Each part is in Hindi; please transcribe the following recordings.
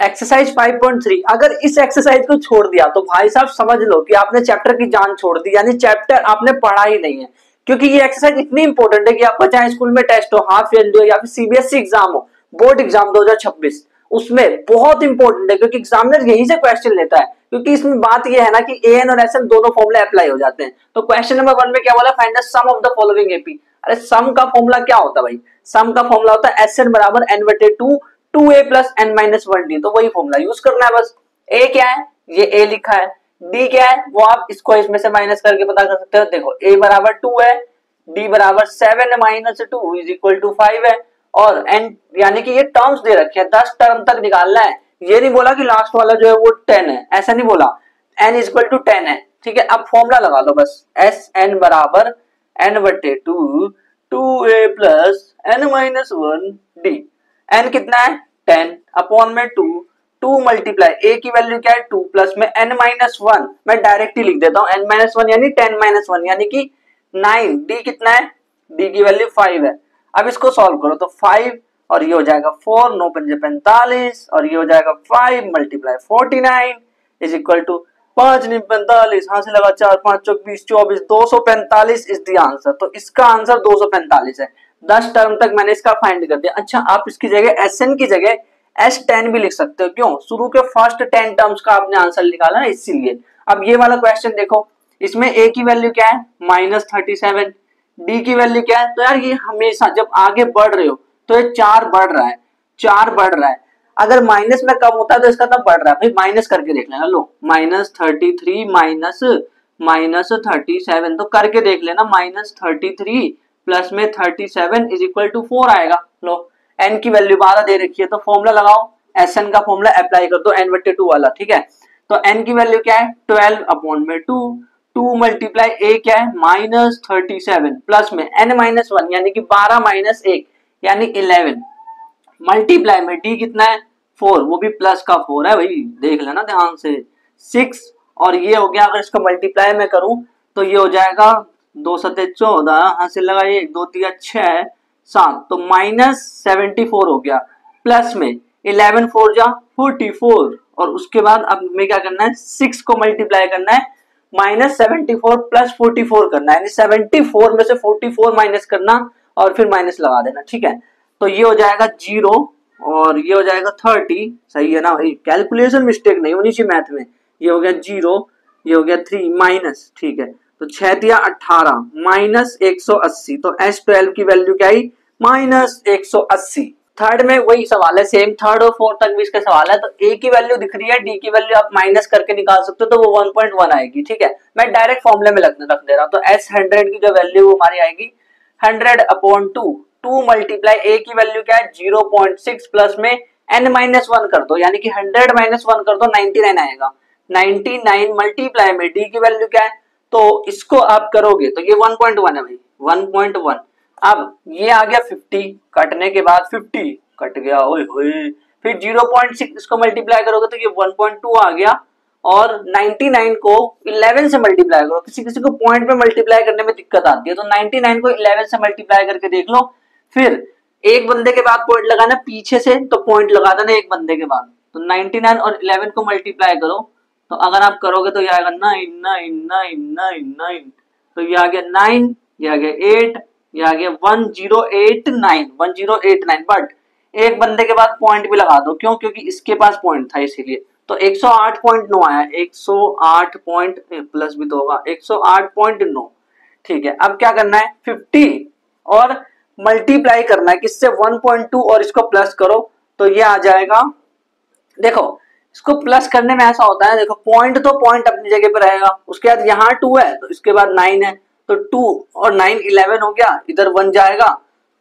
एक्सरसाइज 5.3 अगर इस एक्सरसाइज को छोड़ दिया तो भाई साहब समझ लो कि आपने चैप्टर की जान छोड़ दी, यानी चैप्टर आपने पढ़ा ही नहीं है। क्योंकि ये एक्सरसाइज इतनी इंपॉर्टेंट है कि आपका चाहे स्कूल में टेस्ट हो, हाफ ईयरली हो या फिर सीबीएसई एग्जाम हो, बोर्ड एग्जाम 2026, उसमें बहुत इंपॉर्टेंट है क्योंकि एग्जामिनर यहीं से क्वेश्चन लेता है। क्योंकि इसमें बात यह है ना कि एन और एस एन दोनों फॉर्मूले अप्लाई हो जाते हैं। तो क्वेश्चन नंबर 1 में क्या बोला, find the sum of the following AP. अरे सम का फॉर्मूला क्या होता है भाई, सम का फॉर्मूला होता है एस एन बराबर एन बटे two 2a plus N minus 1d। तो वही फॉर्मूला यूज करना है बस। a क्या है, ये a लिखा है, d क्या है वो आप इसको इसमें से माइनस करके पता कर सकते हो। देखो a बराबर 2 है, d बराबर 7 माइनस 2 इज इक्वल टू 5 है, और n यानी कि ये टर्म्स दे रखे हैं, 10 टर्म तक निकालना है। ये नहीं बोला कि लास्ट वाला जो है वो 10 है, ऐसा नहीं बोला, n इज इक्वल टू 10 है। ठीक है, अब फॉर्मूला लगा लो बस, एस एन बराबर n बटे 2 a plus n minus 1d। n कितना है 10 अपॉन में 2 मल्टीप्लाई a की वैल्यू क्या है 2 प्लस में n माइनस 1, मैं डायरेक्ट ही लिख देता हूं n माइनस 1 यानी 10 माइनस 1 यानी कि 9। d कितना है, d की वैल्यू 5 है। अब इसको सॉल्व करो तो 5 और ये हो जाएगा 4, 9 पंजे 45 और ये हो जाएगा 5 मल्टीप्लाई 49 इज इक्वल टू 5 9 45, हां से लगा 4 5 चौक 20 24 245 इज द आंसर। तो इसका आंसर 245 है। 10 टर्म तक मैंने इसका फाइंड कर दिया। अच्छा, आप इसकी जगह एसएन की जगह S10 भी लिख सकते हो, क्यों, शुरू के फर्स्ट 10 टर्म्स का आपने आंसर निकाला ना, इसीलिए। अब ये वाला क्वेश्चन देखो, इसमें a की वैल्यू क्या है -37, d की वैल्यू क्या है, तो यार ये हमेशा जब आगे बढ़ रहे हो तो ये 4 बढ़ रहा है, 4 बढ़ रहा है। अगर माइनस में कम होता है तो इसका तब बढ़ रहा है भाई, माइनस करके देख लेना। लो -33 माइनस 37 तो करके देख लेना, -33 प्लस में 37 इज इक्वल टू 4 आएगा। लो n की वैल्यू 12 दे रखी है तो फॉर्मूला लगाओ, Sn का फॉर्मूला अप्लाई कर दो n बटे 2 वाला। ठीक है, तो n की वैल्यू क्या है 12 अपॉन में 2 मल्टीप्लाई a क्या है -37 प्लस में n माइनस 1 यानी कि 12 माइनस 1 यानी 11 मल्टीप्लाई में d कितना है 4, वो भी प्लस का 4 है भाई, देख लेना ध्यान से 6, और ये हो गया, अगर इसका मल्टीप्लाई में करूं तो ये हो जाएगा 2 सते 14, हासिल लगा 1 2 3 6 7, तो -74 हो गया, प्लस में 11 4 जा 44, और उसके बाद अब हमें क्या करना है 6 को मल्टीप्लाई करना है, -74 प्लस 44 करना है, यानी 74 में से 44 माइनस करना और फिर माइनस लगा देना। ठीक है, तो ये हो जाएगा 0 और ये हो जाएगा 30, सही है ना भाई, कैलकुलेशन मिस्टेक नहीं होनी चाहिए मैथ में। ये हो गया 0, ये हो गया 3 माइनस, ठीक है, तो 6 दिया 18 माइनस 180, तो S12 की वैल्यू क्या आई -180। थर्ड में वही सवाल है, सेम थर्ड और फोर्थ तक भी इसके सवाल है। तो a की वैल्यू दिख रही है, d की वैल्यू आप माइनस करके निकाल सकते हो, तो वो 1.1 आएगी। ठीक है, मैं डायरेक्ट फॉर्मूले में रख दे रहा हूं, तो S100 की जो वैल्यू हमारी आएगी 100 अपॉन 2 मल्टीप्लाई a की वैल्यू क्या है 0.6 प्लस में n माइनस 1 कर दो, यानी कि 100 माइनस 1 कर दो 99 आएगा, 99 मल्टीप्लाई में d की वैल्यू क्या है, तो इसको आप करोगे तो ये 1.1 है भाई, 1.1। अब ये आ गया 50, कटने के बाद 50 कट गया, ओए होए, फिर 0.6 इसको मल्टीप्लाई करोगे तो ये 1.2 आ गया, और 99 को 11 से मल्टीप्लाई करो, किसी किसी को पॉइंट में मल्टीप्लाई करने में दिक्कत आती है, तो 99 को 11 से मल्टीप्लाई करके देख लो, फिर एक बंदे के बाद पॉइंट लगाना पीछे से, तो पॉइंट लगा देना एक बंदे के बाद, तो 99 और 11 को मल्टीप्लाई करो, तो अगर आप करोगे तो ये आएगा 9 9 9 9 9, तो ये आ गया 9, ये आ गया 8, ये आ गया 1089, बट एक बंदे के बाद पॉइंट भी लगा दो, क्यों, क्योंकि इसके पास पॉइंट था इसीलिए, तो 108.9 आया, 108 पॉइंट प्लस भी तो होगा 108.9। ठीक है, अब क्या करना है 50 और मल्टीप्लाई करना है किससे 1.2, और इसको प्लस करो तो ये आ जाएगा। देखो इसको प्लस करने में ऐसा होता है, देखो पॉइंट तो पॉइंट अपनी जगह पे रहेगा, उसके बाद यहाँ 2 है तो इसके बाद 9 है, तो 2 और 9 11 हो गया, इधर 1 जाएगा,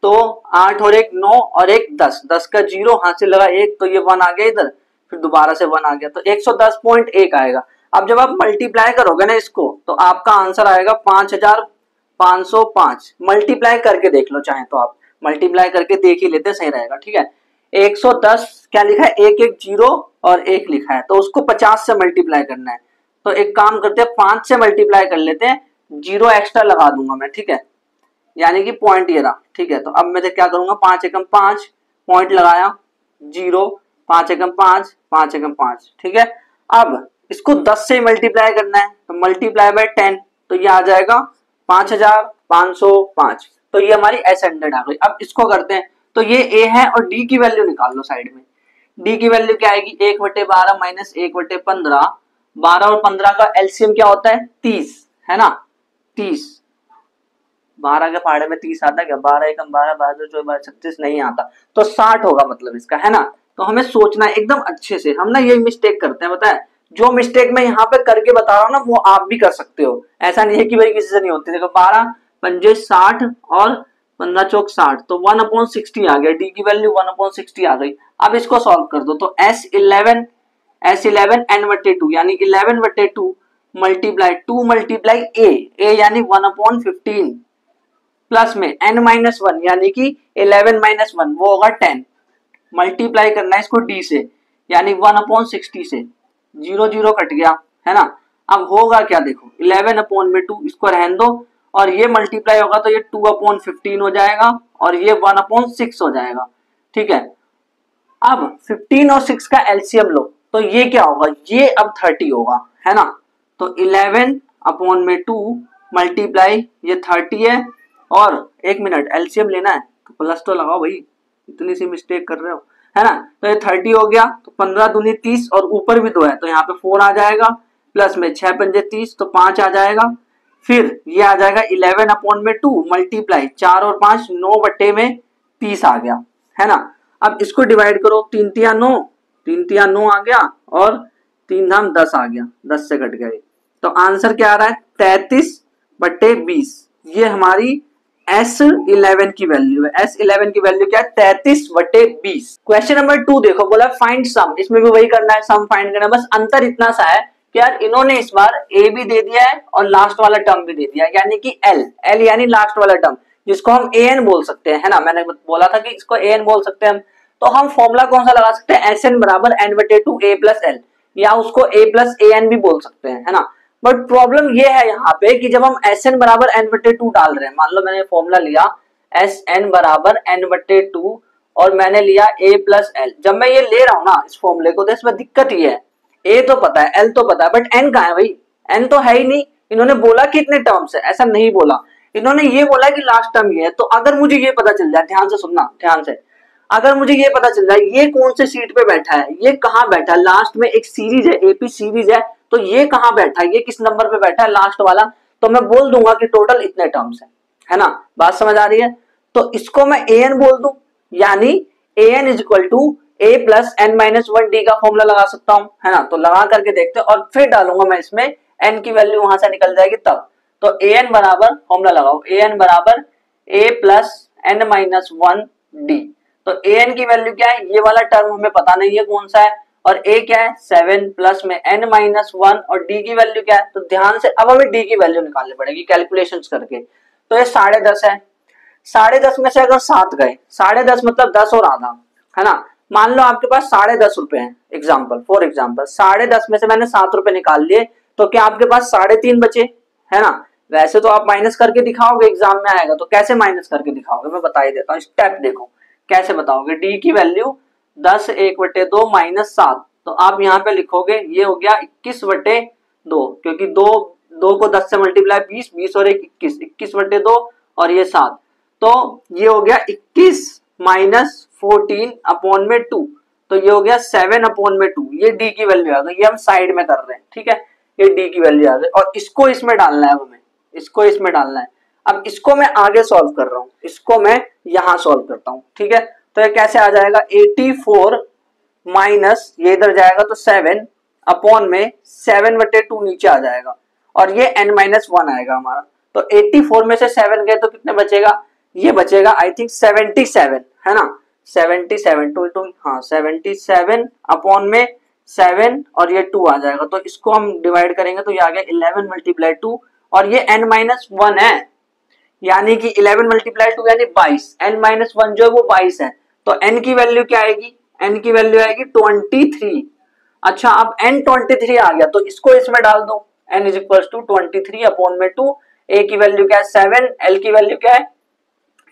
तो 8 और 1 9 और 1 10, 10 का 0 हाथ से लगा 1, तो ये 1 आ गया इधर, फिर दोबारा से 1 आ गया, तो 110.1 आएगा। अब जब आप मल्टीप्लाई करोगे ना इसको, तो आपका आंसर आएगा 5505। मल्टीप्लाई करके देख लो, चाहे तो आप मल्टीप्लाई करके देख ही लेते, सही रहेगा। ठीक है, 110 क्या लिखा है, एक 0 और 1 लिखा है, तो उसको 50 से मल्टीप्लाई करना है, तो एक काम करते हैं 5 से मल्टीप्लाई कर लेते हैं, 0 एक्स्ट्रा लगा दूंगा मैं। ठीक है, यानी कि पॉइंट ये रहा। ठीक है, तो अब मैं क्या करूंगा 5 एकम 5 पॉइंट लगाया 0 5 एकम 5, 5 एकम 5, ठीक है। अब इसको 10 से मल्टीप्लाई करना है तो मल्टीप्लाई बाय 10, तो ये आ जाएगा 5505, तो ये हमारी एसेंडेड आ गई। अब इसको करते हैं, तो ये ए है और डी की वैल्यू निकाल लो साइड में। डी की वैल्यू क्या आएगी, 1/12 माइनस 1/15, 12 और 15 का एलसीएम क्या होता है 30, है ना 30। 12 के पहाड़े में 30 आता क्या, 12 एकम 12, 12 जो 36 नहीं आता, तो 60 होगा मतलब इसका, है ना। तो हमें सोचना है एकदम अच्छे से, हम ना यही मिस्टेक करते हैं, पता है। जो मिस्टेक मैं यहाँ पे करके बता रहा हूँ ना वो आप भी कर सकते हो, ऐसा नहीं है कि भाई किसी से नहीं होती। देखो 12 पंजे 60 और 15 चौक 60, तो 1/60 आ गया, डी की वैल्यू 1/60 आ गई। अब इसको सॉल्व कर दो, तो S11 n/2 यानी 11/2 मल्टीप्लाई 2 मल्टीप्लाई ए यानी 1/15 प्लस में n-1 यानी कि 11-1 वो होगा 10, मल्टीप्लाई करना है इसको डी से यानी 1/60 से, 0 0 कट गया, है ना। अब होगा क्या देखो 11/2, इसको रहने दो और ये मल्टीप्लाई होगा तो ये 2/15 हो जाएगा और ये 1/6 हो जाएगा, ठीक है। अब 15 और 6 का एलसीएम लो तो ये क्या होगा, ये अब 30 होगा, है ना। तो 11/2 मल्टीप्लाई ये 30 है, और एक मिनट एलसीएम लेना है तो प्लस तो लगाओ भाई, इतनी सी मिस्टेक कर रहे हो, है ना। तो ये 30 हो गया, तो 15 दूनी 30 और ऊपर भी 2 है तो यहाँ पे 4 आ जाएगा, प्लस में 6 पंजे 30 तो 5 आ जाएगा। फिर ये आ जाएगा 11/2 मल्टीप्लाई 4 और 5 9/30 आ गया, है ना। अब इसको डिवाइड करो, 3 तिया 9, 3 तिया 9 आ गया और 3 धाम 10 आ गया, 10 से कट गए, तो आंसर क्या आ रहा है 33/20। ये हमारी S11 की वैल्यू है। S11 की वैल्यू क्या है 33/20। क्वेश्चन नंबर 2 देखो, बोला फाइंड सम, इसमें भी वही करना है, सम फाइंड करना है। बस अंतर इतना सा है कि यार इन्होंने इस बार a भी दे दिया है और लास्ट वाला टर्म भी दे दिया है, यानी कि l यानी लास्ट वाला टर्म, जिसको हम an बोल सकते हैं, है ना। मैंने बोला था कि इसको an बोल सकते हैं हम, तो हम फॉर्मूला कौन सा लगा सकते हैं, Sn बराबर n/2 a प्लस l, या उसको a प्लस an भी बोल सकते हैं, है ना। बट प्रॉब्लम ये है यहाँ पे कि जब हम Sn बराबर n/2 डाल रहे हैं, मान लो मैंने फॉर्मूला लिया Sn बराबर n/2 और मैंने लिया a प्लस l, जब मैं ये ले रहा हूँ ना इस फॉर्मूले को, तो इसमें दिक्कत ये है a तो पता है l तो पता है, बट n कहाँ है भाई, n तो है ही नहीं। इन्होंने बोला कितने टर्म्स है, ऐसा नहीं बोला, इन्होंने ये बोला कि लास्ट टर्म ये है। तो अगर मुझे ये पता चल जाए, ध्यान से सुनना ध्यान से, अगर मुझे ये पता चल जाए ये कौन से सीट पे बैठा है, ये कहाँ बैठा है, लास्ट में एक सीरीज है एपी सीरीज है, तो ये कहाँ बैठा है, ये किस नंबर पे बैठा है लास्ट वाला, तो मैं बोल दूंगा कि टोटल इतने टर्म्स है ना। बात समझ आ रही है। तो इसको मैं an बोल दूं, यानी an is equal to a plus n-1 का फॉर्मूला लगा सकता हूं, है ना। तो लगा करके देखते हैं और फिर डालूंगा मैं इसमें n की वैल्यू, वहां से निकल जाएगी तब। तो an बराबर फॉर्मूला लगाओ, an बराबर a प्लस n-1 d। तो an की वैल्यू क्या है, ये वाला टर्म हमें पता नहीं है कौन सा है, और a क्या है 7 प्लस में n-1, और d की वैल्यू क्या है, तो ध्यान से अब हमें d की वैल्यू निकालनी पड़ेगी कैलकुलेशंस करके। तो ये 10.5 है, 10.5 में से अगर 7 गए, 10.5 मतलब 10 और आधा, है ना। मान लो आपके पास 10.5 रुपए हैं, एग्जाम्पल फॉर एग्जाम्पल 10.5 में से मैंने 7 रुपए निकाल लिए, तो क्या आपके पास 3.5 बचे, है ना। वैसे तो आप माइनस करके दिखाओगे, एग्जाम में आएगा, तो कैसे माइनस करके दिखाओगे मैं बता ही देता हूँ, स्टेप देखो कैसे बताओगे। डी की वैल्यू 10 1/2 माइनस 7, तो आप यहाँ पे लिखोगे ये हो गया 21/2, क्योंकि दो को 10 से मल्टीप्लाई 20, 20 और 1 21, 21/2 और ये 7, तो ये हो गया 21 माइनस 14/2, तो ये हो गया 7/2। ये डी की वैल्यू आ गई, ये हम साइड में कर रहे हैं, ठीक है, ये डी की वैल्यू आ गई, और इसको इसमें डालना है हमें, इसको इसमें डालना है। अब इसको मैं आगे सॉल्व कर रहा हूँ, इसको मैं यहां सॉल्व करता हूँ, ठीक है। तो ये कैसे आ जाएगा 84 माइनस ये इधर जाएगा तो 7 अपॉन में 7/2 नीचे आ जाएगा, और ये n-1 आएगा हमारा। तो 84 में से 7 गए तो कितने बचेगा, ये बचेगा आई थिंक 77, है ना। 77 टू हाँ 77 अपॉन में 7 और ये 2 आ जाएगा, तो इसको हम डिवाइड करेंगे तो ये आ गया 11 मल्टीप्लाई 2, और ये n-1 है, यानी कि 11 मल्टीप्लाई 2 यानी 22, n-1 जो है वो 22 है, तो n की वैल्यू क्या आएगी, n की वैल्यू आएगी 23। अच्छा अब n23 आ गया, तो इसको इसमें डाल दो, n is equal to 23 upon में 2, a की वैल्यू क्या है 7, l की वैल्यू क्या है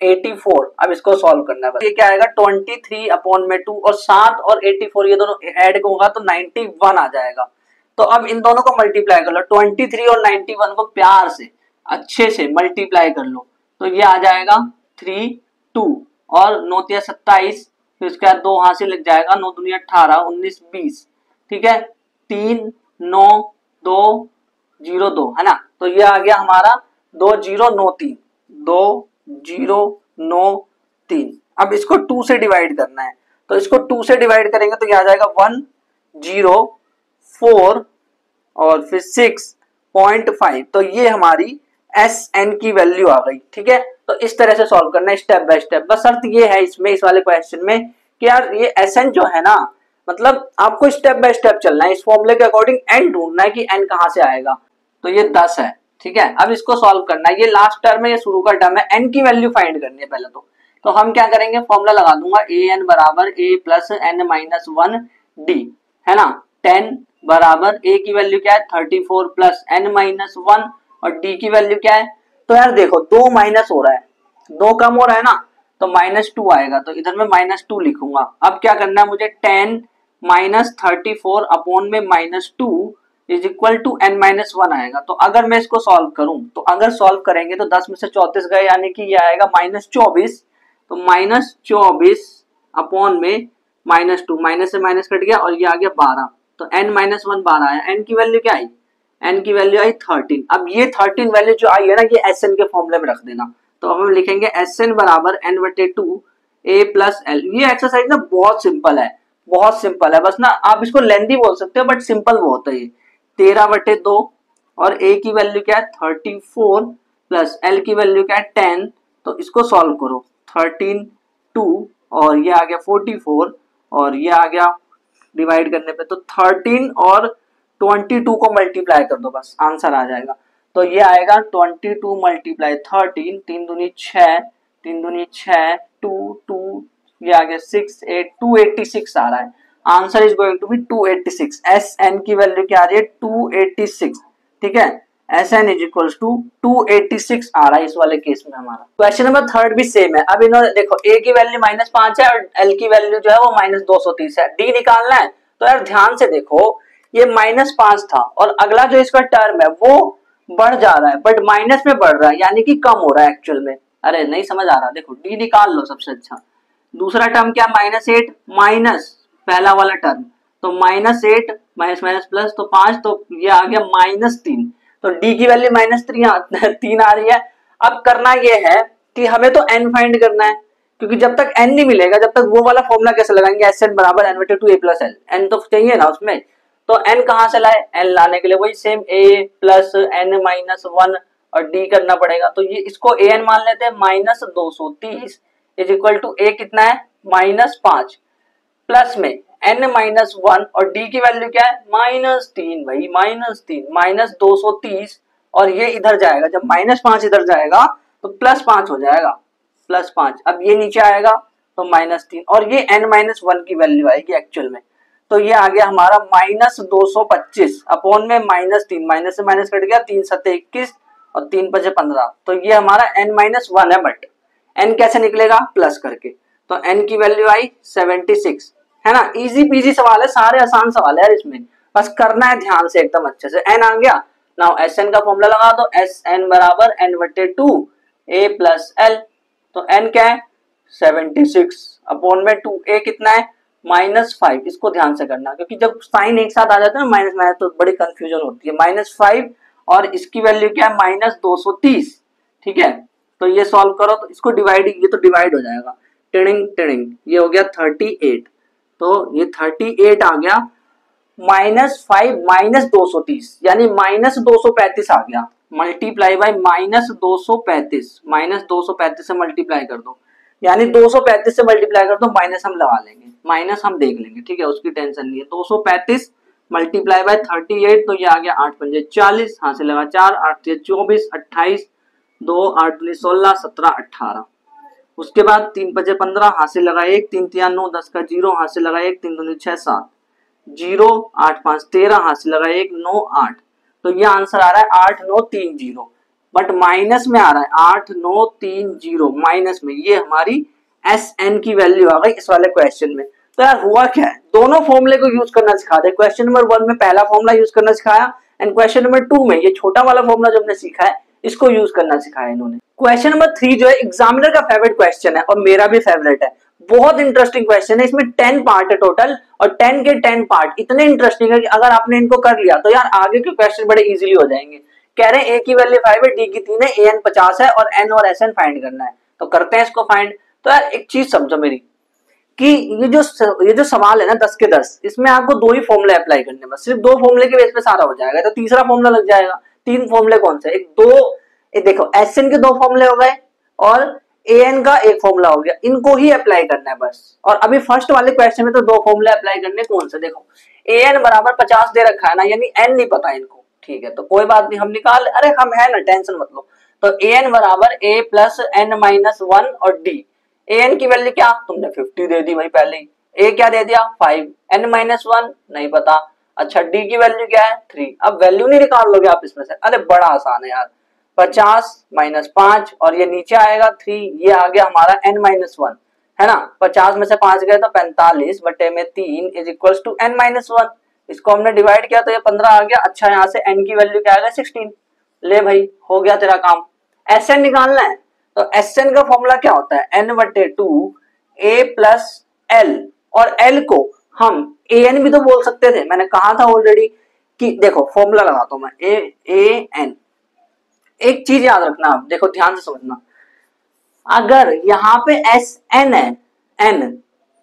84। अब इसको सॉल्व करना है, ये क्या आएगा 23/2 और 7 और 84 ये दोनों ऐड होगा तो 91 आ जाएगा। तो अब इन दोनों को मल्टीप्लाई कर लो, 23 और 91 को प्यार से अच्छे से मल्टीप्लाई कर लो तो ये आ जाएगा 3 2 और 9 तिया 27, फिर उसके बाद 2 हाथ से लग जाएगा, 9 दूनी 18 19 20, ठीक है 3 9 2 0 2 है ना। तो ये आ गया हमारा 2093 2093। अब इसको 2 से डिवाइड करना है, तो इसको 2 से डिवाइड करेंगे तो क्या आ जाएगा 104 और फिर 6.5। तो ये हमारी SN की वैल्यू आ गई, ठीक है। तो इस तरह से सॉल्व करना है स्टेप बाय स्टेप। बस शर्त ये है इसमें, इस वाले क्वेश्चन में कि यार ये SN जो है ना, मतलब आपको स्टेप बाय स्टेप चलना है, इस फॉर्मूले के अकॉर्डिंग n ढूंढना है कि n कहां से आएगा। तो ये 10 है, ठीक है। अब इसको सॉल्व करना है, ये लास्ट टर्म है, ये शुरू का टर्म है, n की वैल्यू फाइंड करनी है पहले तो हम क्या करेंगे, फॉर्मूला लगा दूंगा an बराबर a plus n minus 1 d, है ना। 10 बराबर a की वैल्यू क्या है 34 प्लस n माइनस 1 और d की वैल्यू क्या है। तो यार देखो 2 माइनस हो रहा है, 2 कम हो रहा है ना, तो -2 आएगा, तो इधर में -2 लिखूंगा। अब क्या करना है मुझे, 10 माइनस 34 अपॉन में -2 इज इक्वल टू n-1 आएगा। तो अगर मैं इसको सॉल्व करूं, तो अगर सॉल्व करेंगे तो 10 में से 34 गए, यानी कि ये आएगा -24। तो -24 अपॉन में -2, माइनस से माइनस कट गया और ये आ गया 12। तो n-1 12 आया। n की वैल्यू क्या आई, n की वैल्यू आई 13। अब ये 13 वैल्यू जो आई है ना, ये SN के फॉर्मूले में रख देना। तो हम लिखेंगे SN बराबर n/2 a प्लस l। ये एक्सरसाइज ना बहुत सिंपल है, बहुत सिंपल है, बस ना आप इसको लेंथी बोल सकते हो बट सिंपल बहुत है ये। 13/2 और a की वैल्यू क्या है 34 प्लस l की वैल्यू क्या है 10। तो इसको सॉल्व करो, 13 2 और ये आ गया 44 और ये आ गया डिवाइड करने पे, तो 13 और 22 को मल्टीप्लाई कर दो, बस आंसर आ जाएगा। तो ये आएगा 22 मल्टीप्लाई 13, 3 दूनी 6, 3 दूनी 6, 2 2, ये आ गया 6 8, 286 आ रहा है। Answer is going to be 286। SN की वैल्यू क्या आ रही है 286, ठीक है। SN इज इक्वल्स टू 286 आ रहा है इस वाले केस में हमारा। क्वेश्चन नंबर 3 भी सेम है। अब इन्होंने देखो a की वैल्यू -5 है और l की वैल्यू जो है वो -230 है, d निकालना है। तो यार ध्यान से देखो, ये -5 था और अगला जो इसका टर्म है वो बढ़ जा रहा है, बट माइनस में बढ़ रहा है, यानी कि कम हो रहा है एक्चुअल में। अरे नहीं समझ आ रहा, देखो d निकाल लो सबसे अच्छा। दूसरा टर्म क्या, -8 माइनस पहला वाला टर्म, तो -8 माइनस माइनस प्लस, तो 5, तो ये आ गया -3। तो d की वैल्यू -3 आ रही है। अब करना ये है कि हमें तो n फाइंड करना है, क्योंकि जब तक n नहीं मिलेगा तब तक वो वाला फॉर्मूला कैसे लगाएंगे, SN बराबर n/2 a plus l, n तो चाहिए ना उसमें। तो n कहां से लाए, n लाने के लिए वही सेम a प्लस n-1 और d करना पड़ेगा। तो ये इसको an मान लेते हैं, -230 इज इक्वल टू a कितना है -5 प्लस में n-1 और d की वैल्यू क्या है -3 भाई, -3 -230 और ये इधर जाएगा, जब -5 इधर जाएगा तो +5 हो जाएगा, +5। अब ये नीचे आएगा तो -3 और ये n-1 की वैल्यू आएगी एक्चुअल में। तो ये आ गया हमारा -225 अपॉन में -3, माइनस से माइनस कट गया, 3 7 21 और 3 5 15। तो ये हमारा n-1 है, बट n कैसे निकलेगा, प्लस करके। तो n की वैल्यू आई 76, है ना। इजी पीजी सवाल है, सारे आसान सवाल है यार, इसमें बस करना है ध्यान से एकदम अच्छे से। n आ गया, नाउ SN का फॉर्मूला लगा दो, SN बराबर n/2 a प्लस l। तो n क्या है 76 अपॉन में 2, a कितना है -5। इसको ध्यान से करना, क्योंकि जब साइन एक साथ आ जाता है ना माइनस माइनस तो बड़ी कंफ्यूजन होती है। -5 और इसकी वैल्यू क्या है -230, ठीक है। तो ये सॉल्व करो तो इसको डिवाइड, ये तो डिवाइड हो जाएगा, टिडिंग टिडिंग, ये हो गया 38। तो ये 38 आ गया, -5 -230 यानी -235 आ गया, मल्टीप्लाई बाय -235, -235 से मल्टीप्लाई कर दो, यानी 235 से मल्टीप्लाई कर दो, माइनस हम लगा लेंगे, माइनस हम देख लेंगे, ठीक है, उसकी टेंशन नहीं है। 235 मल्टीप्लाई बाय 38, तो ये आ गया 8 पंजे 40, हाथ से लगा 4, 8 से 24, 28, 2 8 दूनी 16, 17 18। उसके बाद 3 5 15, हाथ से लगा 1, 3 3 9, 10 का 0, हाथ से लगा 1, 3 दूनी 6 7, 0 8 5 13, हाथ से लगा 1 9 8। तो ये आंसर आ रहा है 8930। बट माइनस में आ रहा है 8930 माइनस में, ये हमारी एस एन की वैल्यू आ गई इस वाले क्वेश्चन में। तो यार हुआ क्या है, दोनों फॉर्मूले को यूज करना सिखा दे। क्वेश्चन नंबर 1 में पहला फॉर्मूला यूज करना सिखाया एंड क्वेश्चन नंबर 2 में ये छोटा वाला फॉर्मूला जो हमने सीखा है इसको यूज करना सिखाया इन्होंने। क्वेश्चन नंबर 3 जो है एग्जामिनर का फेवरेट क्वेश्चन है और मेरा भी फेवरेट है, बहुत इंटरेस्टिंग क्वेश्चन है। इसमें 10 पार्ट है टोटल और 10 के 10 पार्ट इतने इंटरेस्टिंग है कि अगर आपने इनको कर लिया तो यार आगे के क्वेश्चन बड़े इजीली हो जाएंगे। कह रहे हैं ए की वैल्यू 5 है, डी की 3 है, ए एन 50 है और एन और एस एन फाइंड करना है। तो करते हैं इसको फाइंड। तो यार एक चीज समझो मेरी कि ये जो सवाल है ना 10 के 10, इसमें आपको 2 ही फॉर्मूले अप्लाई करने हैं, बस सिर्फ 2 फॉर्मूले के बेस पे सारा हो जाएगा। तो तीसरा फॉर्मूला लग जाएगा। 3 फॉर्मूले कौन से, एक दो देखो एस एन के 2 फॉर्मूले हो गए और ए एन का एक फॉर्मूला हो गया, इनको ही अप्लाई करना है बस। और अभी फर्स्ट वाले क्वेश्चन में तो 2 फॉर्मूले अप्लाई करने, कौन से, देखो ए एन बराबर 50 दे रखा है ना, यानी एन नहीं पता इनको, ठीक है। तो कोई बात नहीं, हम निकाल, अरे हम है ना, टेंशन मत लो। तो ए एन बराबर ए प्लस एन माइनस 1 और डी। ए एन की वैल्यू क्या, तुमने 50 दे दी भाई पहले ही। ए क्या दे दिया 5, एन माइनस 1 नहीं पता। अच्छा डी की वैल्यू क्या है 3। अब वैल्यू नहीं निकाल लोगे आप इसमें से, अरे बड़ा आसान है यार, 50 माइनस 5 और ये नीचे आएगा 3, ये आ गया हमारा n माइनस 1 है ना। 50 में से 5 गए तो 45 बटे में 3 is equal to n minus 1। इसको हमने डिवाइड किया तो ये 15 आ गया। अच्छा यहाँ से n की वैल्यू क्या आएगा 16। ले भाई हो गया तेरा काम। Sn निकालना है तो Sn का फॉर्मूला क्या होता है, n बटे 2 a प्लस l, और l को हम an भी तो बोल सकते थे, मैंने कहा था ऑलरेडी कि देखो फॉर्मूला लगाता हूं मैं an। एक चीज याद रखना आप, देखो ध्यान से समझना, अगर यहाँ पे एस एन है n,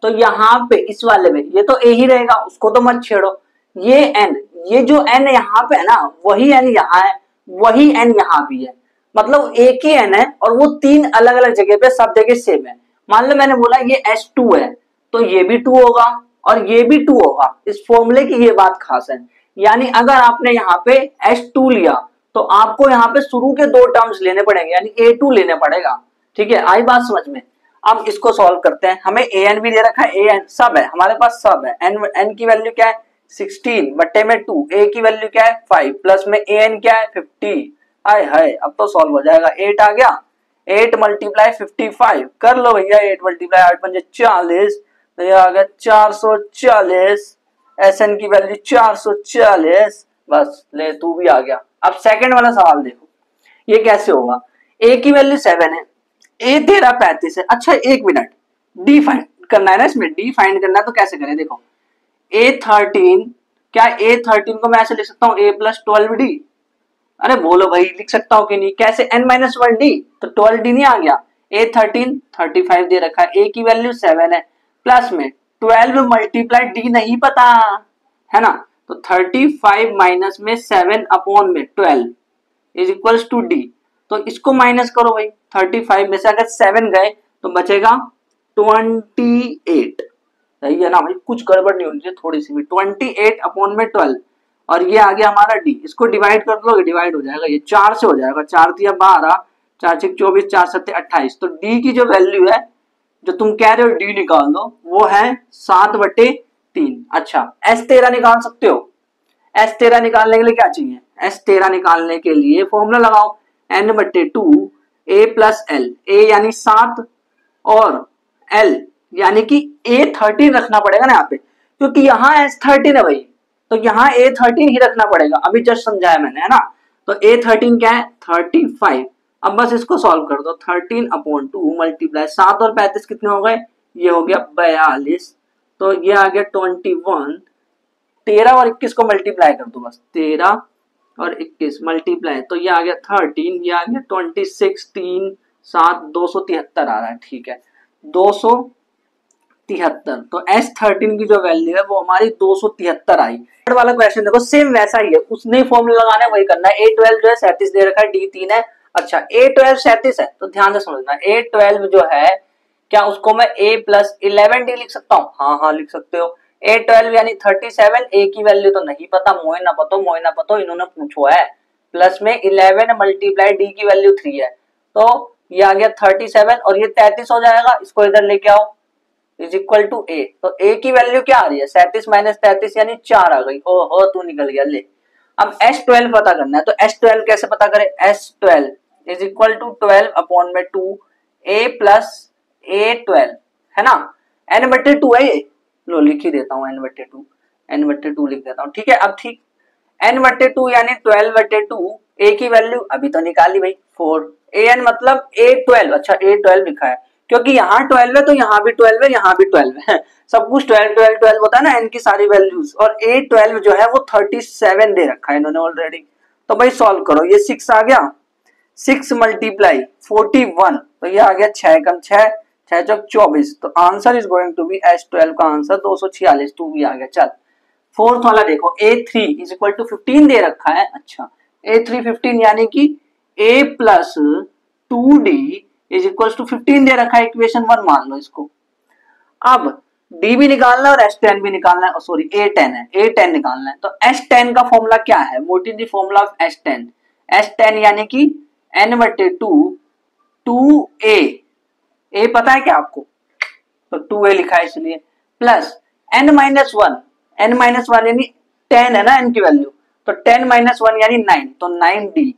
तो यहाँ पे इस वाले में ये तो a ही रहेगा, उसको तो मत छेड़ो। ये n, ये जो n यहाँ पे है ना, वही n यहाँ है, वही n यहाँ भी है, मतलब एक ही n है और वो 3 अलग अलग जगह पे सब जगह सेम है। मान लो मैंने बोला ये S2 है तो ये भी 2 होगा और ये भी 2 होगा। इस फॉर्मूले की ये बात खास है, यानी अगर आपने यहाँ पे S2 लिया तो आपको यहाँ पे शुरू के 2 टर्म्स लेने पड़ेंगे, यानी A2 लेने पड़ेगा। ठीक है, आई बात समझ में। अब इसको सॉल्व करते हैं। हमें an भी दे रखा है, an सब है हमारे पास, सब है। n की वैल्यू क्या है 16 बट्टे में 2, a की वैल्यू क्या है 5 प्लस में an क्या है 50। हाय हाय अब तो सॉल्व हो जाएगा। 8 आ गया, 8 मल्टीप्लाई 55 कर लो भैया, 8 मल्टीप्लाई 8 पंजे 40, तो ये आ गया 440। Sn की वैल्यू 440, बस ले तू भी आ गया। अब सेकंड वाला सवाल देखो, ये कैसे होगा। a की वैल्यू 7 है, a तेरा 35 है। अच्छा एक मिनट, d फाइंड करना है ना, इसमें d फाइंड करना है तो कैसे करें, देखो a13, क्या a13 को मैं ऐसे लिख सकता हूँ a प्लस 12d। अरे बोलो भाई लिख सकता हूँ कि नहीं, कैसे n माइनस 1d, तो 12d नहीं आ गया। a13 35 दे रखा है, a की वैल्यू 7 है प्लस में 12 मल्टीप्लाई d नहीं पता है ना, तो 35 माइनस में 7 अपॉन में 12 इज इक्वल टू d। तो इसको माइनस करो भाई, 35 में से अगर 7 गए तो बचेगा 28। सही है ना भाई, कुछ गड़बड़ नहीं होनी चाहिए थोड़ी सी भी। 28 अपॉन में 12 और ये आ गया हमारा d। इसको डिवाइड कर लो, डिवाइड हो जाएगा, ये 4 से हो जाएगा, 4 तिया 12, 4 6 24, 4 7 28। तो d की जो वैल्यू है, जो तुम कह रहे हो d निकाल दो, वो है 7/3। अच्छा S13 निकाल सकते हो। S13 निकालने के लिए क्या चाहिए, S13 निकालने के लिए फॉर्मूला लगाओ, n/2 a plus l, a यानी 7 और l यानी कि a13 रखना पड़ेगा ना यहाँ पे, क्योंकि यहाँ S13 है भाई, तो यहाँ a13 ही रखना पड़ेगा। अभी जस्ट समझाया मैंने है ना। तो a13 क्या है 35। अब बस इसको सॉल्व कर दो, 13/2 मल्टीप्लाई 7 और 35 कितने हो गए, ये हो गया 42, तो ये आ गया 21। 13 और 21 को मल्टीप्लाई कर दो बस, 13 और 21 मल्टीप्लाई, तो ये आ गया 13, ये आ गया 26, 3 7 273 आ रहा है। ठीक है 273, तो S13 की जो वैल्यू है वो हमारी 273 आई। थर्ड वाला क्वेश्चन देखो सेम वैसा ही है, उसने फॉर्मूला लगाना है वही करना है। A12 जो है 37 दे रखा है, D3 है। अच्छा A12 37 है तो ध्यान से समझना, A12 जो है क्या उसको मैं a प्लस 11d लिख सकता हूँ, हाँ लिख सकते हो। A12 यानी 37, a की वैल्यू तो नहीं पता, मोए ना पतो इन्होंने पूछो है, प्लस में 11 मल्टीप्लाई d की वैल्यू 3 है, तो ये आ गया 37 और ये 33 हो जाएगा। इसको इधर लेके आओ, इज इक्वल टू a। तो a की वैल्यू क्या आ रही है 37 माइनस 33 यानी 4 आ गई। ओहो तू निकल गया, ले अब S12 पता करना है, तो S12 कैसे पता करें, S12 is equal to 12 upon में 2 A प्लस A12 है ना, n/2 है ये, लो लिख ही देता हूँ n/2 लिख देता हूँ, ठीक है। अब ठीक n/2 यानी 12/2 A की वैल्यू अभी तो निकाली भाई 4, an मतलब A12, अच्छा A12 लिखा है क्योंकि यहाँ 12 है तो यहाँ भी 12 है, यहाँ भी 12 है, सब कुछ 12 12 12 होता है ना n की सारी वैल्यूज, और A12 जो है वो 37 दे रखा है इन्होंने ऑलरेडी। तो भाई सॉल्व करो, ये 6 आ गया, 6 मल्टीप्लाई 41, तो ये आ गया 6 कम 6 6 चौक 24, तो answer is going to be S12 का आंसर 246, तू भी आ गया। चल फोर्थ वाला देखो, A3 इज इक्वल टू 15 दे रखा है, अच्छा A3 15 यानी कि A plus 2D is equal to 15 दे रखा है, इक्वेशन 1 मान लो इसको। अब D भी निकालना है और S10 भी निकालना है, सॉरी A10 है, A10 निकालना है। तो S10 का फॉर्मूला क्या है, what is the formula of S10, S10 यानी कि n/2 2A, A पता है क्या आपको, तो 2A लिखा है इसलिए, प्लस n-1, n-1 यानी 10 है ना n की वैल्यू, तो 10-1 यानी 9, तो 9D,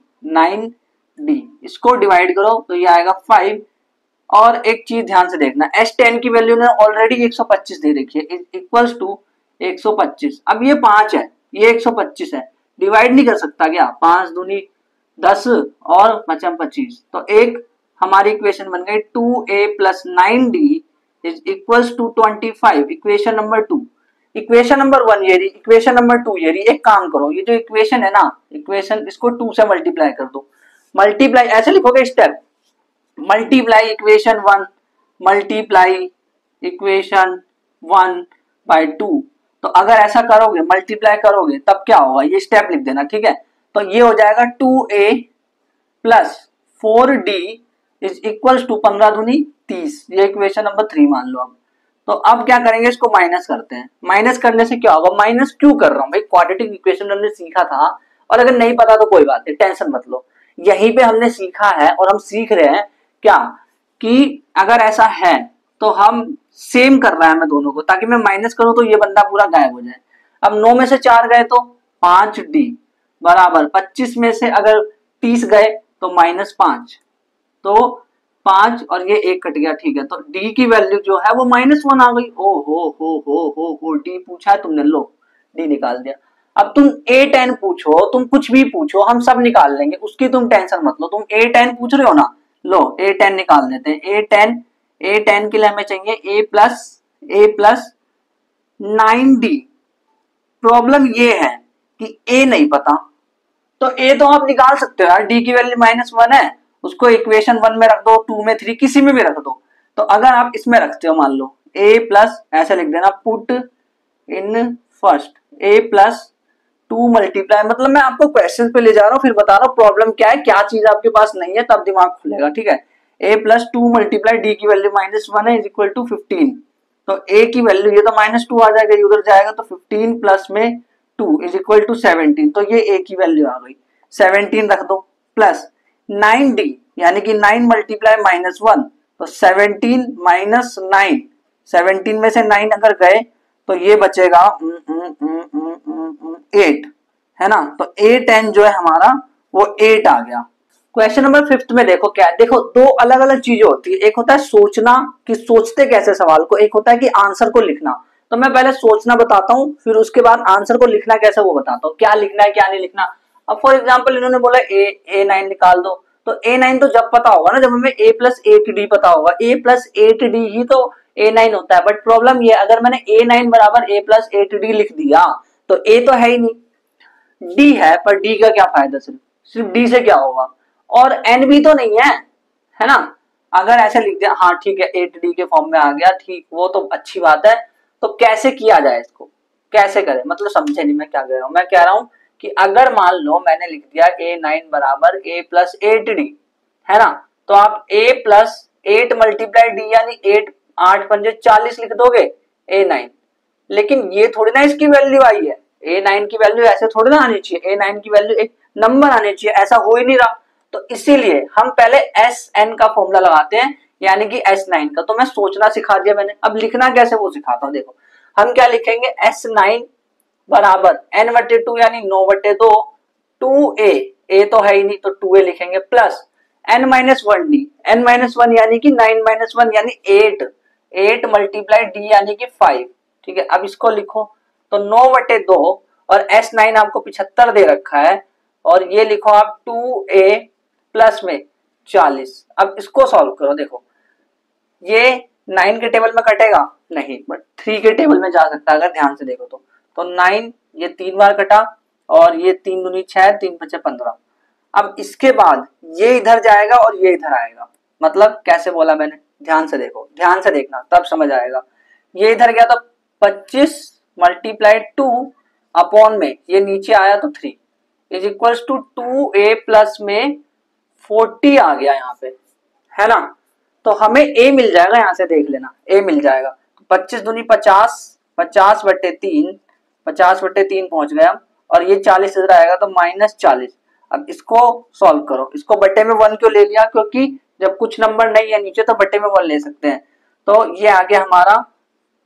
इसको डिवाइड करो तो ये आएगा 5। और एक चीज ध्यान से देखना, S10 की वैल्यू ने ऑलरेडी 125 दे रखी है, इक्वल्स टू 125। अब ये 5 है, ये 125 है, डिवाइड नहीं कर सकता क्या, 5 दूनी 10 और 25, तो एक हमारी इक्वेशन बन गई 2A plus 9D is equals to 25, equation number 2। Equation number 1 ये रही, इक्वेशन नंबर 2 ये रही। एक काम करो, ये जो इक्वेशन है ना, इक्वेशन इसको 2 से मल्टीप्लाई कर दो, मल्टीप्लाई ऐसे लिखोगे step, multiply equation 1 multiply equation 1 by 2। तो अगर ऐसा करोगे, मल्टीप्लाई करोगे, तब क्या होगा, ये स्टेप लिख देना, ठीक है। तो ये हो जाएगा 2A plus 4D is equal to 15 दूनी 30, ये इक्वेशन नंबर 3 मान लो। अब तो अब क्या करेंगे, इसको माइनस करते हैं। माइनस करने से क्या होगा, माइनस क्यों कर रहा हूं भाई, क्वाड्रेटिक इक्वेशन हमने सीखा था, और अगर नहीं पता तो कोई बात नहीं, टेंशन मत लो, यहीं पे हमने सीखा है और हम सीख रहे हैं क्या, कि अगर ऐसा है तो हम सेम कर रहा है मैं दोनों को, ताकि मैं माइनस करूं तो ये बंदा पूरा गायब हो जाए। अब 9 में से 4 गए तो 5D बराबर 25 में से अगर 30 गए तो -5, तो 5 और ये 1 कट गया, ठीक है। तो D की वैल्यू जो है वो -1 आ गई। ओ हो D पूछा है तुमने, लो D निकाल दिया। अब तुम A10 पूछो, तुम कुछ भी पूछो, हम सब निकाल लेंगे, उसकी तुम टेंशन मत लो। तुम A10 पूछ रहे हो ना, लो A10 निकाल देते हैं। A10 के लिए हमें चाहिए A प्लस 9D। प्रॉब्लम ये है कि A नहीं पता, तो A तो आप निकाल सकते हो यार, D की वैल्यू -1 है, उसको इक्वेशन 1 में रख दो, 2 में 3 किसी में भी रख दो। तो अगर आप इसमें रखते हो, मान लो A प्लस, ऐसे लिख देना, put in first A plus 2 multiply, मतलब मैं आपको क्वेश्चन पे ले जा रहा हूँ, फिर बता रहा हूँ प्रॉब्लम क्या है, क्या चीज आपके पास नहीं है, तब दिमाग खुलेगा, ठीक है। A प्लस 2 मल्टीप्लाई D की वैल्यू -1 है इज इक्वल टू 15, तो A की वैल्यू, ये तो -2 आ जाएगा, उधर जाएगा तो 15 प्लस में 2 इज इक्वल टू 17, तो ये A की वैल्यू आ गई, 17 रख दो, प्लस 9D यानी कि 9 मल्टीप्लाई -1, तो 17 माइनस 9, 17 में से 9 अगर गए तो ये बचेगा 8, है ना। तो A10 जो है हमारा वो 8 आ गया। क्वेश्चन नंबर 5 में देखो क्या है, देखो दो अलग अलग चीजें होती है, एक होता है सोचना कि सोचते कैसे सवाल को, एक होता है कि आंसर को लिखना। तो मैं पहले सोचना बताता हूँ, फिर उसके बाद आंसर को लिखना कैसे वो बताता हूँ, क्या लिखना है क्या नहीं लिखना। अब फॉर एग्जाम्पल इन्होंने बोला A9 निकाल दो, तो A9 तो जब पता होगा ना जब हमें A प्लस 8D पता होगा, A प्लस 8D ही तो A9 होता है। बट प्रॉब्लम ये, अगर मैंने A9 बराबर A प्लस 8D लिख दिया तो A तो है ही नहीं, D है, पर D का क्या फायदा, सिर्फ D से क्या होगा, और N भी तो नहीं है ना। अगर ऐसे लिख दिया, हाँ ठीक है 8D के फॉर्म में आ गया, ठीक, वो तो अच्छी बात है। तो कैसे किया जाए इसको, कैसे करें, मतलब समझे नहीं मैं क्या कह रहा हूँ। मैं कह रहा हूँ कि अगर मान लो मैंने लिख दिया A9 बराबर A प्लस 8D, है ना, तो आप A प्लस 8 मल्टीप्लाई D यानी 8 8 पंजे 40 लिख दोगे A9। लेकिन ये थोड़ी ना इसकी वैल्यू आई है, A9 की वैल्यू ऐसे थोड़ी ना आनी चाहिए, A9 की वैल्यू एक नंबर आनी चाहिए, ऐसा हो ही नहीं रहा। तो इसीलिए हम पहले SN का फॉर्मूला लगाते हैं, यानी कि S9 का। तो मैं सोचना सिखा दिया मैंने, अब लिखना कैसे वो सिखाता हूं। देखो हम क्या लिखेंगे, S9 बराबर n/2 यानी 9/2 2a, a तो है ही नहीं तो 2a लिखेंगे, प्लस n-1d, n-1 यानी कि 9-1 यानी 8, 8 मल्टीप्लाई d यानी कि 5। ठीक है, अब इसको लिखो तो 9/2 और s9 आपको 75 दे रखा है, और ये लिखो आप 2a प्लस में 40। अब इसको सॉल्व करो, देखो ये 9 के टेबल में कटेगा नहीं, बट 3 के टेबल में जा सकता है अगर ध्यान से देखो तो 9 ये 3 बार कटा, और ये 3 दूनी 6, 3 5 15। अब इसके बाद ये इधर जाएगा और ये इधर आएगा, मतलब कैसे बोला मैंने, ध्यान से देखो, ध्यान से देखना तब समझ आएगा। ये इधर गया तो 25 मल्टीप्लाई 2 अपॉन में ये नीचे आया तो 3 is equals to 2a plus में 40 आ गया यहाँ पे, है ना। तो हमें a मिल जाएगा, यहाँ से देख लेना a मिल जाएगा। 25 दूनी 50, 50/3, 50/3 पहुंच गया, और ये 40 इधर आएगा तो -40। अब इसको सॉल्व करो, इसको बट्टे में 1 क्यों ले लिया, क्योंकि जब कुछ नंबर नहीं है नीचे तो बट्टे में 1 ले सकते हैं। तो ये आ गया हमारा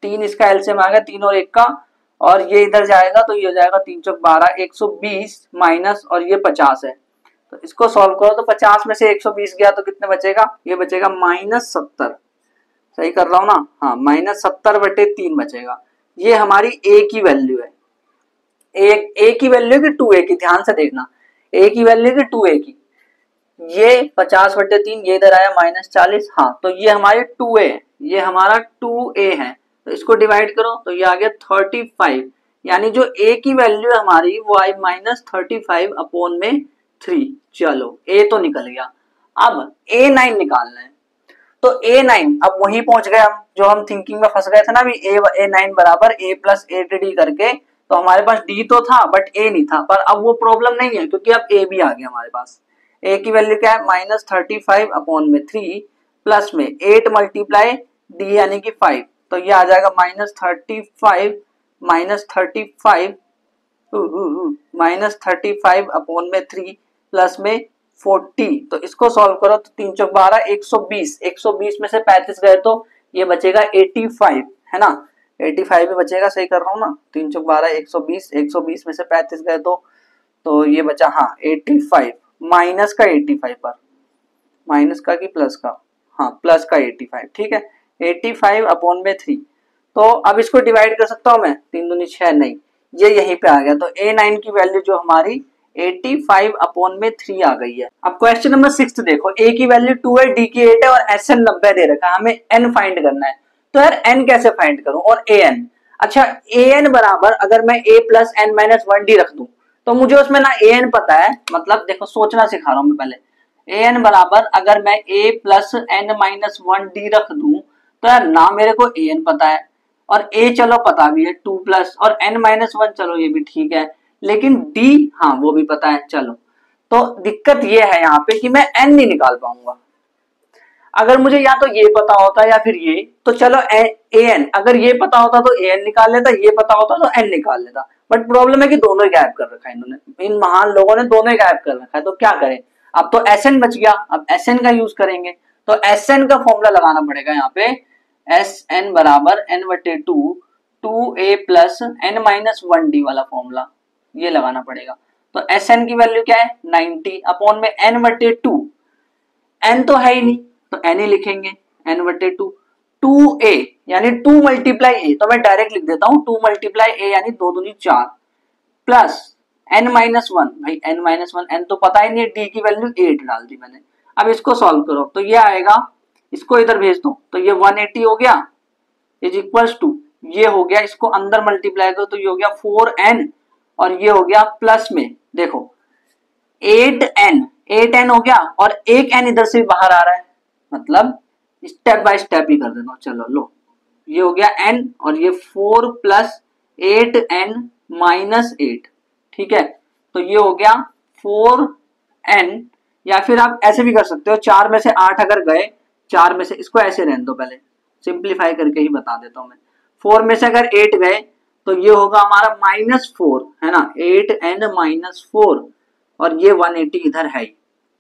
3, इसका एलसीएम आ गया 3 और 1 का, और ये इधर जाएगा तो ये हो जाएगा 3 चौक 12, 120 माइनस, और ये 50 है। तो इसको सॉल्व करो तो 50 में से 120 गया तो कितने बचेगा, ये बचेगा -70। सही कर रहा हूं ना, हाँ -70/3 बचेगा। ये हमारी a की वैल्यू है, a की वैल्यू की 2a की, ध्यान से देखना a की वैल्यू की 2a की, ये 50/3, ये इधर आया -40, हाँ तो ये हमारी 2a है, ये हमारा 2a है। तो इसको डिवाइड करो तो ये आ गया 35, यानी जो a की वैल्यू है हमारी वो आई -35/3। चलो a तो निकल गया, अब a9 निकालना है। तो a9 अब वहीं पहुंच गए हम जो हम थिंकिंग में फंस गए थे ना, भी a9 बराबर a प्लस 8d करके, तो हमारे पास d तो था बट a नहीं था, पर अब वो प्रॉब्लम नहीं है क्योंकि अब a भी आ गया हमारे पास। a की वैल्यू क्या है -35/3 प्लस में 8 मल्टीप्लाई d यानी कि 5, तो ये आ जाएगा -35/3 प्लस में 40। तो इसको सॉल्व करो तो 3 चौक 12, 120, 120 में से 35 गए तो ये बचेगा 85, है ना, 85 में बचेगा। सही कर रहा हूँ ना, 3 चौक 12, 120, 120 में से 35 गए तो ये बचा, हाँ 85, माइनस का 85 पर, माइनस का कि प्लस का, हाँ प्लस का 85, ठीक है 85/3। तो अब इसको डिवाइड कर सकता हूँ मैं, 3 दूनी 6, नहीं ये यहीं पे आ गया। तो a9 की वैल्यू जो हमारी 85/3 आ गई है। अब क्वेश्चन नंबर 6 देखो, a की वैल्यू 2 है, d की 8 है और sn 90 दे रखा है, हमें n फाइंड करना है। तो यार n कैसे फाइंड करूं, और an, अच्छा an बराबर अगर मैं a प्लस n-1d रख दूं तो मुझे उसमें ना an पता है, मतलब देखो सोचना सिखा रहा हूं मैं पहले। an बराबर अगर मैं a प्लस n-1d रख दूं तो यार ना मेरे को an पता है, और a चलो पता भी है 2 प्लस, और n-1 चलो ये भी ठीक है, लेकिन d हाँ वो भी पता है। चलो तो दिक्कत ये है यहाँ पे कि मैं n नहीं निकाल पाऊंगा। अगर मुझे या तो ये पता होता या फिर ये, तो चलो an, अगर ये पता होता तो an निकाल लेता, ये पता होता तो n निकाल लेता, बट प्रॉब्लम है कि दोनों ही गायब कर रखा है इन्होंने, इन महान लोगों ने दोनों ही गायब कर रखा है। तो क्या करें, अब तो sn बच गया, अब sn का यूज करेंगे। तो sn का फॉर्मूला लगाना पड़ेगा यहाँ पे, sn बराबर n/2 2a प्लस n-1d वाला फॉर्मूला ये लगाना पड़ेगा। तो sn की वैल्यू क्या है 90 अपॉन में n/2, n तो है ही नहीं तो n ही लिखेंगे, n/2 2a यानी 2 मल्टीप्लाई a, तो मैं डायरेक्ट लिख देता हूं 2 मल्टीप्लाई a यानी 2 दूनी 4 प्लस n-1, भाई n-1 n तो पता ही नहीं, d की वैल्यू 8 डाल दी मैंने। अब इसको सॉल्व करो तो ये आएगा, इसको इधर भेज दो तो ये 180 हो गया इज इक्वल्स टू, ये हो गया, इसको अंदर मल्टीप्लाई करो तो ये हो गया 4n, और ये हो गया प्लस में देखो 8n हो गया, और एक n इधर से बाहर आ रहा है, मतलब स्टेप बाय स्टेप ही कर देना। चलो लो, ये हो गया n, और ये 4 प्लस 8n माइनस 8, ठीक है, तो ये हो गया 4n, या फिर आप ऐसे भी कर सकते हो, 4 में से 8 अगर गए, 4 में से, इसको ऐसे रहने दो, पहले सिंप्लीफाई करके ही बता देता हूं मैं। 4 में से अगर 8 गए तो ये होगा हमारा -4, है ना, 8n-4, और ये 180 इधर है,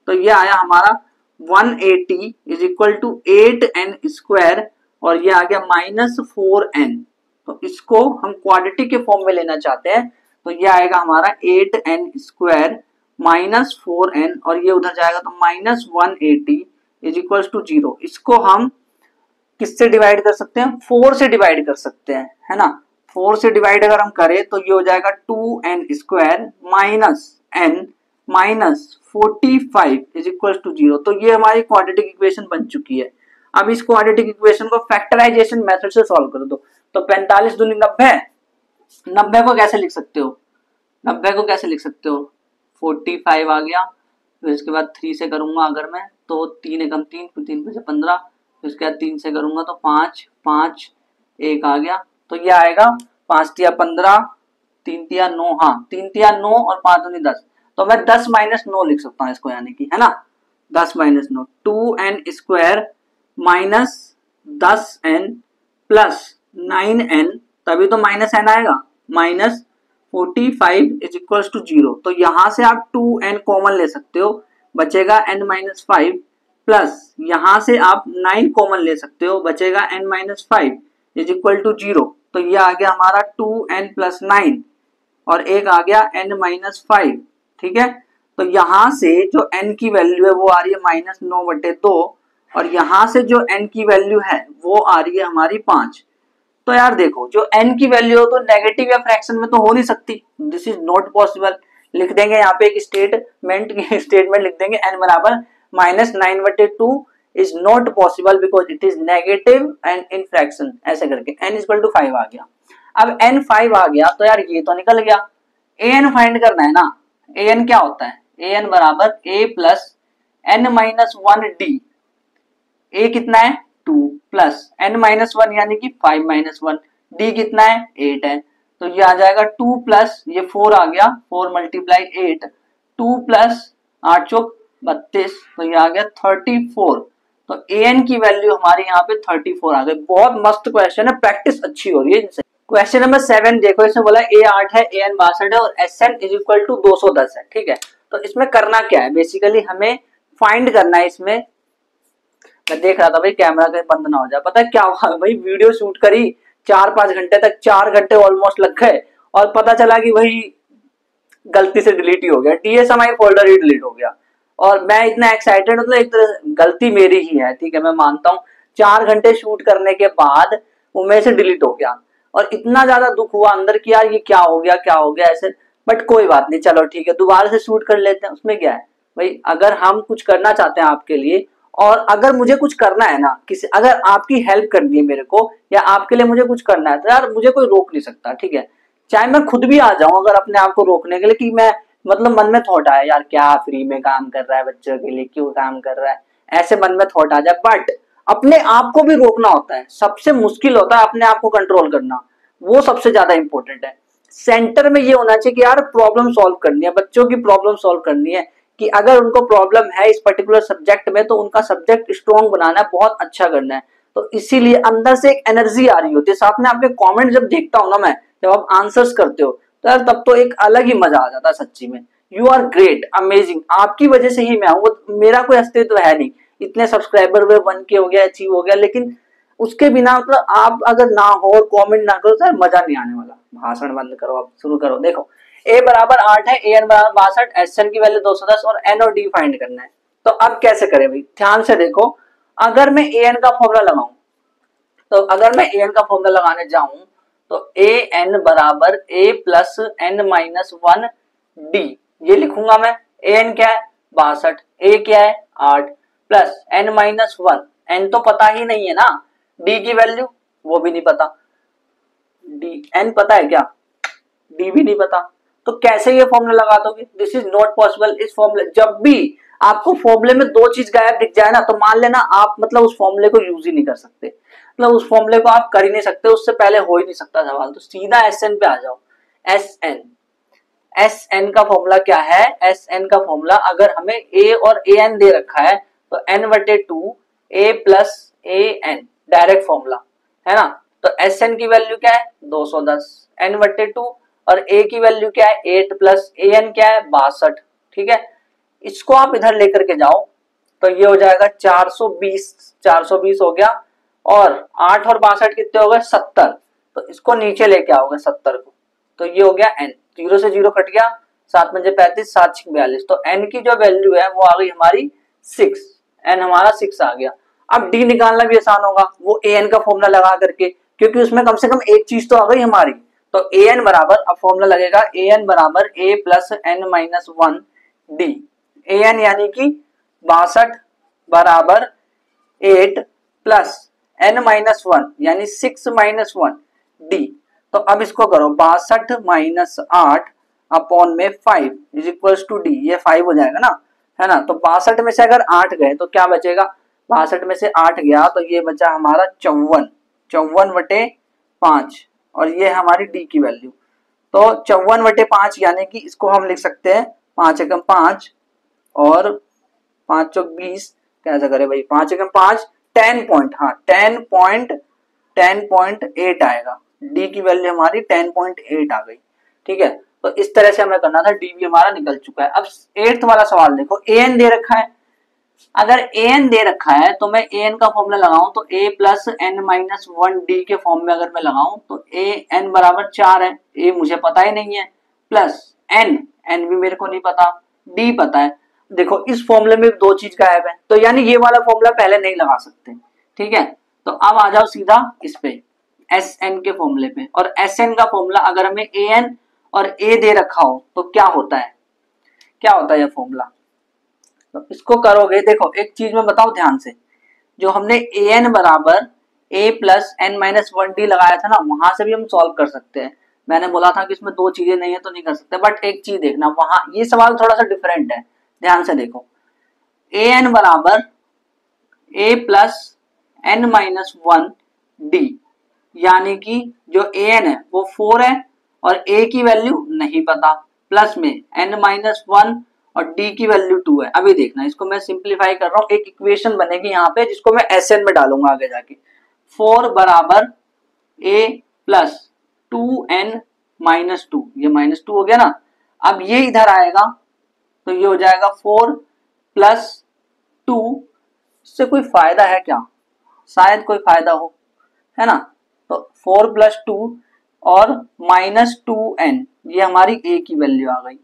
तो ये आया हमारा 180 is equal to 8n square, और ये आ गया -4n, तो इसको हम क्वाड्रेटिक के फॉर्म में लेना चाहते हैं, तो ये आएगा हमारा 8n स्क्वायर माइनस 4n और ये उधर जाएगा तो माइनस 180 इज इक्वल टू 0। इसको हम किससे डिवाइड कर सकते हैं, 4 से डिवाइड कर सकते हैं, है ना। 4 से डिवाइड अगर हम करें तो ये हो जाएगा 2n square minus n minus 45 is equal to 0। तो ये हमारी क्वाड्रेटिक इक्वेशन बन चुकी है। अब इस क्वाड्रेटिक इक्वेशन को फैक्टराइजेशन मेथड से सॉल्व कर दो। तो 45 दूनी 90, 90 को कैसे लिख सकते हो, 90 को कैसे लिख सकते हो, 45 आ गया, फिर इसके बाद 3 से करूंगा अगर मैं तो 3 एकम 3, 3 पे से 15, फिर उसके बाद 3 से करूंगा तो 5, 5 1 आ गया, तो ये आएगा 5 तिया 15, 3 तिया 9, हाँ 3 तिया 9 और 5 दूनी 10, तो मैं 10 माइनस 9 लिख सकता हूँ इसको, यानी कि, है ना, 10 minus 9, 2n square minus 10n plus 9n, तभी तो माइनस n आएगा, माइनस 45 इज इक्वल टू 0। तो यहां से आप 2n कॉमन ले सकते हो, बचेगा n माइनस 5 प्लस यहां से आप 9 कॉमन ले सकते हो, बचेगा n minus 5 is equal to 0। तो ये आ गया हमारा 2n प्लस 9 और एक आ गया n माइनस 5, ठीक है। तो यहां से जो n की वैल्यू है वो आ रही है माइनस 9/2 और यहां से जो n की वैल्यू है वो आ रही है हमारी 5। तो यार देखो, जो n की वैल्यू हो तो नेगेटिव या फ्रैक्शन में तो हो नहीं सकती, दिस इज नॉट पॉसिबल। लिख देंगे यहाँ पे एक स्टेटमेंट लिख देंगे, n बराबर minus 9/2 is not possible because it is negative and in fraction, ऐसे करके n इक्वल टू 5 आ गया। अब n 5 आ गया तो यार ये तो निकल गया, an फाइंड करना है ना। an क्या होता है, an बराबर a plus n minus 1d, a कितना है 2 प्लस n माइनस 1 यानी कि 5 माइनस 1, d कितना है 8 है, तो ये आ जाएगा 2 प्लस ये 4 आ गया, 4 मल्टीप्लाई 8, 2 प्लस 8 चौक 32, तो ये आ गया 34। तो an की वैल्यू हमारी यहाँ पे 34 आ गई। बहुत मस्त क्वेश्चन है, प्रैक्टिस अच्छी हो रही है इनसे। क्वेश्चन नंबर 7 देखो, इसमें बोला a 8 है, an 62 है और sn इज इक्वल टू 210 है, ठीक है। तो इसमें करना क्या है, बेसिकली हमें फाइंड करना है। इसमें मैं देख रहा था भाई कैमरा कहीं बंद ना हो जाए, पता है क्या हुआ भाई, वीडियो शूट करी 4-5 घंटे तक, 4 घंटे ऑलमोस्ट लग गए और पता चला कि भाई गलती से डिलीट ही हो गया, TSMI फोल्डर ही डिलीट हो गया। और मैं इतना एक्साइटेड, मतलब एक तरह गलती मेरी ही है, ठीक है, मैं मानता हूँ। 4 घंटे शूट करने के बाद वो मेरे से डिलीट हो गया और इतना ज्यादा दुख हुआ अंदर कि यार ये क्या हो गया, क्या हो गया ऐसे। बट कोई बात नहीं, चलो ठीक है, दोबारा से शूट कर लेते हैं, उसमें क्या है भाई। अगर हम कुछ करना चाहते हैं आपके लिए और अगर मुझे कुछ करना है ना, किसी अगर आपकी हेल्प करनी है मेरे को या आपके लिए मुझे कुछ करना है, तो यार मुझे कोई रोक नहीं सकता, ठीक है। चाहे मैं खुद भी आ जाऊं अगर अपने आप को रोकने के लिए कि मैं, मतलब मन में थॉट आया यार क्या फ्री में काम कर रहा है, बच्चों के लिए क्यों काम कर रहा है, ऐसे मन में थॉट आ जाए। बट अपने आप को भी रोकना होता है, सबसे मुश्किल होता है अपने आप को कंट्रोल करना, वो सबसे ज्यादा इंपॉर्टेंट है। सेंटर में ये होना चाहिए कि यार प्रॉब्लम सॉल्व करनी है, बच्चों की प्रॉब्लम सॉल्व करनी है, कि अगर उनको प्रॉब्लम है इस पर्टिकुलर सब्जेक्ट में तो उनका सब्जेक्ट स्ट्रॉन्ग बनाना है, बहुत अच्छा करना है। तो इसीलिए अंदर से एक एनर्जी आ रही होती है। साथ में आपके कमेंट जब देखता हूं ना मैं, जब आप आंसर्स करते हो तो यार तब तो एक अलग ही मजा आ जाता है सच्ची में। यू आर ग्रेट, अमेजिंग, आपकी वजह से ही मैं हूँ, मेरा कोई अस्तित्व है नहीं। इतने सब्सक्राइबर हुए, 1K हो गया, अचीव हो गया, लेकिन उसके बिना मतलब आप अगर ना हो और कमेंट ना करो तो यार मजा नहीं आने वाला। भाषण बंद करो, अब शुरू करो। देखो a बराबर 8 है, an बराबर 62, sn की वैल्यू 210 और n और d फाइंड करना है। तो अब कैसे करें भाई, ध्यान से देखो। अगर मैं an का फॉर्मूला लगाऊं, तो अगर मैं an का फॉर्मूला लगाने जाऊं तो an बराबर a plus n minus 1 d, ये लिखूंगा मैं। an क्या है 62, a क्या है 8 प्लस n माइनस 1, n तो पता ही नहीं है ना, d की वैल्यू वो भी नहीं पता, d n पता है क्या, d भी नहीं पता। तो कैसे ये फॉर्मूला लगा दोगे, दिस इज नॉट पॉसिबल। इस फॉर्मूले, जब भी आपको फॉर्मूले में 2 चीज गायब दिख जाए ना, तो मान लेना आप मतलब उस फॉर्मूले को यूज ही नहीं कर सकते, मतलब उस फॉर्मूले को आप कर ही नहीं सकते, उससे पहले हो ही नहीं सकता सवाल। तो सीधा SN पे आ जाओ। SN का फॉर्मूला क्या है, SN का फॉर्मूला अगर हमें a और an दे रखा है तो n/2 a plus an, direct formula है ना। तो SN की वैल्यू क्या है 210, n/2 और a की वैल्यू क्या है 8 प्लस an क्या है 62, ठीक है। इसको आप इधर लेकर के जाओ तो ये हो जाएगा 420 हो गया, और 8 और 62 कितने हो गए 70, तो इसको नीचे लेके आओगे 70 को, तो ये हो गया n, 0 से 0 कट गया, 7 पंजे 35, 7 6 42, तो n की जो वैल्यू है वो आ गई हमारी 6, n हमारा 6 आ गया। अब d निकालना भी आसान होगा, वो an का फॉर्मूला लगा करके, क्योंकि उसमें कम से कम एक चीज तो आ गई हमारी, तो an बराबर, अब फॉर्मूला लगेगा an बराबर a plus n minus 1 d, an यानी कि 62 बराबर 8 प्लस n माइनस 1 यानी 6 माइनस 1 d। तो अब इसको करो 62 माइनस 8 अपॉन में 5 इज इक्वल टू डी, ये 5 हो जाएगा ना, है ना। तो 62 में से अगर 8 गए तो क्या बचेगा, 62 में से 8 गया तो ये बचा हमारा 54, 54/5, और ये हमारी डी की वैल्यू। तो 54/5 यानी कि इसको हम लिख सकते हैं 5 एकम 5 और 5 चौक 20, कैसे करें भाई, 5 एकम 5 10 पॉइंट, हाँ 10.8 आएगा, डी की वैल्यू हमारी 10.8 आ गई। ठीक है, तो इस तरह से हमें करना था, डी भी हमारा निकल चुका है। अब 8th वाला सवाल देखो, an दे रखा है, अगर an दे रखा है तो मैं an का फॉर्मूला लगाऊं तो a plus n minus 1 d के फॉर्म में अगर मैं लगाऊं तो a n बराबर 4 है, a मुझे पता ही नहीं है, प्लस n, n भी मेरे को नहीं पता, d पता है। देखो इस फॉर्मूले में दो चीज गायब है, तो यानी ये वाला फॉर्मूला पहले नहीं लगा सकते। ठीक है, तो अब आ जाओ सीधा इस पे Sn के फॉर्मूले पे, और Sn का फॉर्मूला अगर हमें an और a दे रखा हो तो क्या होता है, क्या होता है यह फॉर्मूला, तो इसको करोगे, देखो एक चीज में बताओ ध्यान से, जो हमने an बराबर a plus n minus 1 d लगाया था ना, वहां से भी हम सॉल्व कर सकते हैं। मैंने बोला था कि इसमें दो चीजें नहीं है तो नहीं कर सकते, बट एक चीज देखना, वहां ये सवाल थोड़ा सा डिफरेंट है, ध्यान से देखो, an बराबर a plus n minus 1 d, यानी कि जो an है वो 4 है और a की वैल्यू नहीं पता, प्लस में n माइनस 1 और d की वैल्यू 2 है। अभी देखना, इसको मैं सिंप्लीफाई कर रहा हूं, एक इक्वेशन बनेगी यहाँ पे जिसको मैं Sn में डालूंगा आगे जाके, 4 बराबर a प्लस 2n माइनस 2, ये माइनस 2 हो गया ना। अब ये इधर आएगा तो ये हो जाएगा 4 प्लस 2, इससे कोई फायदा है क्या, शायद कोई फायदा हो, है ना। तो 4 प्लस 2 और माइनस 2n, ये हमारी a की वैल्यू आ गई।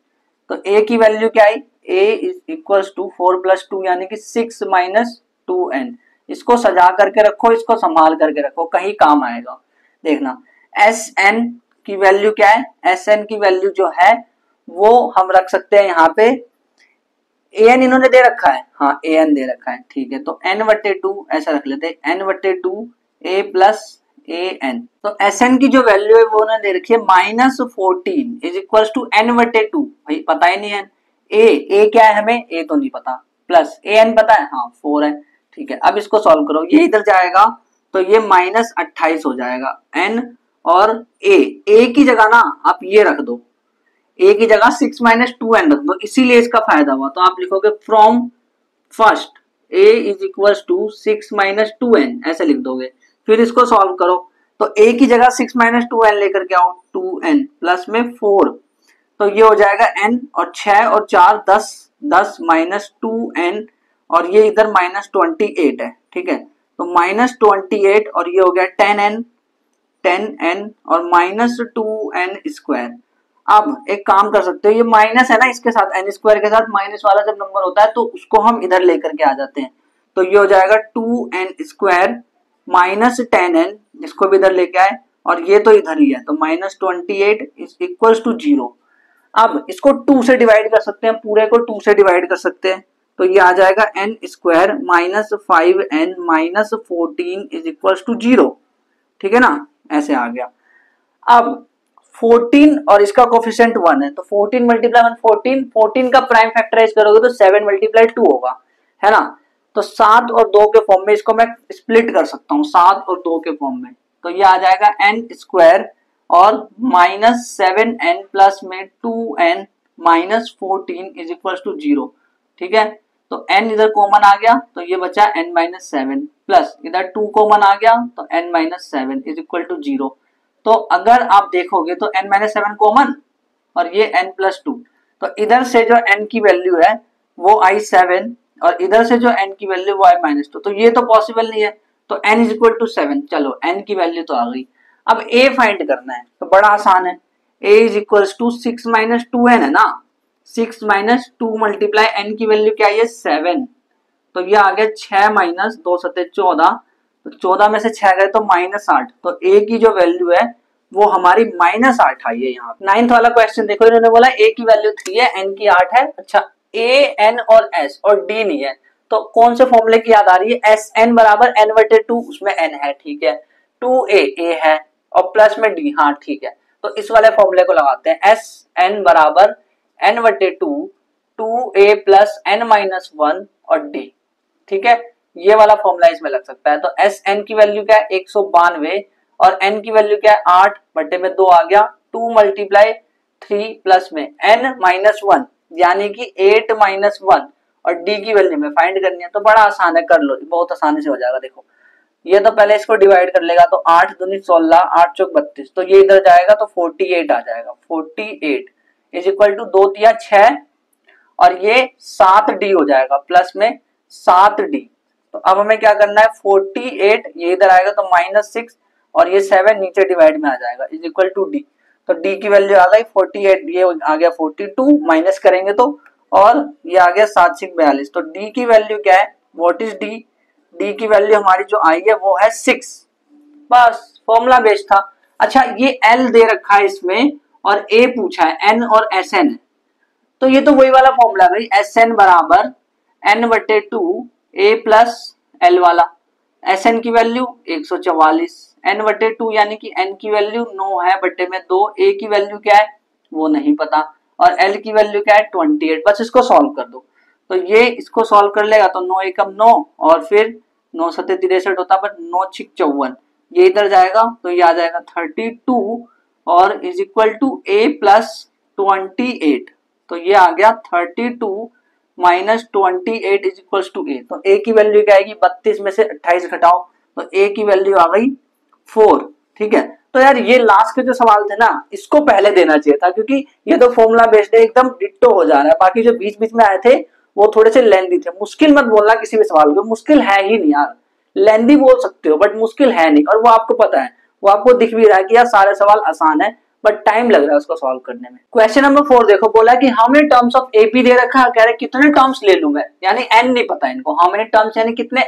तो a की वैल्यू क्या आई, a is equals to 4 plus 2 यानी कि 6 माइनस 2n। इसको सजा करके रखो, इसको संभाल करके रखो, कहीं काम आएगा। देखना Sn की वैल्यू क्या है, Sn की वैल्यू जो है वो हम रख सकते हैं यहाँ पे, an इन्होंने दे रखा है, हाँ an दे रखा है, ठीक है, तो n/2 ऐसा रख लेते हैं, n/2 a प्लस an। तो Sn की जो वैल्यू है वो उन्होंने दे रखी है -14 इज इक्वल टू n/2, भाई पता ही नहीं है, a क्या है हमें, a तो नहीं पता, प्लस an पता है, हाँ 4 है। ठीक है, अब इसको सॉल्व करो, ये इधर जाएगा तो ये -28 हो जाएगा, n और a की जगह ना आप ये रख दो, a की जगह 6 माइनस 2n रख दो, इसीलिए इसका फायदा हुआ। तो आप लिखोगे from first a is equal to 6 minus 2n, ऐसे लिख दोगे। फिर इसको सॉल्व करो, तो a की जगह 6 माइनस 2n लेकर के आओ, 2n प्लस में 4, तो ये हो जाएगा n, और 6 और 4 10, 10 माइनस 2n, और ये इधर -28 है। ठीक है, तो -28 और ये हो गया 10n, 10n और -2n स्क्वायर। अब एक काम कर सकते हो, ये माइनस है ना इसके साथ, n स्क्वायर के साथ माइनस वाला जब नंबर होता है तो उसको हम इधर लेकर के आ जाते हैं, तो ये हो जाएगा 2n स्क्वायर माइनस 10n, इसको भी इधर लेके आए, और ये तो इधर ही है, तो -28 इज इक्वल टू 0। अब इसको 2 से डिवाइड कर सकते हैं, पूरे को 2 से डिवाइड कर सकते हैं, तो ये आ जाएगा n square minus 5n minus 14 is equal to 0। ठीक है ना, ऐसे आ गया। अब 14 और इसका कोफिशिएंट 1 है, तो 14 मल्टीप्लाई 1 14, 14 का प्राइम फैक्टराइज करोगे तो 7 मल्टीप्लाई 2 होगा, है ना। तो 7 और 2 के फॉर्म में इसको मैं स्प्लिट कर सकता हूँ, 7 और 2 के फॉर्म में, तो ये आ जाएगा n स्क्वायर और -7n प्लस में 2n minus 14 is equal to 0। ठीक है, तो n इधर कॉमन आ गया तो ये बचा n-7 प्लस इधर 2 कॉमन आ गया तो n-7 इज इक्वल टू 0। तो अगर आप देखोगे तो n-7 कॉमन और ये n प्लस 2, तो इधर से जो n की वैल्यू है वो आई 7 और इधर से जो n की वैल्यू वो आई -2, तो ये तो पॉसिबल नहीं है, तो n इज इक्वल टू 7। चलो n की वैल्यू तो आ गई। अब a फाइंड करना है तो बड़ा आसान है, a is equals to 6 minus 2n है ना, 6 माइनस 2 मल्टीप्लाई n की वैल्यू क्या है 7, तो ये आ गया 6 माइनस 2 सत्ते 14, तो 14 में से 6 गए तो -8, तो a की जो वैल्यू है वो हमारी -8 आई है यहाँ। 9th वाला क्वेश्चन देखो, इन्होंने बोला a की वैल्यू 3 है, n की 8 है। अच्छा a, n और s और d नहीं है, तो कौन से फॉर्मूले की याद आ रही है, एस एन बराबर n बटे 2, उसमें n है, ठीक है, 2a a है और प्लस में d, हाँ ठीक है, तो इस वाले फॉर्मूले को लगाते हैं, एस एन बराबर n बटे 2, 2a प्लस n माइनस 1 और d, ठीक है, ये वाला फॉर्मूला इसमें लग सकता है। तो एस एन की वैल्यू क्या है 192 और n की वैल्यू क्या है 8 बटे में 2 आ गया, 2 मल्टीप्लाई 3 प्लस में n माइनस 1 यानी कि 8 माइनस 1 और d की वैल्यू में फाइंड करनी है, तो बड़ा आसान है, कर लो, बहुत आसानी से हो जाएगा। देखो ये तो पहले इसको डिवाइड कर लेगा, तो 8 दूनी 16, 8 चौक 32, तो ये इधर जाएगा तो 48 आ जाएगा, 48 इज इक्वल टू 2 तिया 6 और ये 7d हो जाएगा प्लस में 7d। तो अब हमें क्या करना है 48, ये इधर आएगा तो -6 और ये 7 नीचे डिवाइड में आ जाएगा इज इक्वल टू d, तो d की वैल्यू आ गई 48, ये आ गया 42 माइनस करेंगे तो, और ये आ गया 7 6 42, तो d की वैल्यू क्या है, व्हाट इज d, d की वैल्यू हमारी जो आई है वो है 6, बस फॉर्मूला बेस्ड था। अच्छा ये l दे रखा है इसमें और a पूछा है, n और sn है, तो ये तो वही वाला फॉर्मूला है भाई, sn बराबर n बटे 2 a प्लस l वाला, sn की वैल्यू 144, n बटे 2 यानी कि n की वैल्यू 9 है बटे में 2, a की वैल्यू क्या है वो नहीं पता और l की वैल्यू क्या है 28, बस इसको सॉल्व कर दो, तो ये इसको सॉल्व कर लेगा तो 9 एकम 9 और फिर 9 सत्ते 63 होता, बट 9 6 54, ये इधर जाएगा तो ये आ जाएगा 32 और is equal to a plus 28, तो ये आ गया 32 minus 28 is equal to a, तो a की वैल्यू क्या आएगी 32 में से 28 घटाओ तो a की वैल्यू आ गई 4, ठीक है। तो यार ये लास्ट के जो सवाल थे ना इसको पहले देना चाहिए था, क्योंकि ये तो फॉर्मूला बेस्ड है, एकदम डिट्टो हो जा रहा है, बाकी जो बीच बीच में आए थे वो थोड़े से लेंदी थे। मुश्किल मत बोलना किसी भी सवाल को, मुश्किल है ही नहीं यार, लेंदी बोल सकते हो बट मुश्किल है नहीं, और वो आपको पता है, वो आपको दिख भी रहा है कि यार सारे सवाल आसान है बट टाइम लग रहा है उसको सॉल्व करने में। क्वेश्चन नंबर 4 देखो, बोला कि how many terms of AP दे रखा है, कह रहे कितने टर्म्स ले लूं मैं, यानी एन नहीं पता इनको, हाउ मेनी टर्म्स यानी कितने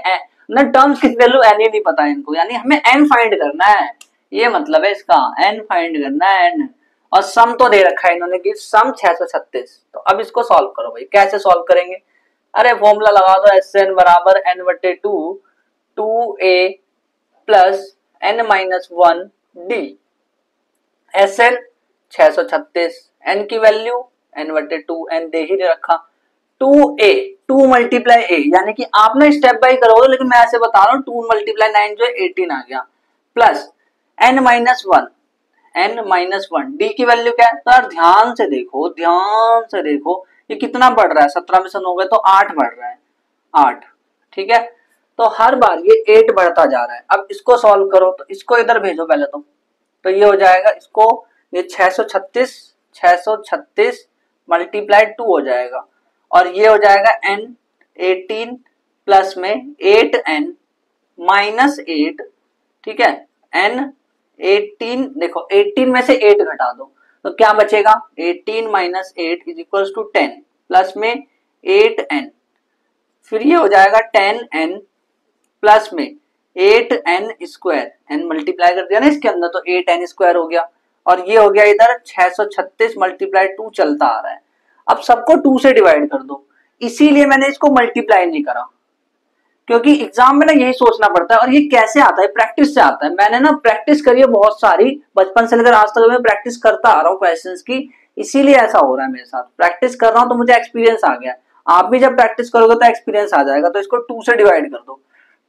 ना टर्म्स कितने लूं, एन ही नहीं पता इनको, यानी हमें एन फाइंड करना है, ये मतलब है इसका, एन फाइंड करना है एन, और सम तो दे रखा है इन्होंने कि सम 636, तो अब इसको सॉल्व करो भाई, कैसे सॉल्व करेंगे, अरे फॉर्मूला लगा दो, एस एन बराबर एन बटे 2 2a plus n minus 1 d, S N 636, n की वैल्यू n बटे 2, n दे ही रखा, 2a 2 मल्टीप्लाई a, यानी कि आप ना स्टेप बाय करोगे, लेकिन मैं ऐसे बता रहा हूँ 2 मल्टीप्लाई 9 जो है 18 आ गया, plus n minus 1, n minus 1, d की वैल्यू क्या है, तो यार ध्यान से देखो, ध्यान से देखो ये कितना बढ़ रहा है, 17 में से 9 गए तो 8 बढ़ रहा है, 8, ठीक है, तो हर बार ये 8 बढ़ता जा रहा है। अब इसको सॉल्व करो, तो इसको इधर भेजो पहले तो ये हो जाएगा, इसको ये 636 मल्टीप्लाई 2 हो जाएगा और ये हो जाएगा n 18 प्लस में 8n माइनस 8, ठीक है, n 18, देखो 18 में से 8 घटा दो तो क्या बचेगा, 18 minus 8 is equal to 10 plus में 8n, फिर ये हो जाएगा 10n प्लस में 8n स्क्वायर, n मल्टीप्लाई कर दिया ना इसके अंदर तो 8n स्क्वायर हो गया, और ये हो गया इधर 636 मल्टीप्लाई 2 चलता आ रहा है। अब सबको 2 से डिवाइड कर दो, इसीलिए मैंने इसको मल्टीप्लाई नहीं करा, क्योंकि एग्जाम में ना यही सोचना पड़ता है, और ये कैसे आता है, प्रैक्टिस से आता है। मैंने ना प्रैक्टिस करी है बहुत सारी, बचपन से लेकर आज तक मैं प्रैक्टिस करता आ रहा हूँ क्वेश्चंस की, इसीलिए ऐसा हो रहा है मेरे साथ, प्रैक्टिस कर रहा हूँ तो मुझे एक्सपीरियंस आ गया। आप भी जब प्रैक्टिस करोगे तो एक्सपीरियंस आ जाएगा। तो इसको 2 से डिवाइड कर दो,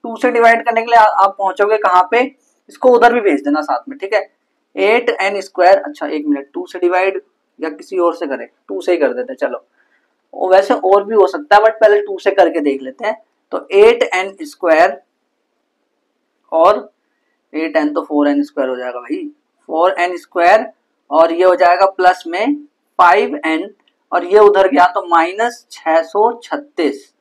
2 से डिवाइड करने के लिए आप पहुंचोगे कहाँ पे, इसको उधर भी भेज देना साथ में, ठीक है, 8n स्क्वायर, अच्छा 1 मिनट, 2 से डिवाइड या किसी और से करें, 2 से ही कर देते हैं, चलो वैसे और भी हो सकता है बट पहले 2 से करके देख लेते हैं। तो 8n स्क्वायर और 8n तो 4n स्क्वायर हो जाएगा भाई, 4n स्क्वायर, और ये हो जाएगा प्लस में 5n, और ये उधर गया तो माइनस 636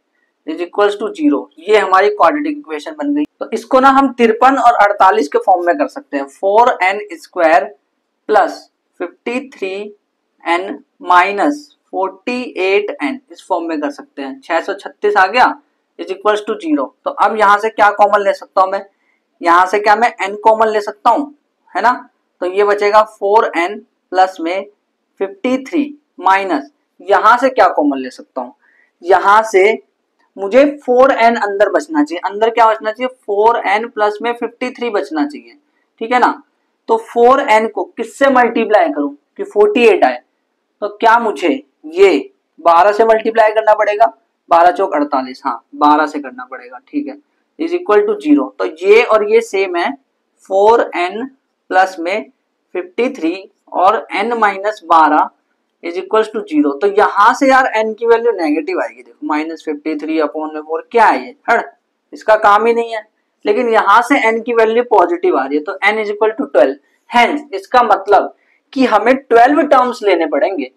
इज इक्वल्स टू 0, ये हमारी क्वाड्रेटिक इक्वेशन बन गई। तो इसको ना हम 53 और 48 के फॉर्म में कर सकते हैं। 4n square plus 53n minus 48n इस फॉर्म में कर सकते हैं। 636 आ गया इज इक्वल्स टू 0। तो अब यहां से क्या कॉमन ले सकता हूं मैं, यहां से क्या मैं n कॉमन ले सकता हूं, है ना। तो ये बचेगा 4n प्लस में 53 माइनस यहां से क्या कॉमन ले सकता हूं, यहां से मुझे 4n अंदर बचना चाहिए। अंदर क्या बचना चाहिए, 4n प्लस में 53 बचना चाहिए, ठीक है ना। तो 4n को किससे मल्टीप्लाई करूं कि 48 आए, तो क्या मुझे ये 12 से मल्टीप्लाई करना पड़ेगा, 12 चौक 48, हाँ 12 से करना पड़ेगा, ठीक है, इज इक्वल टू 0। तो ये और ये सेम है, 4n प्लस में 53 और n minus 12 is equal to 0। तो यहां से यार n की वैल्यू नेगेटिव आएगी, देखो माइनस 53 अपॉन में 4 क्या है ये, हड़ इसका काम ही नहीं है। लेकिन यहां से n की वैल्यू पॉजिटिव आ रही है, तो n is equal to 12। Hence इसका मतलब कि हमें 12 टर्म्स लेने पड़ेंगे।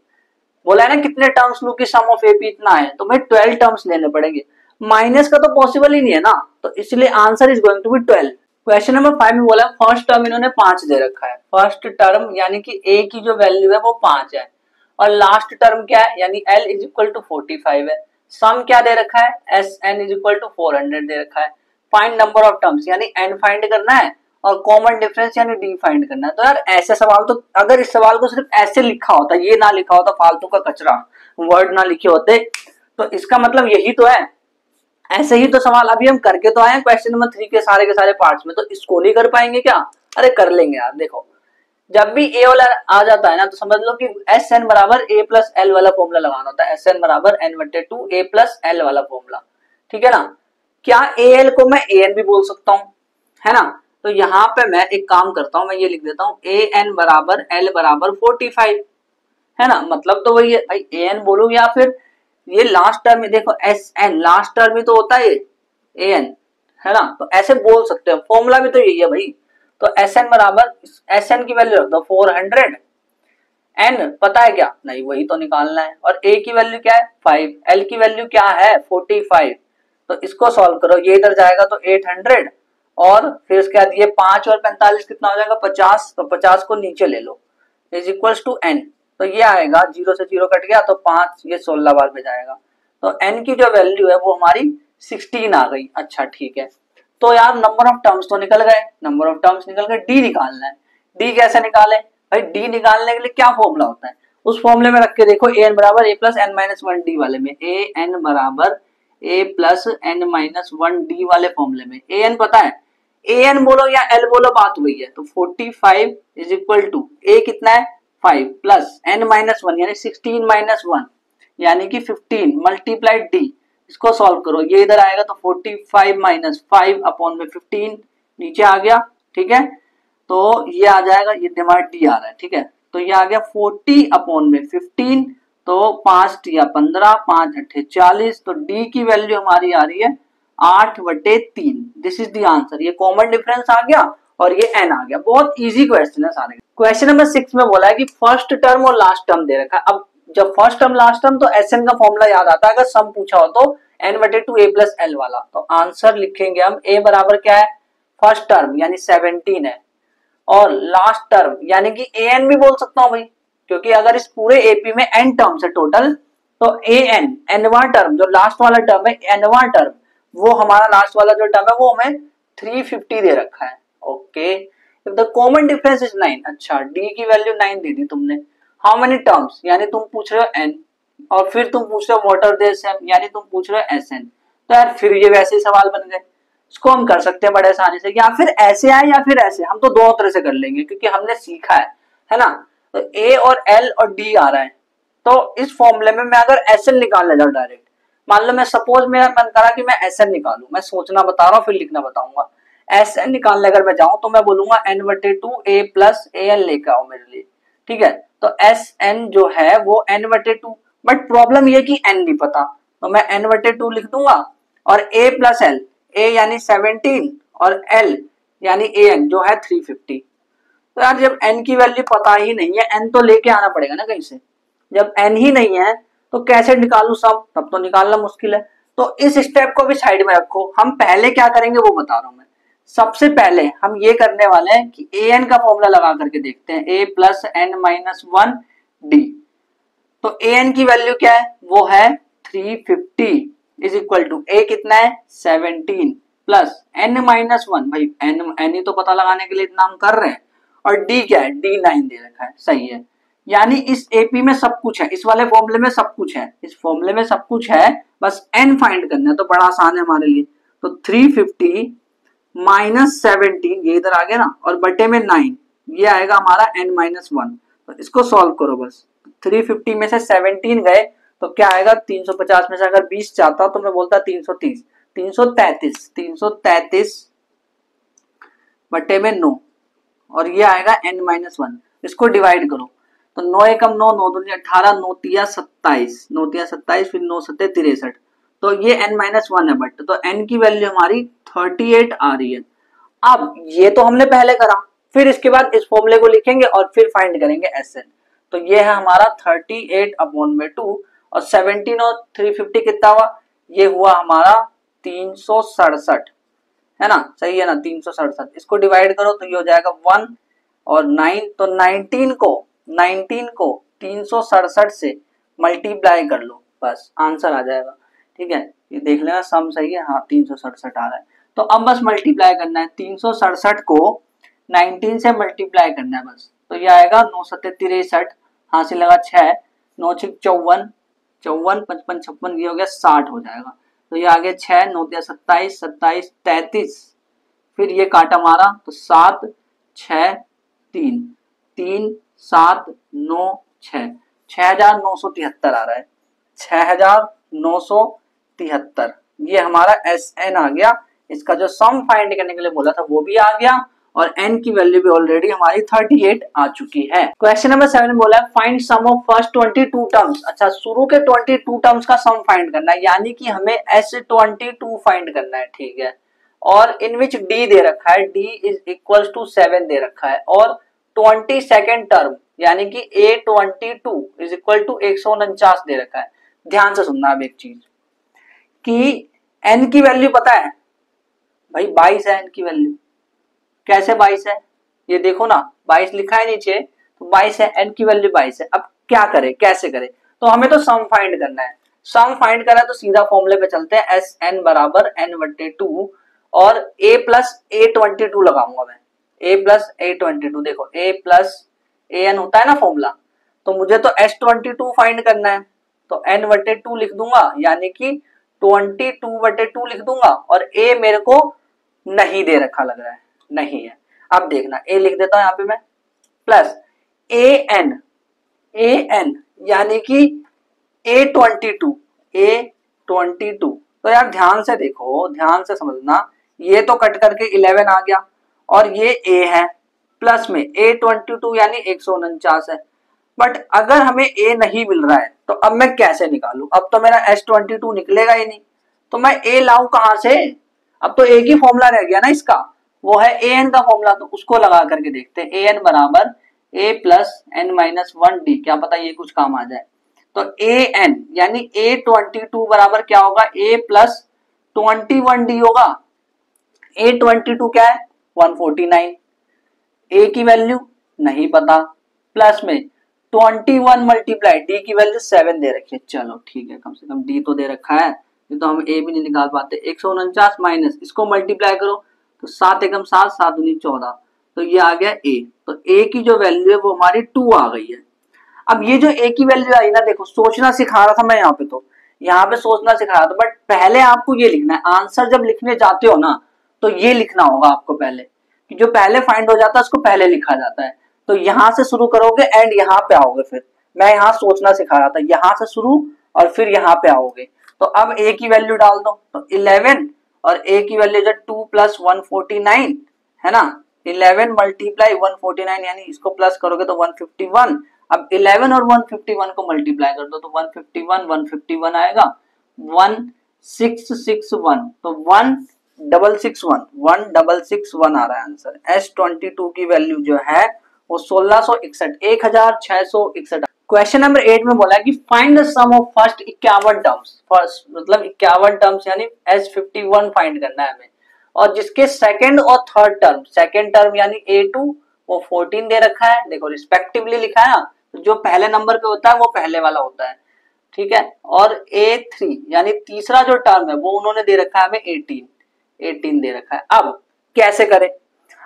बोला है ना कितने टर्म्स लू की सम ऑफ एपी इतना है, तो मैं 12 टर्म्स लेने पड़ेंगे। माइनस का तो पॉसिबल ही नहीं है ना, तो इसलिए answer is going to be 12। Question number 5 में बोला फर्स्ट टर्म इन्होंने 5 दे रखा है। फर्स्ट टर्म यानी कि a की जो वैल्यू है वो 5 है, और लास्ट टर्म क्या है यानी l इज इक्वल टू 45 है। सम क्या दे रखा है, Sn इज इक्वल टू 400 दे रखा है। फाइंड नंबर ऑफ टर्म्स यानी n फाइंड करना है, और कॉमन डिफरेंस यानी d फाइंड करना है। तो यार ऐसे सवाल, तो अगर इस सवाल को सिर्फ ऐसे लिखा होता, ये ना लिखा होता, फालतू का कचरा वर्ड ना लिखे होते, तो इसका मतलब यही तो है। ऐसे ही तो सवाल अभी हम करके तो आए क्वेश्चन नंबर 3 के सारे पार्ट्स में, तो इसको नहीं कर पाएंगे क्या, अरे कर लेंगे यार। देखो जब भी ए वाला आ जाता है ना, तो समझ लो कि एस एन बराबर ए प्लस एल वाला फॉर्मूला लगाना होता है। एस एन बराबर एन बटे 2 ए प्लस एल वाला फॉर्मूला, ठीक है ना। क्या ए एल को मैं ए एन भी बोल सकता हूँ, है ना। तो यहाँ पे मैं एक काम करता हूँ, मैं ये लिख देता हूँ ए एन बराबर एल बराबर 45, है ना। मतलब तो वही है भाई, ए एन बोलूं या फिर ये लास्ट टर्म में देखो एस एन लास्ट टर्म ही तो होता है ए एन, है ना। तो ऐसे बोल सकते हैं, फॉर्मूला भी तो यही है भाई। तो एस एन बराबर एस एन की वैल्यू रख दो 400, एन पता है क्या, नहीं वही तो निकालना है, और ए की वैल्यू क्या है 5, एल की वैल्यू क्या है 45। तो इसको सॉल्व करो, ये इधर जाएगा तो 800, और फिर उसके बाद ये 5 और 45 कितना हो जाएगा 50, तो 50 को नीचे ले लो इज इक्वल्स टू एन। तो ये आएगा 0 से 0 कट गया तो 5, ये 16 बार में जाएगा। तो n की जो वैल्यू है वो हमारी 16 आ गई। अच्छा ठीक है, तो यार नंबर ऑफ टर्म्स तो निकल गए, नंबर ऑफ टर्म्स निकल गए, डी निकालना है। डी कैसे निकाले भाई, डी निकालने के लिए क्या फॉर्मूला होता है, उस फॉर्मूले में रख के देखो ए एन बराबर A plus N minus 1 D वाले में, ए एन बराबर A plus N minus 1 D वाले फॉर्मूले में ए एन पता है, ए एन बोलो या एल बोलो बात वही है। तो 45 इज इक्वल टू ए कितना है 5 प्लस एन माइनस 1 यानी 16 माइनस 1 यानी कि 15 मल्टीप्लाइड डी। इसको सॉल्व करो, ये इधर आएगा तो 45 माइनस 5 अपॉन में 15 नीचे आ गया, ठीक है। तो ये आ जाएगा, ये हमारा डी आ रहा है, ठीक है। तो ये आ गया 40 अपॉन में 15, तो 5 या 15, 5 अट्ठे 40। तो डी की वैल्यू हमारी आ रही है 8/3। This is the answer. ये कॉमन डिफरेंस आ गया और ये एन आ गया। बहुत इजी क्वेश्चन है सारे। क्वेश्चन नंबर 6 में बोला है कि फर्स्ट टर्म और लास्ट टर्म दे रखा है। अब जब फर्स्ट टर्म लास्ट टर्म तो एस एन का फॉर्मूला याद आता है, अगर सम पूछा हो तो n/2 a प्लस एल वाला। तो आंसर लिखेंगे हम, a बराबर क्या है फर्स्ट टर्म यानी 17 है, और लास्ट टर्म यानी कि ए एन भी बोल सकता हूं भाई, क्योंकि अगर इस पूरे एपी में n टर्म्स है टोटल, तो ए एन एनवा टर्म जो लास्ट वाला टर्म है, एनवा टर्म वो हमारा लास्ट वाला जो टर्म है वो हमें 350 दे रखा है। Okay, if the common difference is 9। अच्छा, डी की वैल्यू 9 दे दी तुमने। हाउ मेनी टर्म्स यानी तुम पूछ रहे हो n, और फिर तुम पूछ रहे हो वाटर दे सेम यानी तुम पूछ रहे हो एस एन। तो यार फिर ये वैसे ही सवाल बन गए। इसको हम कर सकते हैं बड़े आसानी से, या फिर ऐसे आए या फिर ऐसे, हम तो दोनों तरह से कर लेंगे क्योंकि हमने सीखा है ना। तो ए और एल और डी आ रहा है, तो इस फॉर्मूले में मैं अगर एस एन निकालने जाऊं डायरेक्ट, मान लो मैं सपोज मेरा मन करा कि मैं एस एन निकालूं, मैं सोचना बता रहा हूँ फिर लिखना बताऊंगा। एस एन निकालने अगर मैं जाऊं तो मैं बोलूंगा n/2 a plus A L लेकर आओ मेरे लिए, ठीक है। तो एस एन जो है वो n/2, बट प्रॉब्लम ये कि n नहीं पता, तो मैं n/2 लिख दूंगा, और a प्लस एल, a यानी 17 और l यानी ए एन जो है 350। तो यार जब n की वैल्यू पता ही नहीं है, n तो लेके आना पड़ेगा ना कहीं से। जब n ही नहीं है तो कैसे निकालूं सब, तब तो निकालना मुश्किल है। तो इस स्टेप को भी साइड में रखो, हम पहले क्या करेंगे वो बता रहा हूं मैं। सबसे पहले हम ये करने वाले हैं कि an का फॉर्मूला लगा करके देखते हैं, a plus N minus one D. तो an की वैल्यू क्या है, वो है 350 इज इक्वल टू a कितना है 17 प्लस n माइनस वन, भाई n ही तो पता लगाने के लिए इतना हम कर रहे हैं, और d क्या है d 9 दे रखा है, सही है। यानी इस AP में सब कुछ है, इस वाले फॉर्मूले में सब कुछ है, इस फॉर्मूले में सब कुछ है, बस n फाइंड करना है, तो बड़ा आसान है हमारे लिए। तो 350 माइनस 17 ये इधर आ गया ना, और बटे में 9 ये आएगा हमारा n माइनस वन। तो इसको सॉल्व करो बस, 350 में से 17 गए तो क्या आएगा, 350 में से अगर 20 चाहता तो मैं बोलता 330, 333 बटे में 9, और ये आएगा n माइनस वन। इसको डिवाइड करो तो 9 एकम 9, 9 दूनी 18, 9 तिया 27, 9 तिया 27, फिर 9 सत्ते 63, तो ये n माइनस वन है, बट तो n की वैल्यू हमारी 38 आ रही है। अब ये तो हमने पहले करा, फिर इसके बाद इस फॉर्मूले को लिखेंगे और फिर फाइंड करेंगे Sn। तो ये है हमारा 38 अपॉन में 2, और 17 और 350 कितना हुआ, ये हुआ हमारा 367, है ना, सही है ना, 367। इसको डिवाइड करो तो ये हो जाएगा 1 और 9, तो 19 को 367 से मल्टीप्लाई कर लो, बस आंसर आ जाएगा। ठीक है, ये देख लेना सम सही है, हाँ 367 आ रहा है। तो अब बस मल्टीप्लाई करना है, 367 को 19 से मल्टीप्लाई करना है बस, तो ये आएगा 9 सत्ते 63, हाँ से लगा 6, 9 6 54, 54 55 56, ये हो गया 60 हो जाएगा। तो ये आगे 6, 9 दिया 27, 27 33, फिर ये काटा मारा तो 7 6 3, 3 7 9 6, 6973 आ रहा है, 6973, ये हमारा Sn आ गया। इसका जो सम फाइंड करने के लिए बोला था वो भी आ गया, और n की वैल्यू भी ऑलरेडी हमारी 38 आ चुकी है। क्वेश्चन नंबर 7 में बोला है find sum of first 22 terms. अच्छा, शुरू के 22 टर्म्स का सम फाइंड करना है, यानी कि हमें S22 फाइंड करना है, ठीक है। और इन विच d दे रखा है, d इज इक्वल टू 7 दे रखा है, और 22nd टर्म यानी कि A22 इज इक्वल टू 149 दे रखा है। ध्यान से सुनना अब एक चीज कि n की वैल्यू पता है भाई 22 है, n की वैल्यू कैसे 22 है, ये देखो ना 22 लिखा है नीचे, तो 22 है, n की वैल्यू 22 है। अब क्या करें, कैसे करें, तो हमें तो सम फाइंड करना है। सम फाइंड करा तो सीधा फॉर्मूले पे चलते हैं, Sn बराबर n/2, और a प्लस A22 लगाऊंगा मैं, a प्लस A22, देखो a प्लस an होता है ना फॉर्मूला, तो मुझे तो S22 फाइंड करना है, तो n/2 लिख दूंगा, यानी कि 22/2 लिख दूंगा, और a मेरे को नहीं दे रखा लग रहा है, नहीं है। अब देखना a लिख देता हूं यहाँ पे मैं, प्लस an यानी कि A22, तो यार ध्यान से देखो, ध्यान से समझना, ये तो कट करके 11 आ गया, और ये a है, प्लस में A22 यानी 149 है। बट अगर हमें a नहीं मिल रहा है तो अब मैं कैसे निकालूं, अब तो मेरा S22 निकलेगा ही नहीं, तो मैं a लाऊं कहां से, अब तो एक ही फॉर्मूला रह गया ना इसका, वो है an का फॉर्मूला, तो उसको लगा करके देखते हैं। an बराबर a plus n minus one D, क्या पता ये कुछ काम आ जाए। तो an यानी A22 बराबर क्या होगा, a प्लस 21d होगा। A22 क्या है 149, a की वैल्यू नहीं पता, प्लस में 21 मल्टीप्लाई d की वैल्यू 7 दे रखी है, चलो ठीक है, कम से कम d तो दे रखा है, ये तो हम a भी नहीं निकाल पाते। 149 माइनस इसको मल्टीप्लाई करो तो 7 एकम 7, 7 दूनी 14, तो ये आ गया a, तो a की जो वैल्यू है वो हमारी 2 आ गई है। अब ये जो a की वैल्यू आई ना, देखो सोचना सिखा रहा था मैं यहाँ पे, तो यहाँ पे सोचना सिखा रहा था, बट पहले आपको ये लिखना है, आंसर जब लिखने जाते हो ना तो ये लिखना होगा आपको पहले, कि जो पहले फाइंड हो जाता है उसको पहले लिखा जाता है। तो यहाँ से शुरू करोगे एंड यहाँ पे आओगे, फिर मैं यहाँ सोचना सिखा रहा था, यहाँ से शुरू और फिर यहाँ पे आओगे। तो अब a की वैल्यू डाल दो, तो 11, और a की वैल्यू जो 2 प्लस 149 है ना, 11 मल्टीप्लाई 149 यानी इसको प्लस करोगे तो 151। अब 11 और 151 को मल्टीप्लाई कर दो तो 151 आएगा, 1661, तो 1661 आ रहा है आंसर। S22 की वैल्यू जो है वो 1661 क्वेश्चन नंबर 8 में बोला है कि find the sum of first 51 terms, first मतलब 51 टर्म्स यानी S51 फाइंड करना है हमें। और जिसके सेकंड और थर्ड टर्म, सेकंड टर्म यानी A2 वो 14 दे रखा है, देखो रिस्पेक्टिवली लिखा है ना, जो पहले नंबर पे होता है वो पहले वाला होता है, ठीक है। और A3 यानी तीसरा जो टर्म है वो उन्होंने दे रखा है हमें 18 दे रखा है। अब कैसे करें,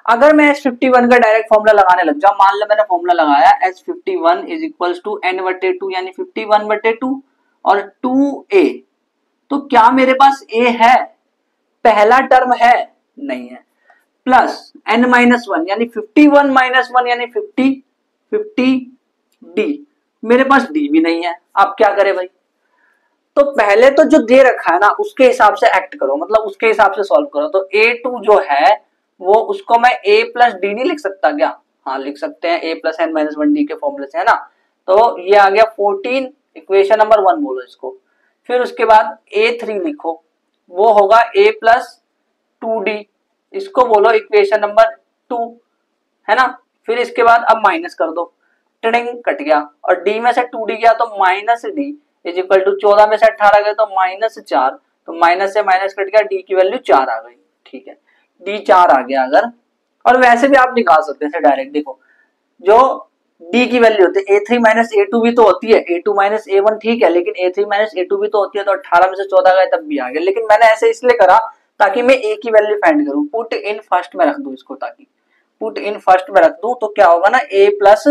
अगर मैं S51 का डायरेक्ट फॉर्मूला लगाने लग जाऊं, मान लो मैंने फॉर्मूला लगाया S51 is equals to n/2 यानी 51/2 और 2a, तो क्या मेरे पास a है, पहला टर्म है, नहीं है, प्लस n-1 यानी 51 - 1 यानी 50 d, मेरे पास d भी नहीं है। आप क्या करें भाई, तो पहले तो जो दे रखा है ना उसके हिसाब से एक्ट करो, मतलब उसके हिसाब से सॉल्व करो। तो A2 जो है वो उसको मैं a प्लस डी नहीं लिख सकता क्या, हाँ लिख सकते हैं, a प्लस n-1d के फॉर्मूले से, है ना। तो ये आ गया 14, इक्वेशन नंबर 1 बोलो इसको। फिर उसके बाद A3 लिखो, वो होगा a प्लस 2d, इसको बोलो इक्वेशन नंबर 2, है ना। फिर इसके बाद अब माइनस कर दो, टिडिंग कट गया, और d में से 2d गया तो minus d is equal to 14 में से 18 गए तो -4, तो माइनस से माइनस कट गया, d की वैल्यू 4 आ गई, ठीक है, d 4 आ गया अगर। और वैसे भी आप निकाल सकते हैं डायरेक्ट, देखो जो d की वैल्यू होती है A3 माइनस A2 भी तो होती है, A2 माइनस A1 ठीक है, लेकिन A3 माइनस A2 भी तो होती है, तो 18 में से 14 गए तब भी आ गया। लेकिन मैंने ऐसे इसलिए करा ताकि मैं a की वैल्यू फाइंड करूं, पुट इन फर्स्ट में रख दूं इसको, ताकि पुट इन फर्स्ट में रख दूं तो क्या होगा ना, a plus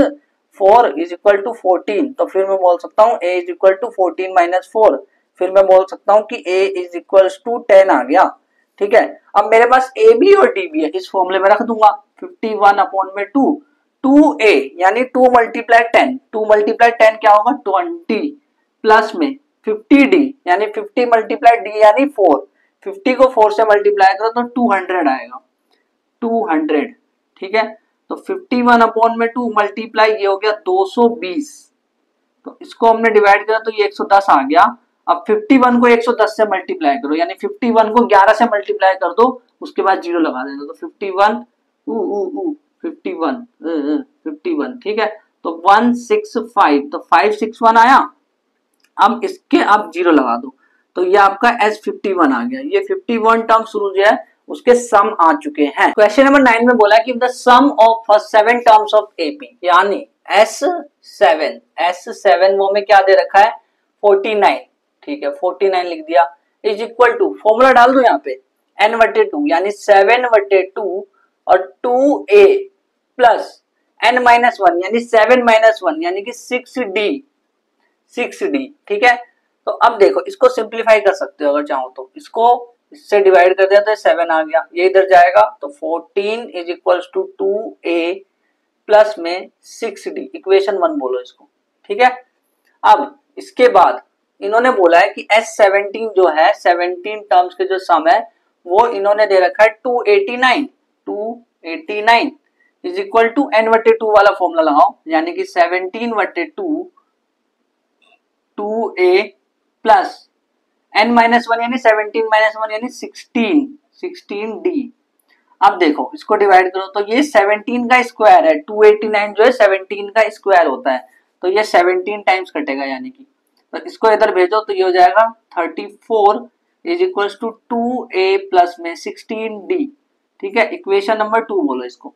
4 is equal to 14, तो फिर मैं बोल सकता हूँ a is equal to 14 minus 4, फिर मैं बोल सकता हूँ कि a इज इक्वल टू 10 आ गया, ठीक है। अब मेरे पास a भी और d भी है, इस फॉर्मूले में रख दूंगा 51/2, 2a यानी 2 मल्टीप्लाई 10, 2 मल्टीप्लाई 10 क्या होगा 20, प्लस में 50d यानी 50 मल्टीप्लाई d यानी 4, 50 को 4 से मल्टीप्लाई करो तो 200 आएगा, 200, ठीक है। तो 51/2 मल्टीप्लाई ये हो गया 220, तो इसको हमने डिवाइड किया तो ये 110 आ गया। अब 51 को 110 से मल्टीप्लाई करो, यानी 51 को 11 से मल्टीप्लाई कर दो, उसके बाद जीरो लगा देना, तो 51 51, ठीक है। तो 165, तो 561 आया। अब इसके आप जीरो लगा दो, तो ये आपका S51 आ गया। ये 51 टर्म शुरू जो है उसके सम आ चुके हैं। क्वेश्चन नंबर 9 में बोला कि the sum of first 7 terms of AP यानी S7 वो में क्या दे रखा है 49, ठीक है 49 लिख दिया, इज इक्वल टू फॉर्मूला डाल दो यहाँ पे n/2 यानी 7/2 और 2a प्लस n-1 यानी 7-1 यानी कि 6d, ठीक है। तो अब देखो इसको सिंप्लीफाई कर सकते हो अगर चाहो तो, इसको इससे डिवाइड कर दिया तो 7 आ गया, ये इधर जाएगा तो 14 is equal to 2a plus में 6d, इक्वेशन 1 बोलो इसको, ठीक है। अब इसके बाद इन्होंने बोला है कि S17 जो है 17 टर्म्स के जो सम है वो इन्होंने दे रखा है 289 इज इक्वल टू n/2 वाला फॉर्मूला लगाओ, यानी कि 17/2 2a प्लस n-1 यानी 17-1 यानी 16d। अब देखो इसको डिवाइड करो तो ये 17 का स्क्वायर है, 289 जो है 17 का स्क्वायर होता है, तो ये 17 टाइम्स कटेगा, यानी कि तो इसको इधर भेजो तो ये हो जाएगा 34 is equal to 2a plus में 16d, ठीक है। इक्वेशन नंबर 2 बोलो इसको।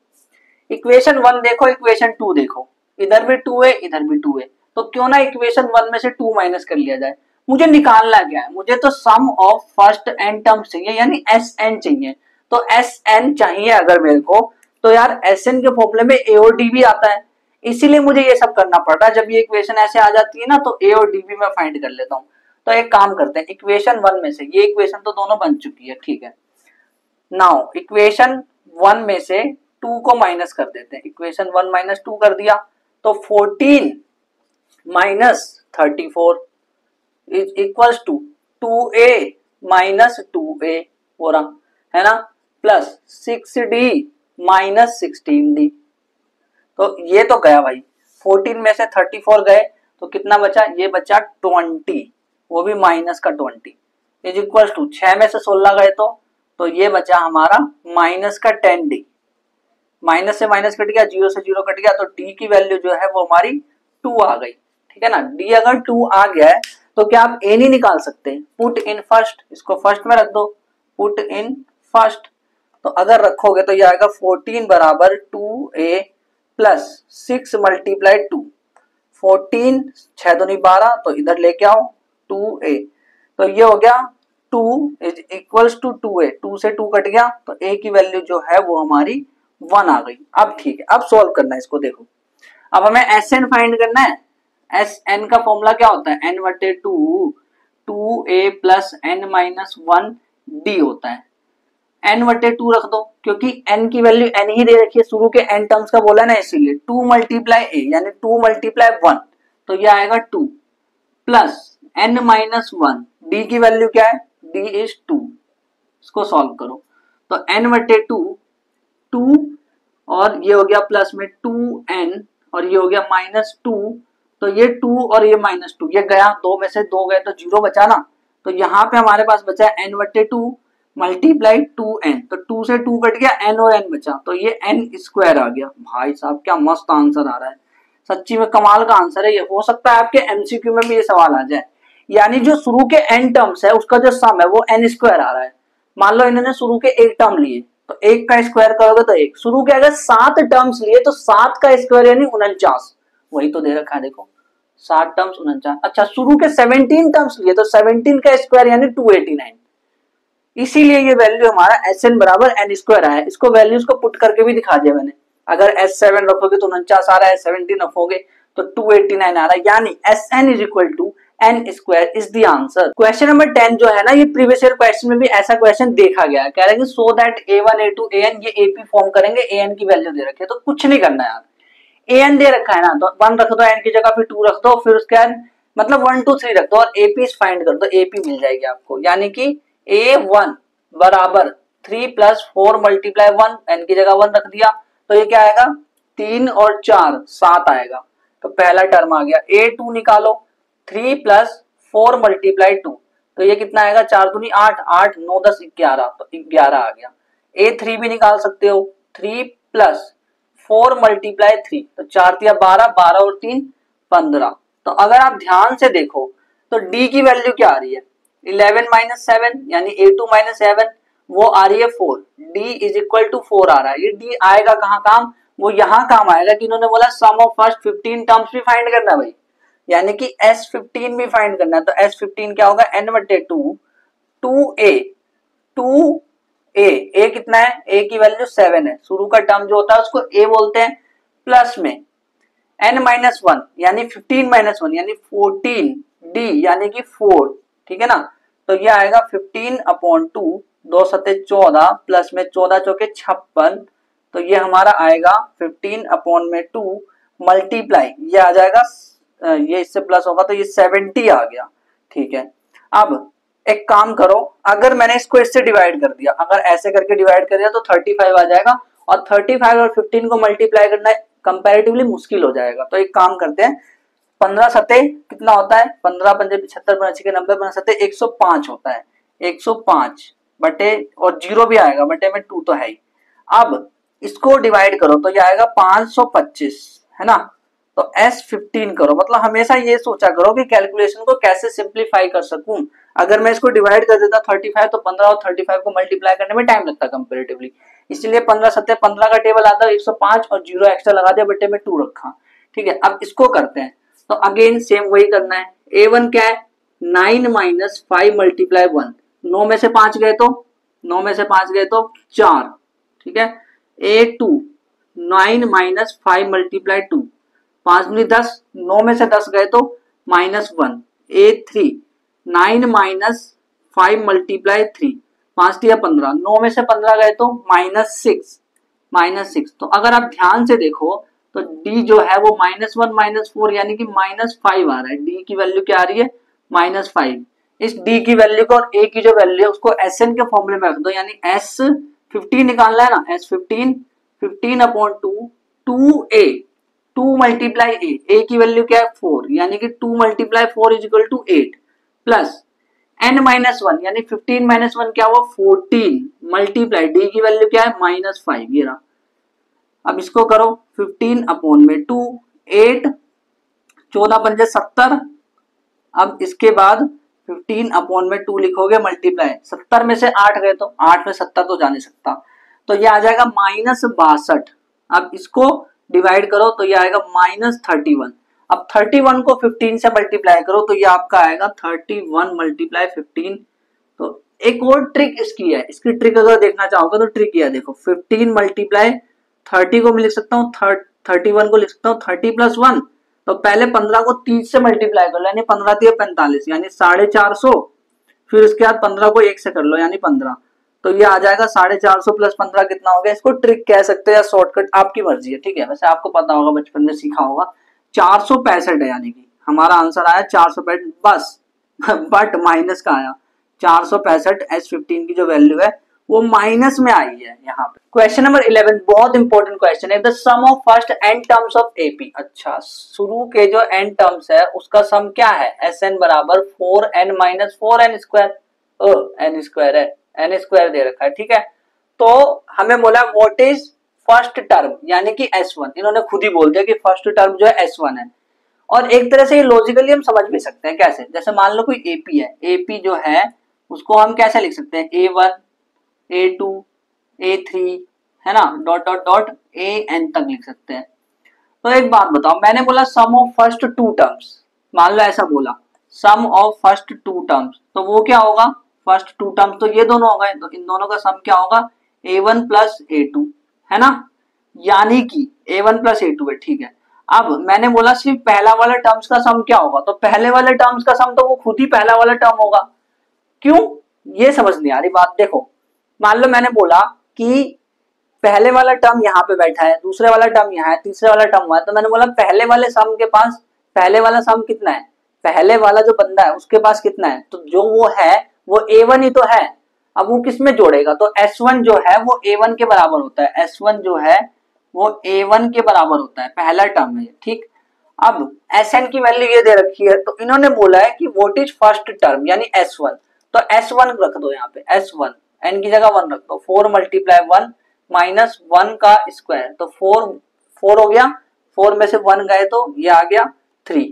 इक्वेशन 1 देखो, इक्वेशन 2 देखो, इधर भी 2 है इधर भी 2 है, तो क्यों ना इक्वेशन 1 में से 2 माइनस कर लिया जाए। मुझे निकालना क्या है, मुझे तो सम ऑफ फर्स्ट n टर्म्स चाहिए, यानी Sn चाहिए। तो Sn चाहिए अगर मेरे को, तो यार Sn के फॉर्मूले में a और d भी आता है, इसीलिए मुझे ये सब करना पड़ रहा है। जब ये इक्वेशन ऐसे आ जाती है ना तो a और d भी मैं फाइंड कर लेता हूँ। तो एक काम करते हैं, इक्वेशन 1 में से ये इक्वेशन तो दोनों बन चुकी है, ठीक है। नाउ इक्वेशन 1 में से 2 को माइनस कर देते हैं, इक्वेशन 1 माइनस 2 कर दिया तो 14 minus 34 is equals to 2a minus 2a हो रहा है ना, प्लस 6d माइनस 16d। तो ये तो गया भाई, 14 में से 34 गए तो कितना बचा, ये बचा 20, वो भी माइनस का 20 इज इक्वल्स टू 6 में से 16 गए तो ये बचा हमारा माइनस का 10d, माइनस से माइनस कट गया, 0 से 0 कट गया, तो d की वैल्यू जो है वो हमारी 2 आ गई, ठीक है ना। d अगर 2 आ गया है तो क्या आप a नहीं निकाल सकते, पुट इन फर्स्ट, इसको फर्स्ट में रख दो, पुट इन फर्स्ट, तो अगर रखोगे तो ये आएगा 14 बराबर 2a प्लस 6 मल्टीप्लाई 2, 14 6 दूनी 12, तो इधर लेके आओ 2a, तो ये हो गया 2 इज इक्वल्स टू 2a, 2 से 2 कट गया तो a की वैल्यू जो है वो हमारी 1 आ गई। अब ठीक है, अब सॉल्व करना है इसको। देखो अब हमें Sn फाइंड करना है। Sn का फॉर्मूला क्या होता है, n बटे 2 2a plus n minus 1 d होता है। n बटे 2 रख दो, क्योंकि n की वैल्यू n ही दे रखी है, शुरू के n टर्म्स का बोला ना, इसीलिए 2 मल्टीप्लाई a यानी 2 मल्टीप्लाई 1, तो ये आएगा 2 प्लस n माइनस 1, d की वैल्यू क्या है, d इज 2। इसको सॉल्व करो तो n बटे 2 2 और ये हो गया प्लस में 2n और ये हो गया माइनस 2, तो ये 2 और ये माइनस 2 ये गया, 2 में से 2 गए तो 0 बचा ना, तो यहाँ पे हमारे पास बचा है n बटे 2 मल्टीप्लाई 2n, तो 2 से 2 कट गया, n और n बचा, तो ये n स्क्वायर आ गया। भाई साहब क्या मस्त आंसर आ रहा है, सच्ची में कमाल का आंसर है ये। हो सकता है आपके एमसीक्यू में भी ये सवाल आ जाए, यानी जो शुरू के n टर्म्स है उसका जो सम है वो n स्क्वायर आ रहा है। मान लो इन्होंने शुरू के एक टर्म लिए तो एक का स्क्वायर करोगे तो एक, शुरू के अगर 7 टर्म्स लिए तो 7 का स्क्वायर यानी 49, वही तो दे रखा है देखो 7 टर्म्स 49। अच्छा शुरू के 17 टर्म्स लिए तो 17 का स्क्वायर यानी 289, इसीलिए ये वैल्यू हमारा Sn बराबर n स्क्वायर आया। इसको वैल्यूज को पुट करके भी दिखा दिया मैंने, अगर S7 रखोगे तो 49 आ रहा है, 17 रखोगे तो 289 आ रहा है, यानी Sn is equal to n square is the answer. Question number 10 जो है ना, ये प्रीवियस ईयर क्वेश्चन में भी ऐसा क्वेश्चन देखा गया है। कह रहे हैं कि so that a1 a2 an ये ap फॉर्म करेंगे, an की वैल्यू दे रखी है, तो कुछ नहीं करना यार, an दे रखा है ना तो 1 रख दो n की जगह, फिर 2 रख दो, फिर उसके बाद मतलब 1 2 3 रख दो और ap फाइंड कर दो, ap मिल जाएगी आपको, यानी कि a1 बराबर 3 प्लस 4 मल्टीप्लाई 1, n की जगह 1 रख दिया, तो ये क्या आएगा 3 और 4 7 आएगा, तो पहला टर्म आ गया। a2 निकालो, 3 प्लस 4 मल्टीप्लाई 2, तो ये कितना आएगा 4 दूनी 8, 8 9 10 11, तो 11 आ गया। a3 भी निकाल सकते हो, 3 प्लस 4 मल्टीप्लाई 3, तो 4 तिया 12, 12 और 3 15। तो अगर आप ध्यान से देखो तो d की वैल्यू क्या आ रही है, 11 माइनस 7 यानी a2 माइनस 7, वो आ रही है 4, d इज इक्वल टू 4 आ रहा है। ये d आएगा कहाँ काम, वो यहाँ काम आएगा कि इन्होंने बोला सम ऑफ फर्स्ट 15 टर्म्स भी फाइंड करना है भाई, यानी कि S15 भी फाइंड करना है। तो S15 क्या होगा, n बटे 2 2a, 2a, a कितना है, a की वैल्यू 7 है, शुरू का टर्म जो होता है उसको a बोलते हैं, प्लस में n माइनस 1 यानी 15 माइनस 1 यानी 14, d यानी कि 4, ठीक है ना, तो ये आएगा 15 अपॉन 2, 2 सते 14 प्लस में 14 चौके 56, तो ये हमारा आएगा 15 अपॉन में 2 मल्टीप्लाई, ये आ जाएगा, ये इससे प्लस होगा तो ये 70 आ गया, ठीक है। अब एक काम करो, अगर मैंने इसको इससे डिवाइड कर दिया, अगर ऐसे करके डिवाइड कर दिया तो 35 आ जाएगा, और 35 और 15 को मल्टीप्लाई करना कंपैरेटिवली मुश्किल हो जाएगा। तो एक काम करते हैं, 15 सते कितना होता है, 15 पंजे 75 5 के 90, 15 सते 105 होता है, 105 बटे और 0 भी आएगा, बटे में 2 तो है ही। अब इसको डिवाइड करो तो ये आएगा 525, है ना, तो S15 करो, मतलब हमेशा ये सोचा करो कि कैलकुलेशन को कैसे सिंप्लीफाई कर सकूं। अगर मैं इसको डिवाइड कर देता 35 तो 15 और 35 को मल्टीप्लाई करने में टाइम लगता कंपैरेटिवली, इसलिए 15 सत्ते 15 का टेबल आता है 105 और 0 एक्स्ट्रा लगा दिया, बटे में 2 रखा, ठीक है। अब इसको करते हैं तो अगेन सेम वही करना है। a1 क्या है, 9 माइनस 5 मल्टीप्लाई 1, 9 में से 5 गए तो 9 में से 5 गए तो 4, ठीक है। a2 9 माइनस 5 मल्टीप्लाई 2, 5 दूनी 10, 9 में से 10 गए तो -1, a3 9 माइनस 5 मल्टीप्लाई 3, 5 तिया 15, 9 में से 15 गए तो -6, तो अगर आप ध्यान से देखो तो d जो है वो -1 -4 यानी कि -5 आ रहा है, d की वैल्यू क्या आ रही है -5। इस d की वैल्यू को और a की जो वैल्यू है उसको Sn के फॉर्मूले में रख दो, यानी S15 निकालना है ना, S15 15 upon 2 2a, 2 multiply a की वैल्यू क्या है 4, यानी कि 2 multiply 4 is equal to 8, plus n minus 1 यानी 15 माइनस 1 क्या हुआ 14, मल्टीप्लाई d की वैल्यू क्या है -5, ये रहा। अब इसको करो 15 अपॉन में 2, 8 14 पंजे 70, अब इसके बाद 15 अपॉन में 2 लिखोगे मल्टीप्लाई, 70 में से 8 गए तो 8 में 70 तो जा नहीं सकता, तो ये आ जाएगा -62। अब इसको डिवाइड करो तो ये आएगा -31। अब 31 को 15 से मल्टीप्लाई करो तो ये आपका आएगा 31 × 15। तो एक और ट्रिक इसकी है, इसकी ट्रिक अगर देखना चाहोगे तो ट्रिक ये है, देखो 15 × 30 को मैं लिख सकता हूँ 31 को लिख सकता हूँ 30 + 1। तो पहले 15 को 30 से मल्टीप्लाई कर लो यानी 15 × 45 यानी 450। फिर उसके बाद 15 को 1 से कर लो यानी 15। तो ये आ जाएगा 450 + 15 कितना हो गया। इसको ट्रिक कह सकते हैं या शॉर्टकट, आपकी मर्जी है, ठीक है। वैसे आपको पता होगा, बचपन में सीखा होगा। 465 है यानी कि हमारा आंसर आया 465 बस बट माइनस का आया 465। S15 की जो वैल्यू है वो माइनस में आई है यहाँ पे। क्वेश्चन नंबर 11 बहुत इंपॉर्टेंट क्वेश्चन है। The sum of first n terms of AP। अच्छा, शुरू के जो n टर्म्स है उसका सम क्या है। Sn बराबर 4n - 4n square. n square है, n स्क्वायर दे रखा है, ठीक है। तो हमें बोला व्हाट इज फर्स्ट टर्म यानी कि S1। इन्होंने खुद ही बोल दिया कि फर्स्ट टर्म जो है S1 है। और एक तरह से ये लॉजिकली हम समझ भी सकते हैं कैसे। जैसे मान लो कोई AP है, AP जो है उसको हम कैसे लिख सकते हैं, A1 A2 A3 है ना, डॉट डॉट डॉट AN तक लिख सकते हैं। तो एक बात बताओ, मैंने बोला सम ऑफ फर्स्ट 2 टर्म्स, मान लो ऐसा बोला सम ऑफ फर्स्ट 2 टर्म्स, तो वो क्या होगा, फर्स्ट 2 टर्म्स तो ये दोनों हो गए, तो इन दोनों का सम क्या होगा A1 + A2 है ना, यानी कि A1 + A2 है, ठीक है। अब मैंने बोला सिर्फ पहला वाला टर्म्स का सम क्या होगा, तो पहले वाले टर्म्स का सम तो वो खुद ही पहला वाला टर्म होगा। क्यों, ये समझ नहीं आ रही बात। देखो मान लो मैंने बोला कि पहले वाला टर्म यहाँ पे बैठा है, दूसरे वाला टर्म यहाँ है, तीसरे वाला टर्म हुआ है, तो मैंने बोला पहले वाले सम के पास पहले वाला सम कितना है, पहले वाला जो बंदा है उसके पास कितना है, तो जो वो है वो A1 ही तो है। अब वो किस में जोड़ेगा, तो S1 जो है वो A1 के बराबर होता है, S1 जो है वो A1 के बराबर होता है, पहला टर्म है, ठीक। अब Sn की वैल्यू ये दे रखी है, तो इन्होंने बोला है कि व्हाट इज फर्स्ट टर्म यानी S1। तो S1 रख दो यहाँ पे, S1 n की जगह 1 रख दो, 4 × 1 - 1 का स्क्वायर, तो 4 हो गया, 4 में से 1 गए तो ये आ गया 3,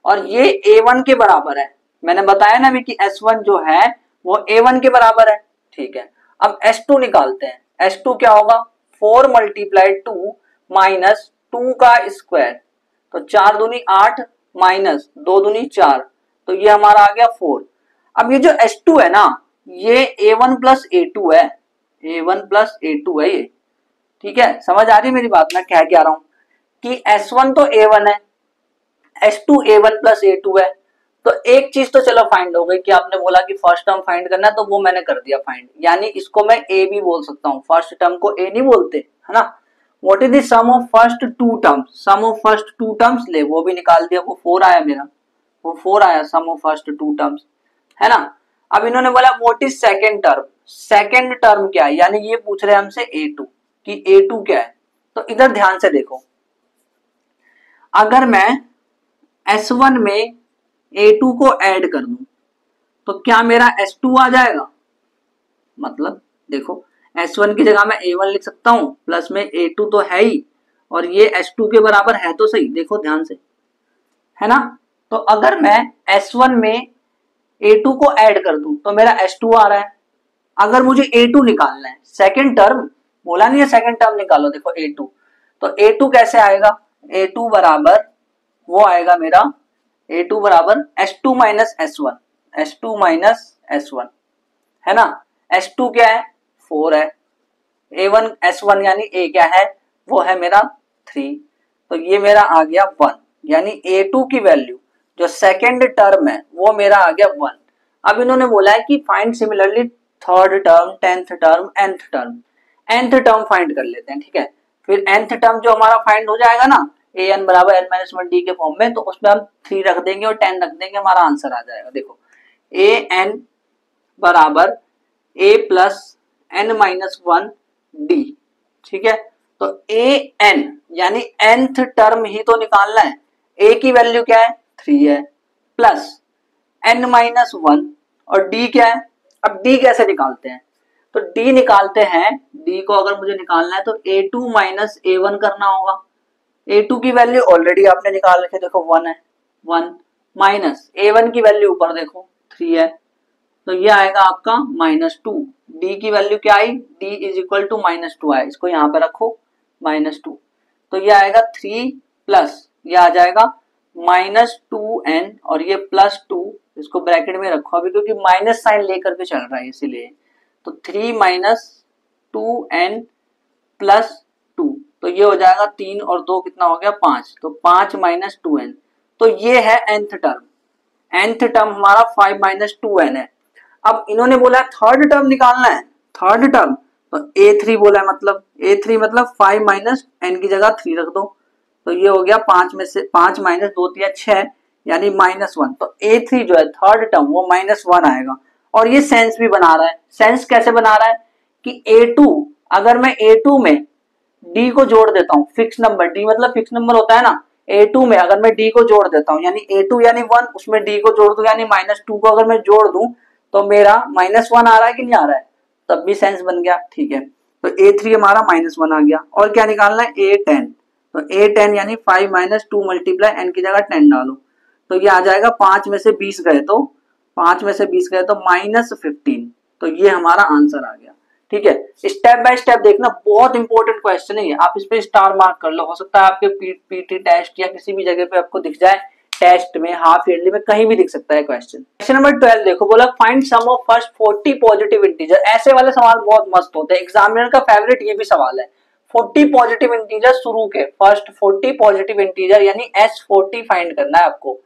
और ये A1 के बराबर है। मैंने बताया ना अभी कि S1 जो है वो A1 के बराबर है, ठीक है। अब S2 निकालते हैं, S2 क्या होगा 4 × 2 - 2 का स्क्वायर, तो 4 दूनी 8 माइनस 2 दूनी 4, तो ये हमारा आ गया 4। अब ये जो S2 है ना ये A1 + A2 है, A1 + A2 है ये, ठीक है। समझ आ रही है मेरी बात, मैं क्या रहा हूं कि S1 तो A1 है, S2 A1 + A2 है। तो एक चीज तो चलो फाइंड हो गई कि आपने बोला कि फर्स्ट टर्म फाइंड करना है, तो वो मैंने कर दिया फाइंड, यानी इसको मैं A भी बोल सकता हूँ, फर्स्ट टर्म को A नहीं बोलते है ना। What is the sum of first 2 terms, sum of first 2 terms ले, वो भी निकाल दिया, वो 4 आया मेरा, वो 4 आया सम ऑफ फर्स्ट 2 टर्म्स है ना। अब इन्होंने बोला what is second term, second term क्या है, यानी ये पूछ रहे हैं हमसे A2 कि A2 क्या है। तो इधर ध्यान से देखो, अगर मैं S1 में A2 को ऐड कर दूं तो क्या मेरा S2 आ जाएगा, मतलब देखो S1 की जगह मैं A1 लिख सकता हूं, प्लस में A2 तो है ही, और ये S2 के बराबर है तो सही, देखो ध्यान से है ना। तो अगर मैं S1 में A2 को ऐड कर दूं तो मेरा S2 आ रहा है। अगर मुझे A2 निकालना है, सेकंड टर्म बोला नहीं है, सेकंड टर्म निकालो, देखो A2, तो A2 कैसे आएगा, A2 बराबर वो आएगा मेरा, A2 बराबर S2 - S1, S2 - S1 है ना। S2 क्या है 4 है, A1 S1 यानी A क्या है वो है मेरा 3, तो ये मेरा आ गया 1, यानी A2 की वैल्यू जो सेकंड टर्म है वो मेरा आ गया 1। अब इन्होंने बोला है कि find similarly third term, tenth term, nth term, nth term find कर लेते हैं, ठीक है। फिर nth टर्म जो हमारा फाइंड हो जाएगा ना an बराबर n - 1 d के फॉर्म में, तो उसमें हम 3 रख देंगे और 10 रख देंगे, हमारा आंसर आ जाएगा। देखो an बराबर a + n - 1 d, ठीक है। तो an यानी nth टर्म ही तो निकालना है, a की वैल्यू क्या है 3 है, प्लस n - 1 और d क्या है। अब d कैसे निकालते हैं, तो d निकालते हैं, d को अगर मुझे निकालना है तो A2 - A1 करना होगा। A2 की वैल्यू ऑलरेडी आपने निकाल रखी है, देखो 1 है, 1 माइनस A1 की वैल्यू ऊपर देखो 3 है, तो ये आएगा आपका -2। डी की वैल्यू क्या आई, डी इज इक्वल टू -2 आया, इसको यहाँ पे रखो -2। तो ये आएगा 3 प्लस ये आ जाएगा -2n और ये +2, इसको ब्रैकेट में रखो अभी क्योंकि माइनस साइन लेकर के चल रहा है इसीलिए। तो 3 - 2n + 2, तो ये हो जाएगा 3 और 2 कितना हो गया 5, तो 5 - 2n। तो ये है nth टर्म, nth टर्म हमारा 5 - 2n है। अब इन्होंने बोला थर्ड टर्म निकालना है, थर्ड टर्म तो a3 बोला है, मतलब a3 मतलब 5 - n की जगह 3 रख दो, तो ये हो गया 5 में से 5 - 2 × 6 यानी -1। तो a3 जो है थर्ड टर्म वो -1 आएगा। और ये सेंस भी बना रहा है, सेंस कैसे बना रहा है कि a2 अगर मैं a2 में d को जोड़ देता हूँ, फिक्स नंबर, d मतलब फिक्स नंबर होता है ना, a2 में अगर मैं d को जोड़ देता हूँ यानी a2 यानी 1 उसमें d को जोड़ दूं यानी -2 को अगर मैं जोड़ दूं तो मेरा -1 आ रहा है कि नहीं आ रहा है, तब भी सेंस बन गया। ठीक है, तो a3 हमारा -1 आ गया। और क्या निकालना है, a10, तो a10 यानी 5 - 2 × n की जगह 10 डालो, तो ये आ जाएगा 5 में से 20 गए तो 5 में से 20 गए तो -15, तो ये हमारा आंसर आ गया। ठीक है, स्टेप बाय स्टेप देखना, बहुत इंपॉर्टेंट क्वेश्चन है ये, आप इस पे स्टार मार्क कर लो, हो सकता है आपके पीटी टेस्ट या किसी भी जगह पे आपको दिख जाए, टेस्ट में हाफ ईयरली में कहीं भी दिख सकता है क्वेश्चन। क्वेश्चन नंबर 12 देखो, बोला find sum of first 40 positive integer. ऐसे वाले सवाल बहुत मस्त होते हैं, एग्जामिनर का फेवरेट ये भी सवाल है। 40 पॉजिटिव इंटीजर शुरू के फर्स्ट 40 पॉजिटिव इंटीजर यानी S40 फाइंड करना है आपको।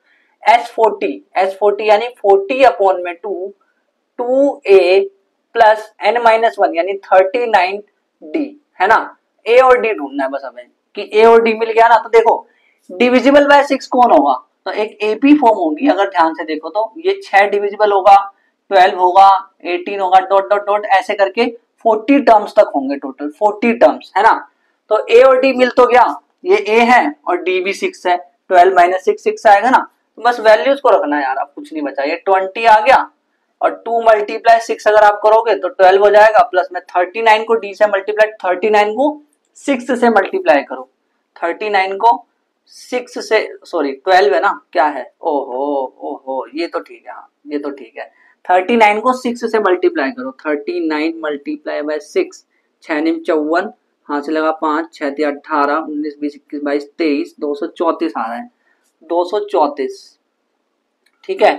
S40 यानी 40/2 2a प्लस n-1 यानी 39d है ना। a और d ढूंढना है बस हमें कि a और d मिल गया ना। तो देखो डिविजिबल बाय 6 कौन होगा, तो एक AP फॉर्म होगी, अगर ध्यान से देखो तो ये 6 डिविजिबल होगा, 12 होगा, 18 होगा, डॉट डॉट डॉट ऐसे करके 40 टर्म्स तक होंगे, टोटल 40 टर्म्स है ना। तो a और d मिल तो गया, ये a है और d भी 6 है, 12 - 6 6 आएगा ना। तो बस वैल्यूज को रखना है यार, अब कुछ नहीं बचा। ये 20 आ गया और 2 × 6 अगर आप करोगे तो 12 हो जाएगा, प्लस में 39 को d से मल्टीप्लाई, 39 को 6 से मल्टीप्लाई करो, 39 को 6 से, सॉरी 12 है ना, क्या है, ओहो ओहो ये तो ठीक है, हाँ ये तो ठीक है। 39 को 6 से मल्टीप्लाई करो, 39 × 6, 6 × 54, हाथ से लगा 5, 6 × 18, 19 20 21 22 23, 234 आ रहा है, 234। ठीक है,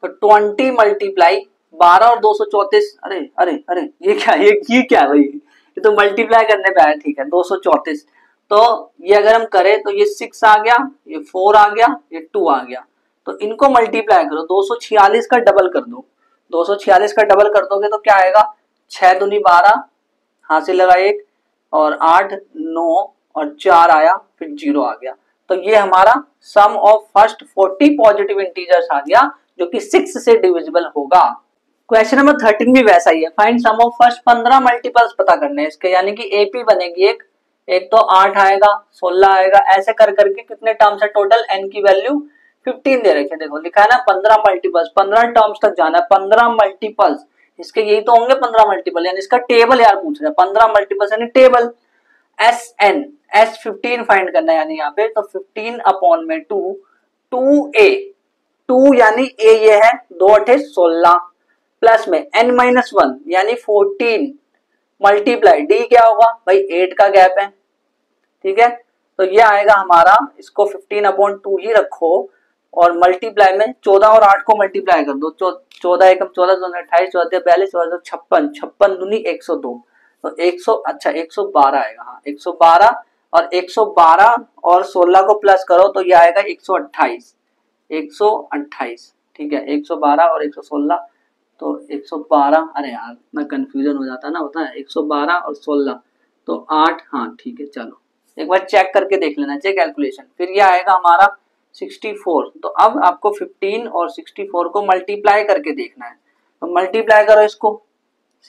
तो 20 × 12 और 234, अरे अरे अरे ये क्या, ये क्या है भाई, ये तो मल्टीप्लाई करने पे आया। ठीक है, 234, तो ये अगर हम करें तो ये 6 आ गया, ये 4 आ गया, ये 2 आ गया, तो इनको मल्टीप्लाई करो, 246 का डबल कर दो, 246 का डबल कर दोगे तो क्या आएगा, 6 दूनी 12, हाथ से लगा 1 और 8 9 और 4 आया, फिर 0 आ गया। तो ये हमारा सम ऑफ फर्स्ट 40 पॉजिटिव इंटीजर्स आ गया जो कि 6 से डिविजिबल होगा। क्वेश्चन नंबर 13 भी वैसा ही है, find sum of first 15 multiples पता करने हैं इसके, यानी कि AP बनेगी एक तो 8 आएगा, 16 आएगा, ऐसे कर करके कितने टर्म्स है टोटल, n की वैल्यू 15 दे रखे, देखो लिखा है ना 15 मल्टीपल्स, 15 टर्म्स तक जाना है, 15 मल्टीपल्स, इसके यही तो होंगे 15 मल्टीपल, यानी इसका टेबल यार पूछ रहे हैं, 15 मल्टीपल्स यानी टेबल। S15 फाइंड करना है यानी यहाँ पे, तो 15/2 2a, 2 यानी a ये है, 2 8 16, प्लस में n-1 यानी 14 मल्टीप्लाई d क्या होगा भाई, 8 का गैप है। ठीक है, तो ये आएगा हमारा, इसको 15/2 ही रखो और मल्टीप्लाई में 14 और 8 को मल्टीप्लाई कर दो, 14 एकम 14 2 28 14 42 14 56, 56 दूनी 102, तो 100 अच्छा 112 आएगा, हाँ 112 और 112 और 16 को प्लस करो तो ये आएगा 128, 128। ठीक है, 112 और 116 तो 112, अरे यार मैं कंफ्यूजन हो जाता ना, होता है 112 और 16 तो 8, हाँ ठीक है, चलो एक बार चेक करके देख लेना चाहिए कैलकुलेशन। फिर ये आएगा हमारा 64, तो अब आपको 15 और 64 को मल्टीप्लाई करके देखना है, तो मल्टीप्लाई करो इसको,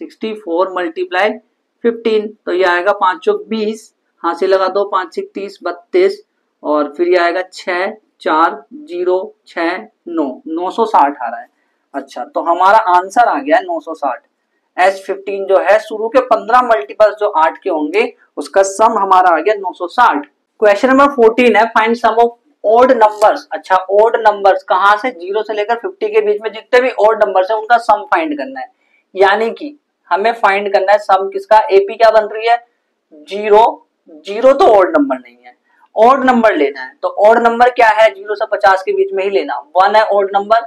64 × 15, तो ये आएगा 5 चौक 20, हाथ से लगा दो, 5 6 30 32, और फिर ये आएगा 6 4 0 6 9, 960 आ रहा है। अच्छा, तो हमारा आंसर आ गया है 960। S15 जो है शुरू के 15 मल्टीपल्स जो 8 के होंगे उसका सम हमारा आ गया 960। क्वेश्चन नंबर 14 है, find sum of odd numbers, अच्छा ओड नंबर्स कहां से, 0 से लेकर 50 के बीच में जितने भी ओड नंबर्स है उनका सम फाइंड करना है। यानी कि हमें फाइंड करना है सम किसका, एपी क्या बन रही है 0, 0 तो ओड नंबर नहीं है, ओड नंबर लेना है। तो ओड नंबर क्या है, 0 से 50 के बीच में ही लेना, 1 है ओड नंबर,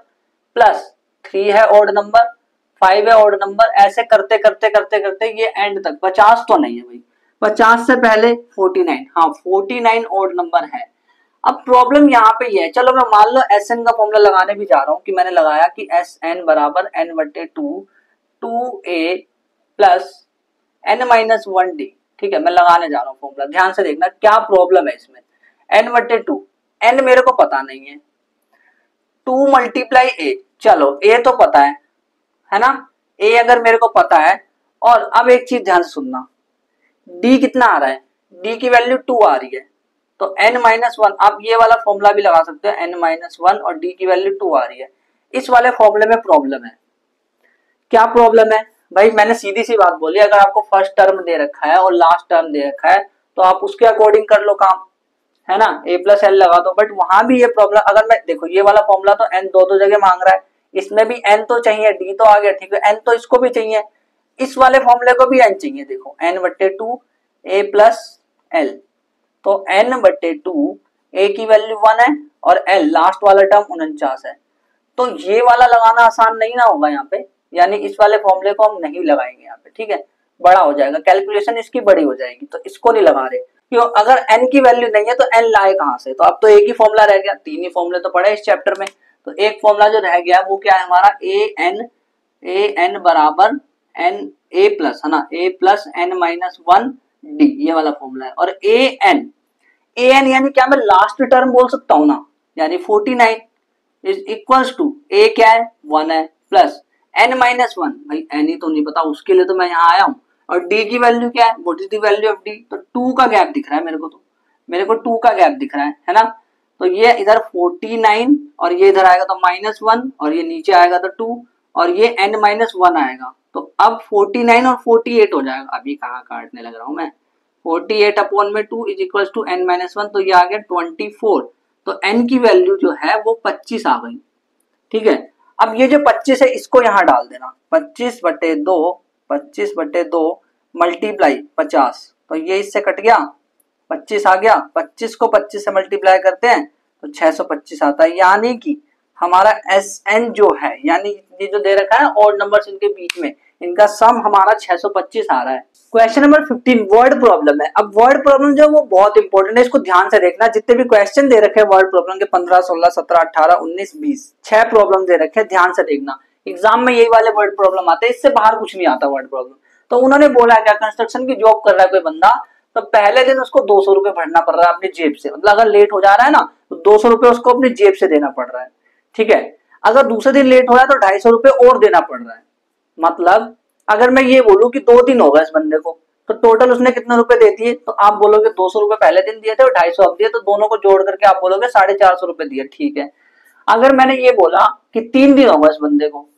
प्लस 3 है ओड नंबर, 5 है ओड नंबर, ऐसे करते करते करते करते ये एंड तक, 50 तो नहीं है भाई, 50 से पहले 49, हाँ 49 ओड नंबर है। अब प्रॉब्लम यहाँ पे ये है, चलो मैं मान लो एस एन का फॉर्मूला लगाने भी जा रहा हूँ कि मैंने लगाया कि एस एन बराबर एन बटे two A plus N minus one D, ठीक है मैं लगाने जा रहा हूँ फॉर्मूला, ध्यान से देखना क्या प्रॉब्लम है इसमें। एन बटे टू, एन मेरे को पता नहीं है, 2 मल्टीप्लाई ए, चलो ए तो पता है ना, ए अगर मेरे को पता है, और अब एक चीज ध्यान से सुनना, डी कितना आ रहा है, डी की वैल्यू 2 आ रही है, तो n माइनस वन, आप ये वाला फॉर्मूला भी लगा सकते हो, n माइनस वन और d की वैल्यू 2 आ रही है। इस वाले फॉर्मूले में प्रॉब्लम है, क्या प्रॉब्लम है भाई, मैंने सीधी सी बात बोली, अगर आपको फर्स्ट टर्म दे रखा है और लास्ट टर्म दे रखा है तो आप उसके अकॉर्डिंग कर लो काम, है ना, a प्लस एल लगा दो। बट वहां भी ये प्रॉब्लम, अगर मैं देखो ये वाला फॉर्मूला तो n दो जगह मांग रहा है, इसमें भी n तो चाहिए, d तो आ गया ठीक है, n तो इसको भी चाहिए, इस वाले फॉर्मूले को भी n चाहिए, देखो n बट्टे टू ए प्लस एल, तो n बट्टे टू ए की वैल्यू 1 है और l लास्ट वाला टर्म 49 है, तो ये वाला लगाना आसान नहीं ना होगा यहाँ पे, यानी इस वाले फॉर्मूले को हम नहीं लगाएंगे यहाँ पे, ठीक है बड़ा हो जाएगा, कैलकुलेशन इसकी बड़ी हो जाएगी, तो इसको नहीं लगा रहे क्यों, अगर n की वैल्यू नहीं है तो n लाए कहां से, तो अब तो एक ही फॉर्मूला रह गया, 3 ही फॉर्मूले तो पड़े इस चैप्टर में, तो एक फॉर्मूला जो रह गया वो क्या है हमारा, ए एन बराबर एन ए प्लस, है ना, A plus N minus one D, ये वाला फॉर्मूला है। और ए एन यानी क्या, मैं लास्ट टर्म बोल सकता हूं ना, यानी 49 इज इक्वल्स टू ए क्या है 1 है, प्लस एन माइनस वन, भाई एन ही तो नहीं पता, उसके लिए तो मैं यहाँ आया हूँ, और डी की वैल्यू क्या है, what is the value of D, तो 2 का गैप दिख रहा है मेरे को, तो मेरे को 2 का गैप दिख रहा है ना, तो ये इधर 49 और ये इधर आएगा तो माइनस वन, और ये नीचे आएगा तो 2, और ये n माइनस वन आएगा, तो अब 49 और 48 हो जाएगा, अभी कहाँ काटने लग रहा हूं मैं, 48 अपॉन में 2 is equal to n minus one, तो ये आ गया 24, तो n की वैल्यू जो है वो 25 आ गई, ठीक है। अब ये जो 25 है इसको यहाँ डाल देना, 25/2 मल्टीप्लाई 50, तो ये इससे कट गया, 25 आ गया, 25 को 25 से मल्टीप्लाई करते हैं तो 625 आता है, यानी कि हमारा एस एन जो है, यानी ये जो दे रखा है ऑड नंबर्स इनके बीच में, इनका सम हमारा 625 आ रहा है। क्वेश्चन नंबर 15 वर्ड प्रॉब्लम है। अब वर्ड प्रॉब्लम जो है वो बहुत इंपॉर्टेंट है, इसको ध्यान से देखना, जितने भी क्वेश्चन दे रखे हैं वर्ड प्रॉब्लम के 15, 16, 17, 18, 19, 20, 6 प्रॉब्लम दे रखे हैं, ध्यान से देखना, एग्जाम में यही वाले वर्ड प्रॉब्लम आते हैं, इससे बाहर कुछ नहीं आता वर्ड प्रॉब्लम। तो उन्होंने बोला क्या, कंस्ट्रक्शन की जॉब कर रहा है कोई बंदा, तो पहले दिन उसको 200 रुपए भरना पड़ रहा है अपनी जेब से, मतलब अगर लेट हो जा रहा है ना तो 200 रुपए उसको अपनी जेब से देना पड़ रहा है, ठीक है। अगर दूसरे दिन लेट हो रहा है तो 250 रुपए और देना पड़ रहा है, मतलब अगर मैं ये बोलूं कि 2 दिन होगा इस बंदे को, तो टोटल उसने कितने रुपए दे दिए, तो आप बोलोगे 200 रुपए पहले दिन दिए थे और 250 अब दिए, तो दोनों को जोड़ करके आप बोलोगे 450 रुपए दिए, ठीक है। अगर मैंने ये बोला कि 3 दिन होगा इस बंदे को,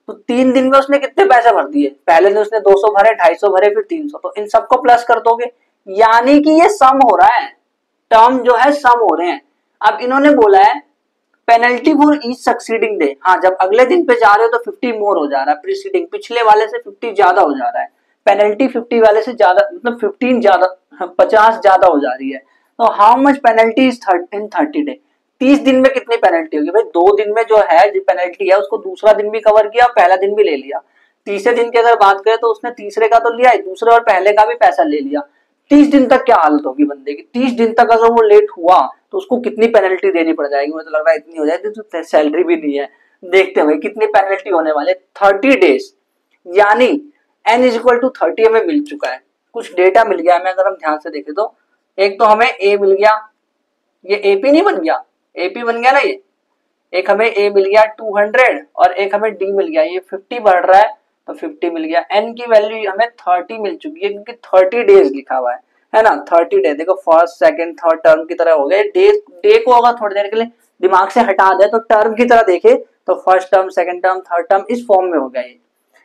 तो 3 दिन में उसने कितने पैसे भर दिए, पहले दिन उसने 200 भरे, 250 भरे, फिर 300, तो इन सबको प्लस कर दोगे, यानी कि ये सम हो रहा है, टर्म जो है सम हो रहे हैं। अब इन्होंने बोला है penalty for each succeeding day, हाँ जब अगले दिन पे जा रहे हो तो 50 मोर हो जा रहा है, प्रीसीडिंग पिछले वाले से 50 ज्यादा हो जा रहा है, पेनल्टी 50 वाले से ज्यादा, मतलब 15 ज्यादा, 50 ज्यादा हो जा रही है, तो how much penalty is in 30 day, 30 दिन में कितनी पेनल्टी होगी भाई, 2 दिन में जो है जो पेनल्टी है उसको दूसरा दिन भी कवर किया, पहला दिन भी ले लिया, तीसरे दिन की अगर बात करें तो उसने तीसरे का तो लिया ही, दूसरे और पहले का भी पैसा ले लिया, 30 दिन तक क्या हालत होगी बंदे की, 30 दिन तक अगर वो लेट हुआ तो उसको कितनी पेनल्टी देनी पड़ जाएगी, मुझे तो लग रहा है इतनी हो जाएगी, तो सैलरी भी नहीं है, देखते हैं भाई कितनी पेनल्टी होने वाले, 30 डेज, यानी n इज इक्वल टू 30 हमें मिल चुका है, कुछ डेटा मिल गया हमें, अगर हम ध्यान से देखें तो एक तो हमें a मिल गया, ये AP नहीं बन गया, AP बन गया ना ये, एक हमें a मिल गया 200 और एक हमें d मिल गया, ये 50 बढ़ रहा है तो 50 मिल गया, n की वैल्यू हमें 30 मिल चुकी है क्योंकि 30 डेज लिखा हुआ है ना, 30 डे, देखो फर्स्ट सेकंड थर्ड टर्म की तरह हो गए, डे को अगर थोड़ी देर के लिए दिमाग से हटा दे तो टर्म की तरह देखे तो first term second term third term इस फॉर्म में हो गया ये,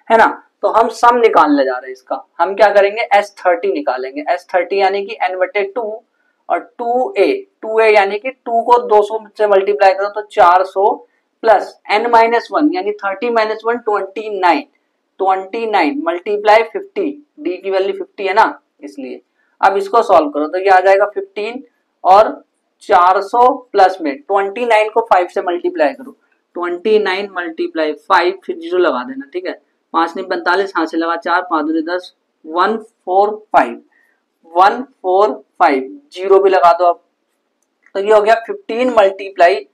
है ना। तो हम सम निकालने जा रहे हैं इसका, हम क्या करेंगे S30 निकालेंगे, S30 यानी कि n/2 और 2a यानी कि 2 को 200 से मल्टीप्लाई करो तो 400 प्लस n-1 यानी 30 - 1 29 मल्टीप्लाई 50, d की वैल्यू 50 है ना इसलिए। अब इसको सॉल्व करो तो ये आ जाएगा 15 और 400 प्लस में 29 को 5 से मल्टीप्लाई करो, 29 × 5 फिर 0 लगा देना, ठीक है। 5 नहीं 45, हाथ से लगा 4, 5 दूनी 10, 145 0 भी लगा दो अब। तो ये हो गया 15 मल्टीप्लाई,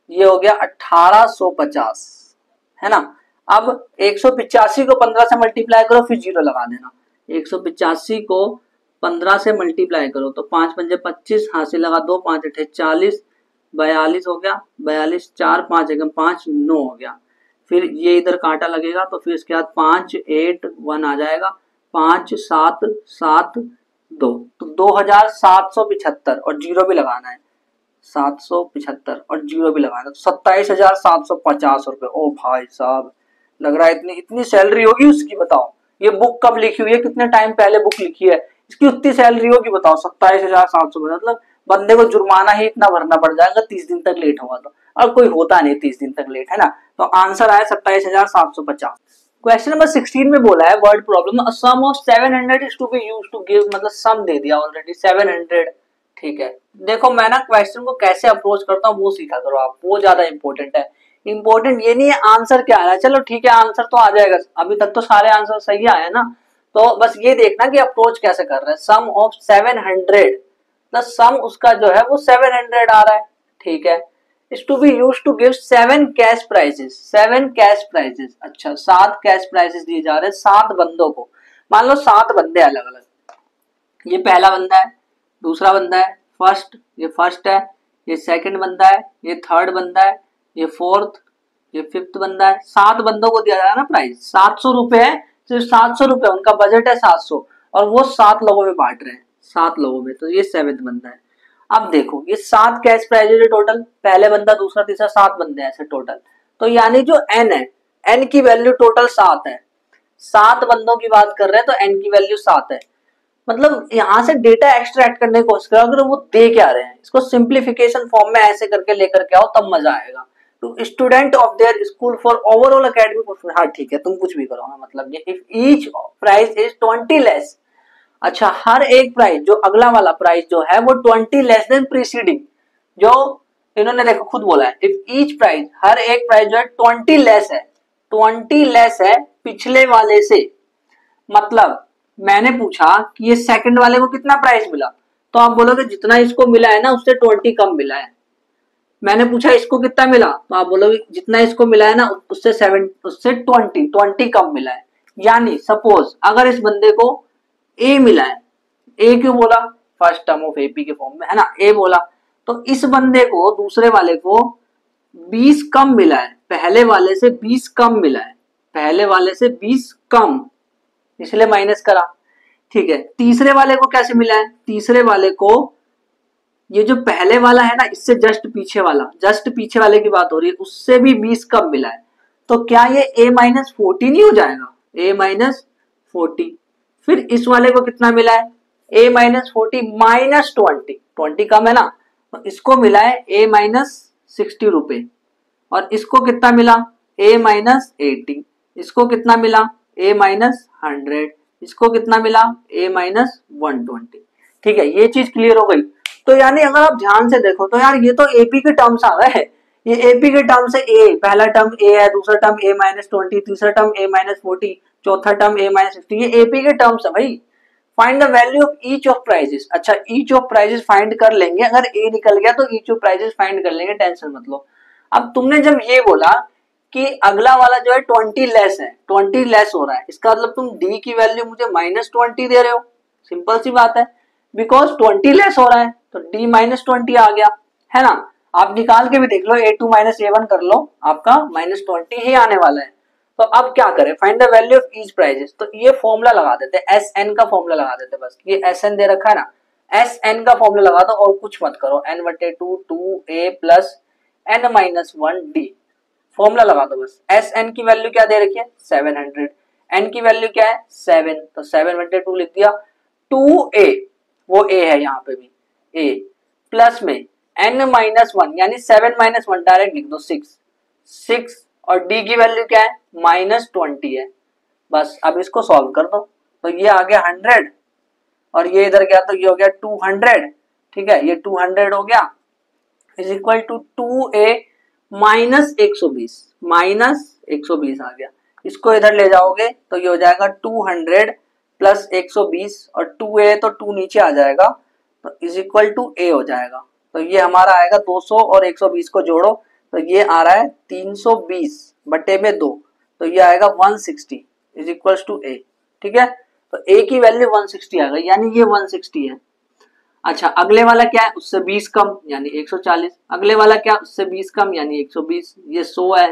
ये हो गया 1850 है ना। अब 185 को 15 से मल्टीप्लाई करो फिर 0 लगा देना, 185 को 15 से मल्टीप्लाई करो तो 5 × 5 = 25, हाथ से लगा 2, 5 × 8 = 40, 42 हो गया, 42 4 5 × 5 9 हो गया। फिर ये इधर कांटा लगेगा तो फिर इसके बाद 5 8 1 आ जाएगा, 5 7 7 2 तो 2775 और 0 भी लगाना है, 775 और 0 भी लगाना है, 27,750 रुपए। ओ भाई साहब, लग रहा है इतनी सैलरी होगी उसकी, बताओ ये बुक कब लिखी हुई है, कितने टाइम पहले बुक लिखी है, इसकी उतनी सैलरी होगी बताओ 27,750। मतलब बंदे को जुर्माना ही इतना भरना पड़ जाएगा 30 दिन तक लेट होगा तो, और कोई होता नहीं 30 दिन तक लेट, है ना। तो आंसर आया 27,750। क्वेश्चन नंबर 16 में बोला है word problem, a sum of 700 is to be used to give, मतलब सम दे दिया ऑलरेडी 700, ठीक है। देखो मैं ना क्वेश्चन को कैसे अप्रोच करता हूँ वो सीखा करो आप, वो ज्यादा इंपॉर्टेंट है। इंपॉर्टेंट ये नहीं है आंसर क्या आया, चलो ठीक है आंसर तो आ जाएगा, अभी तक तो सारे आंसर सही आए ना, तो बस ये देखना कि अप्रोच कैसे कर रहे हैं। सम ऑफ 700, तो सम उसका जो है वो 700 आ रहा है, ठीक है। Is to be used to give 7 cash prizes, 7 cash prizes, अच्छा 7 कैश प्राइजेस दिए जा रहे हैं 7 बंदों को। मान लो 7 बंदे अलग अलग, ये पहला बंदा है, दूसरा बंदा है फर्स्ट, ये फर्स्ट है, ये सेकंड बंदा है, ये थर्ड बंदा है, ये फोर्थ, ये फिफ्थ बंदा है। 7 बंदों को दिया जा रहा है ना प्राइस, 700 रुपए है, सिर्फ 700 रुपए, उनका बजट है 700 और वो 7 लोगों में बांट रहे हैं, 7 लोगों में, तो ये 7th बंदा है। अब देखो ये 7 कैश प्राइजेज है टोटल, पहले बंदा दूसरा तीसरा 7 बंदे हैं ऐसे टोटल, तो यानी जो n है, n की वैल्यू टोटल 7 है, 7 बंदों की बात कर रहे हैं तो n की वैल्यू 7 है। मतलब यहां से डेटा एक्सट्रैक्ट करने की कोशिश करो, अगर वो दे क्या रहे हैं इसको सिंप्लीफिकेशन फॉर्म में ऐसे करके लेकर के आओ तब मजा आएगा। Two student of their school for overall academic, हाँ ठीक है तुम कुछ भी करो, हाँ मतलब ये if each price is 20 less, अच्छा हर एक प्राइस जो अगला वाला प्राइस जो है वो 20 लेस देन प्रीसीडिंग, जो इन्होंने देखो खुद बोला है, इफ ईच प्राइस, हर एक प्राइस जो है 20 लेस है, 20 लेस है पिछले वाले से। मतलब मैंने पूछा कि ये सेकंड वाले को कितना प्राइस मिला, तो आप बोलोगे जितना इसको मिला है ना उससे 20 कम मिला है। मैंने पूछा इसको कितना मिला, तो आप बोलोगे जितना इसको मिला है ना उससे 20 कम मिला है। यानी सपोज अगर इस बंदे को ए मिला है, ए क्यों बोला, फर्स्ट टर्म ऑफ एपी के फॉर्म में है ना, ए बोला, तो इस बंदे को दूसरे वाले को 20 कम मिला है, पहले वाले से 20 कम मिला है, पहले वाले से 20 कम, इसलिए माइनस करा, ठीक है। तीसरे वाले को कैसे मिला है, तीसरे वाले को ये जो पहले वाला है ना इससे जस्ट पीछे वाले की बात हो रही है, उससे भी 20 कम मिला है, तो क्या ये a-40 नहीं हो जाएगा, a-40। फिर इस वाले को कितना मिला है, a-40 -20 कम है ना, तो इसको मिला है a-60 रुपए, और इसको कितना मिला a-80, इसको कितना मिला a-100, इसको कितना मिला a-120, ठीक है। ये चीज क्लियर हो गई। तो यानी अगर आप ध्यान से देखो तो यार ये तो एपी के टर्म्स आ गए, ये एपी के टर्म्स है, ए पहला टर्म ए है, दूसरा टर्म a-20, तीसरा टर्म a-40, चौथा टर्म a-60, ये एपी के टर्म्स है भाई। Find the value of each of prizes, अच्छा ईच ऑफ प्राइजेस फाइंड कर लेंगे, अगर ए निकल गया तो ईच ऑफ प्राइजेस फाइंड कर लेंगे, टेंशन मत लो। अब तुमने जब ये बोला कि अगला वाला जो है 20 लेस है, 20 लेस हो रहा है, इसका मतलब तुम डी की वैल्यू मुझे -20 दे रहे हो, सिंपल सी बात है, बिकॉज 20 लेस हो रहा है तो डी -20 आ गया, है ना। आप निकाल के भी देख लो, a2 - a1 कर लो, आपका -20 ही आने वाला है। तो अब क्या करें, find the value of each prizes, तो ये फॉर्मूला लगा देते हैं, SN का फॉर्मूला लगा देते हैं, बस ये SN दे रखा है ना, SN का फॉर्मूला लगा दो और कुछ मत करो, n/2 2a plus n-1d, formula लगा दो बस। SN की वैल्यू क्या दे रखी है 700, n की वैल्यू क्या है 7, तो 7/2 लिख दिया, 2a वो a है यहाँ पे भी, ए प्लस में n-1 यानी 7 - 1 डायरेक्ट लिख दो 6 और d की वैल्यू क्या है -20 है। बस अब इसको सॉल्व कर दो तो ये आ गया 100 और ये इधर गया तो ये हो गया 200। ठीक है, ये 200 हो गया इज इक्वल टू 2a -120 आ गया। इसको इधर ले जाओगे तो ये हो जाएगा 200 प्लस 120 और 2a तो 2 नीचे आ जाएगा तो इज इक्वल टू a हो जाएगा। तो ये हमारा आएगा 200 और 120 को जोड़ो तो ये आ रहा है 320 बटे में 2 तो ये आएगा 160 इज इक्वल टू a। ठीक है, तो a की वैल्यू 160 आ गई यानी ये 160 है। अच्छा, अगले वाला क्या है उससे 20 कम यानी 140, अगले वाला क्या उससे 20 कम यानी 120, ये 100 है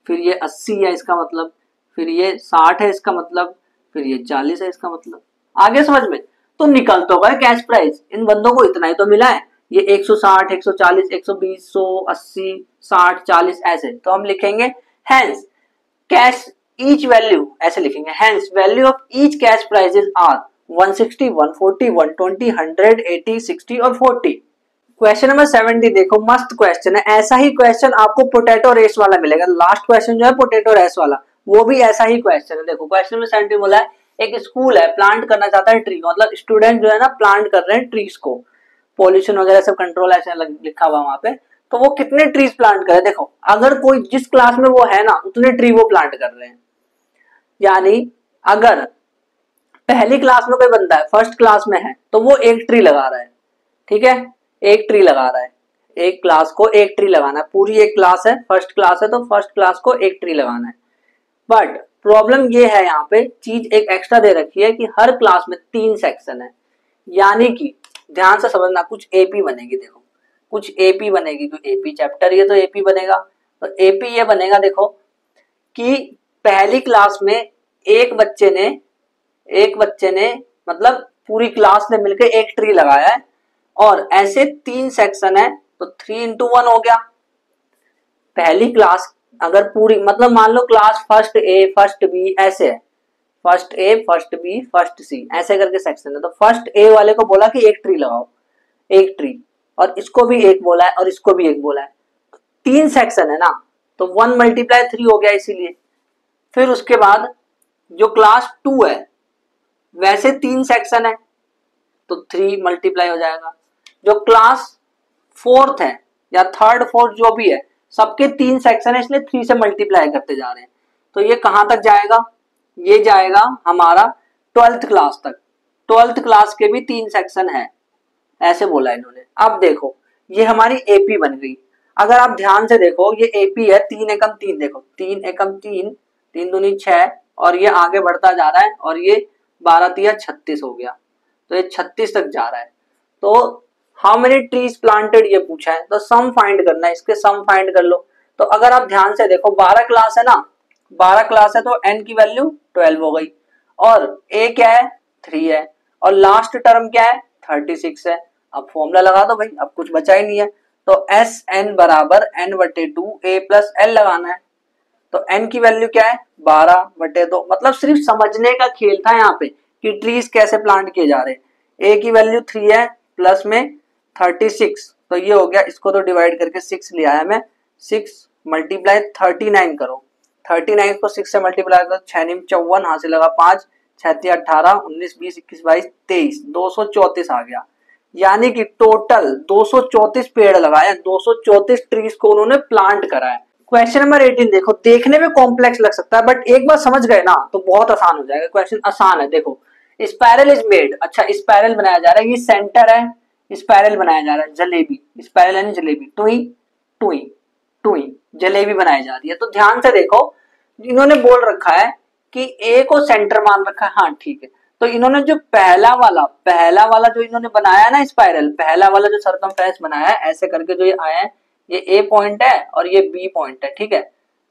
फिर ये 80 है इसका मतलब, फिर ये 60 है इसका मतलब, फिर ये 40 है इसका मतलब। आगे समझ में तो निकल तो गए कैश प्राइस, इन बंदों को इतना ही तो मिला है, ये 160 140 120 100 80 60 40 ऐसे, तो हम लिखेंगे हेंस कैश ईच वैल्यू, ऐसे लिखेंगे hence value of each cash prizes are 160 140 120 100 80 60 और 40। क्वेश्चन नंबर 70 देखो, मस्त क्वेश्चन है। ऐसा ही क्वेश्चन आपको पोटैटो रेस वाला मिलेगा, लास्ट क्वेश्चन जो है पोटैटो रेस वाला वो भी ऐसा ही क्वेश्चन है। देखो क्वेश्चन नंबर 70 बोला है एक स्कूल है प्लांट करना चाहता है ट्री, मतलब स्टूडेंट जो है ना प्लांट कर रहे हैं ट्रीज को, पॉल्यूशन वगैरह सब कंट्रोल ऐसे लिखा हुआ वहां पे, तो वो कितने ट्रीज प्लांट करे। देखो अगर कोई जिस क्लास में वो है ना उतने ट्री वो प्लांट कर रहे हैं, यानी अगर पहली क्लास में कोई बंदा है फर्स्ट क्लास में है तो वो एक ट्री लगा रहा है। ठीक है, एक ट्री लगा रहा है, एक क्लास को एक ट्री लगाना है, पूरी एक क्लास है फर्स्ट क्लास है तो फर्स्ट क्लास को एक ट्री लगाना है। बट प्रॉब्लम ये है यहाँ पे चीज एक एक्स्ट्रा दे रखी है कि हर क्लास में 3 सेक्शन है, यानी कि ध्यान से समझना कुछ एपी बनेगी। देखो कुछ एपी बनेगी, तो एपी चैप्टर ये तो एपी बनेगा, तो एपी ये बनेगा देखो कि पहली क्लास में एक बच्चे ने मतलब पूरी क्लास ने मिलकर एक ट्री लगाया है और ऐसे 3 सेक्शन है तो 3 into 1 हो गया। पहली क्लास अगर पूरी मतलब मान लो class first A first B ऐसे है, first A first B first सी ऐसे करके सेक्शन है, तो फर्स्ट ए वाले को बोला कि एक ट्री लगाओ, एक ट्री, और इसको भी एक बोला है और इसको भी एक बोला है, 3 सेक्शन है ना तो 1 × 3 हो गया इसीलिए। फिर उसके बाद जो क्लास 2 है वैसे 3 सेक्शन है तो 3 मल्टीप्लाई हो जाएगा। जो क्लास 4th है या 3rd 4th जो भी है सबके 3 सेक्शन है इसलिए 3 से मल्टीप्लाई करते जा रहे हैं, तो ये कहां तक जाएगा, ये जाएगा हमारा 12th क्लास तक। 12th क्लास के भी 3 सेक्शन है ऐसे बोला इन्होंने। अब देखो ये हमारी एपी बन गई। अगर आप ध्यान से देखो ये एपी है 3 एकम 3, देखो 3 एकम 3 3 दूनी 6 और ये आगे बढ़ता जा रहा है और ये 12 तिया 36 हो गया, तो ये 36 तक जा रहा है। तो हाउ मेनी ट्रीज प्लांटेड ये पूछा है तो सम फाइंड करना है, इसके सम फाइंड कर लो। तो अगर आप ध्यान से देखो 12 क्लास है ना, 12 क्लास है तो n की वैल्यू 12 हो गई और a क्या है 3 है और लास्ट टर्म क्या है 36 है। अब फॉर्मूला लगा दो भाई, अब कुछ बचा ही नहीं है, तो SN बराबर n/2 a प्लस l लगाना है। तो n की वैल्यू क्या है 12/2, मतलब सिर्फ समझने का खेल था यहाँ पे कि ट्रीज कैसे प्लांट किए जा रहे हैं। a की वैल्यू 3 है प्लस में 36 तो ये हो गया, इसको तो डिवाइड करके 6 ले आया मैं, 6 मल्टीप्लाई 39 करो, 39 को 6 से मल्टीप्लाई करो, 6 × 9 = 54, हाथ से लगा 5 6 × 18 19 20 21 22 23 234 आ गया, यानी कि टोटल 234 पेड़ लगाए, 234 ट्रीज को उन्होंने प्लांट करा है। क्वेश्चन नंबर 18 देखो, देखने में कॉम्प्लेक्स लग सकता है बट एक बार समझ गए ना तो बहुत आसान हो जाएगा। क्वेश्चन आसान है। देखो स्पाइरल इज मेड, अच्छा स्पाइरल बनाया जा रहा है, ये सेंटर है, स्पाइरल बनाया जा रहा है, जलेबी, स्पाइरल यानी जलेबी, टुई टुई टुई जलेबी बनाई जा रही है। तो ध्यान से देखो इन्होंने बोल रखा है कि ए को सेंटर मान रखा है, हाँ ठीक है, तो इन्होंने जो पहला वाला जो इन्होंने बनाया ना स्पाइरल, पहला वाला जो सर्कमफ्रेंस बनाया है ऐसे करके जो ये आया है, ये ए पॉइंट है और ये बी पॉइंट है, ठीक है,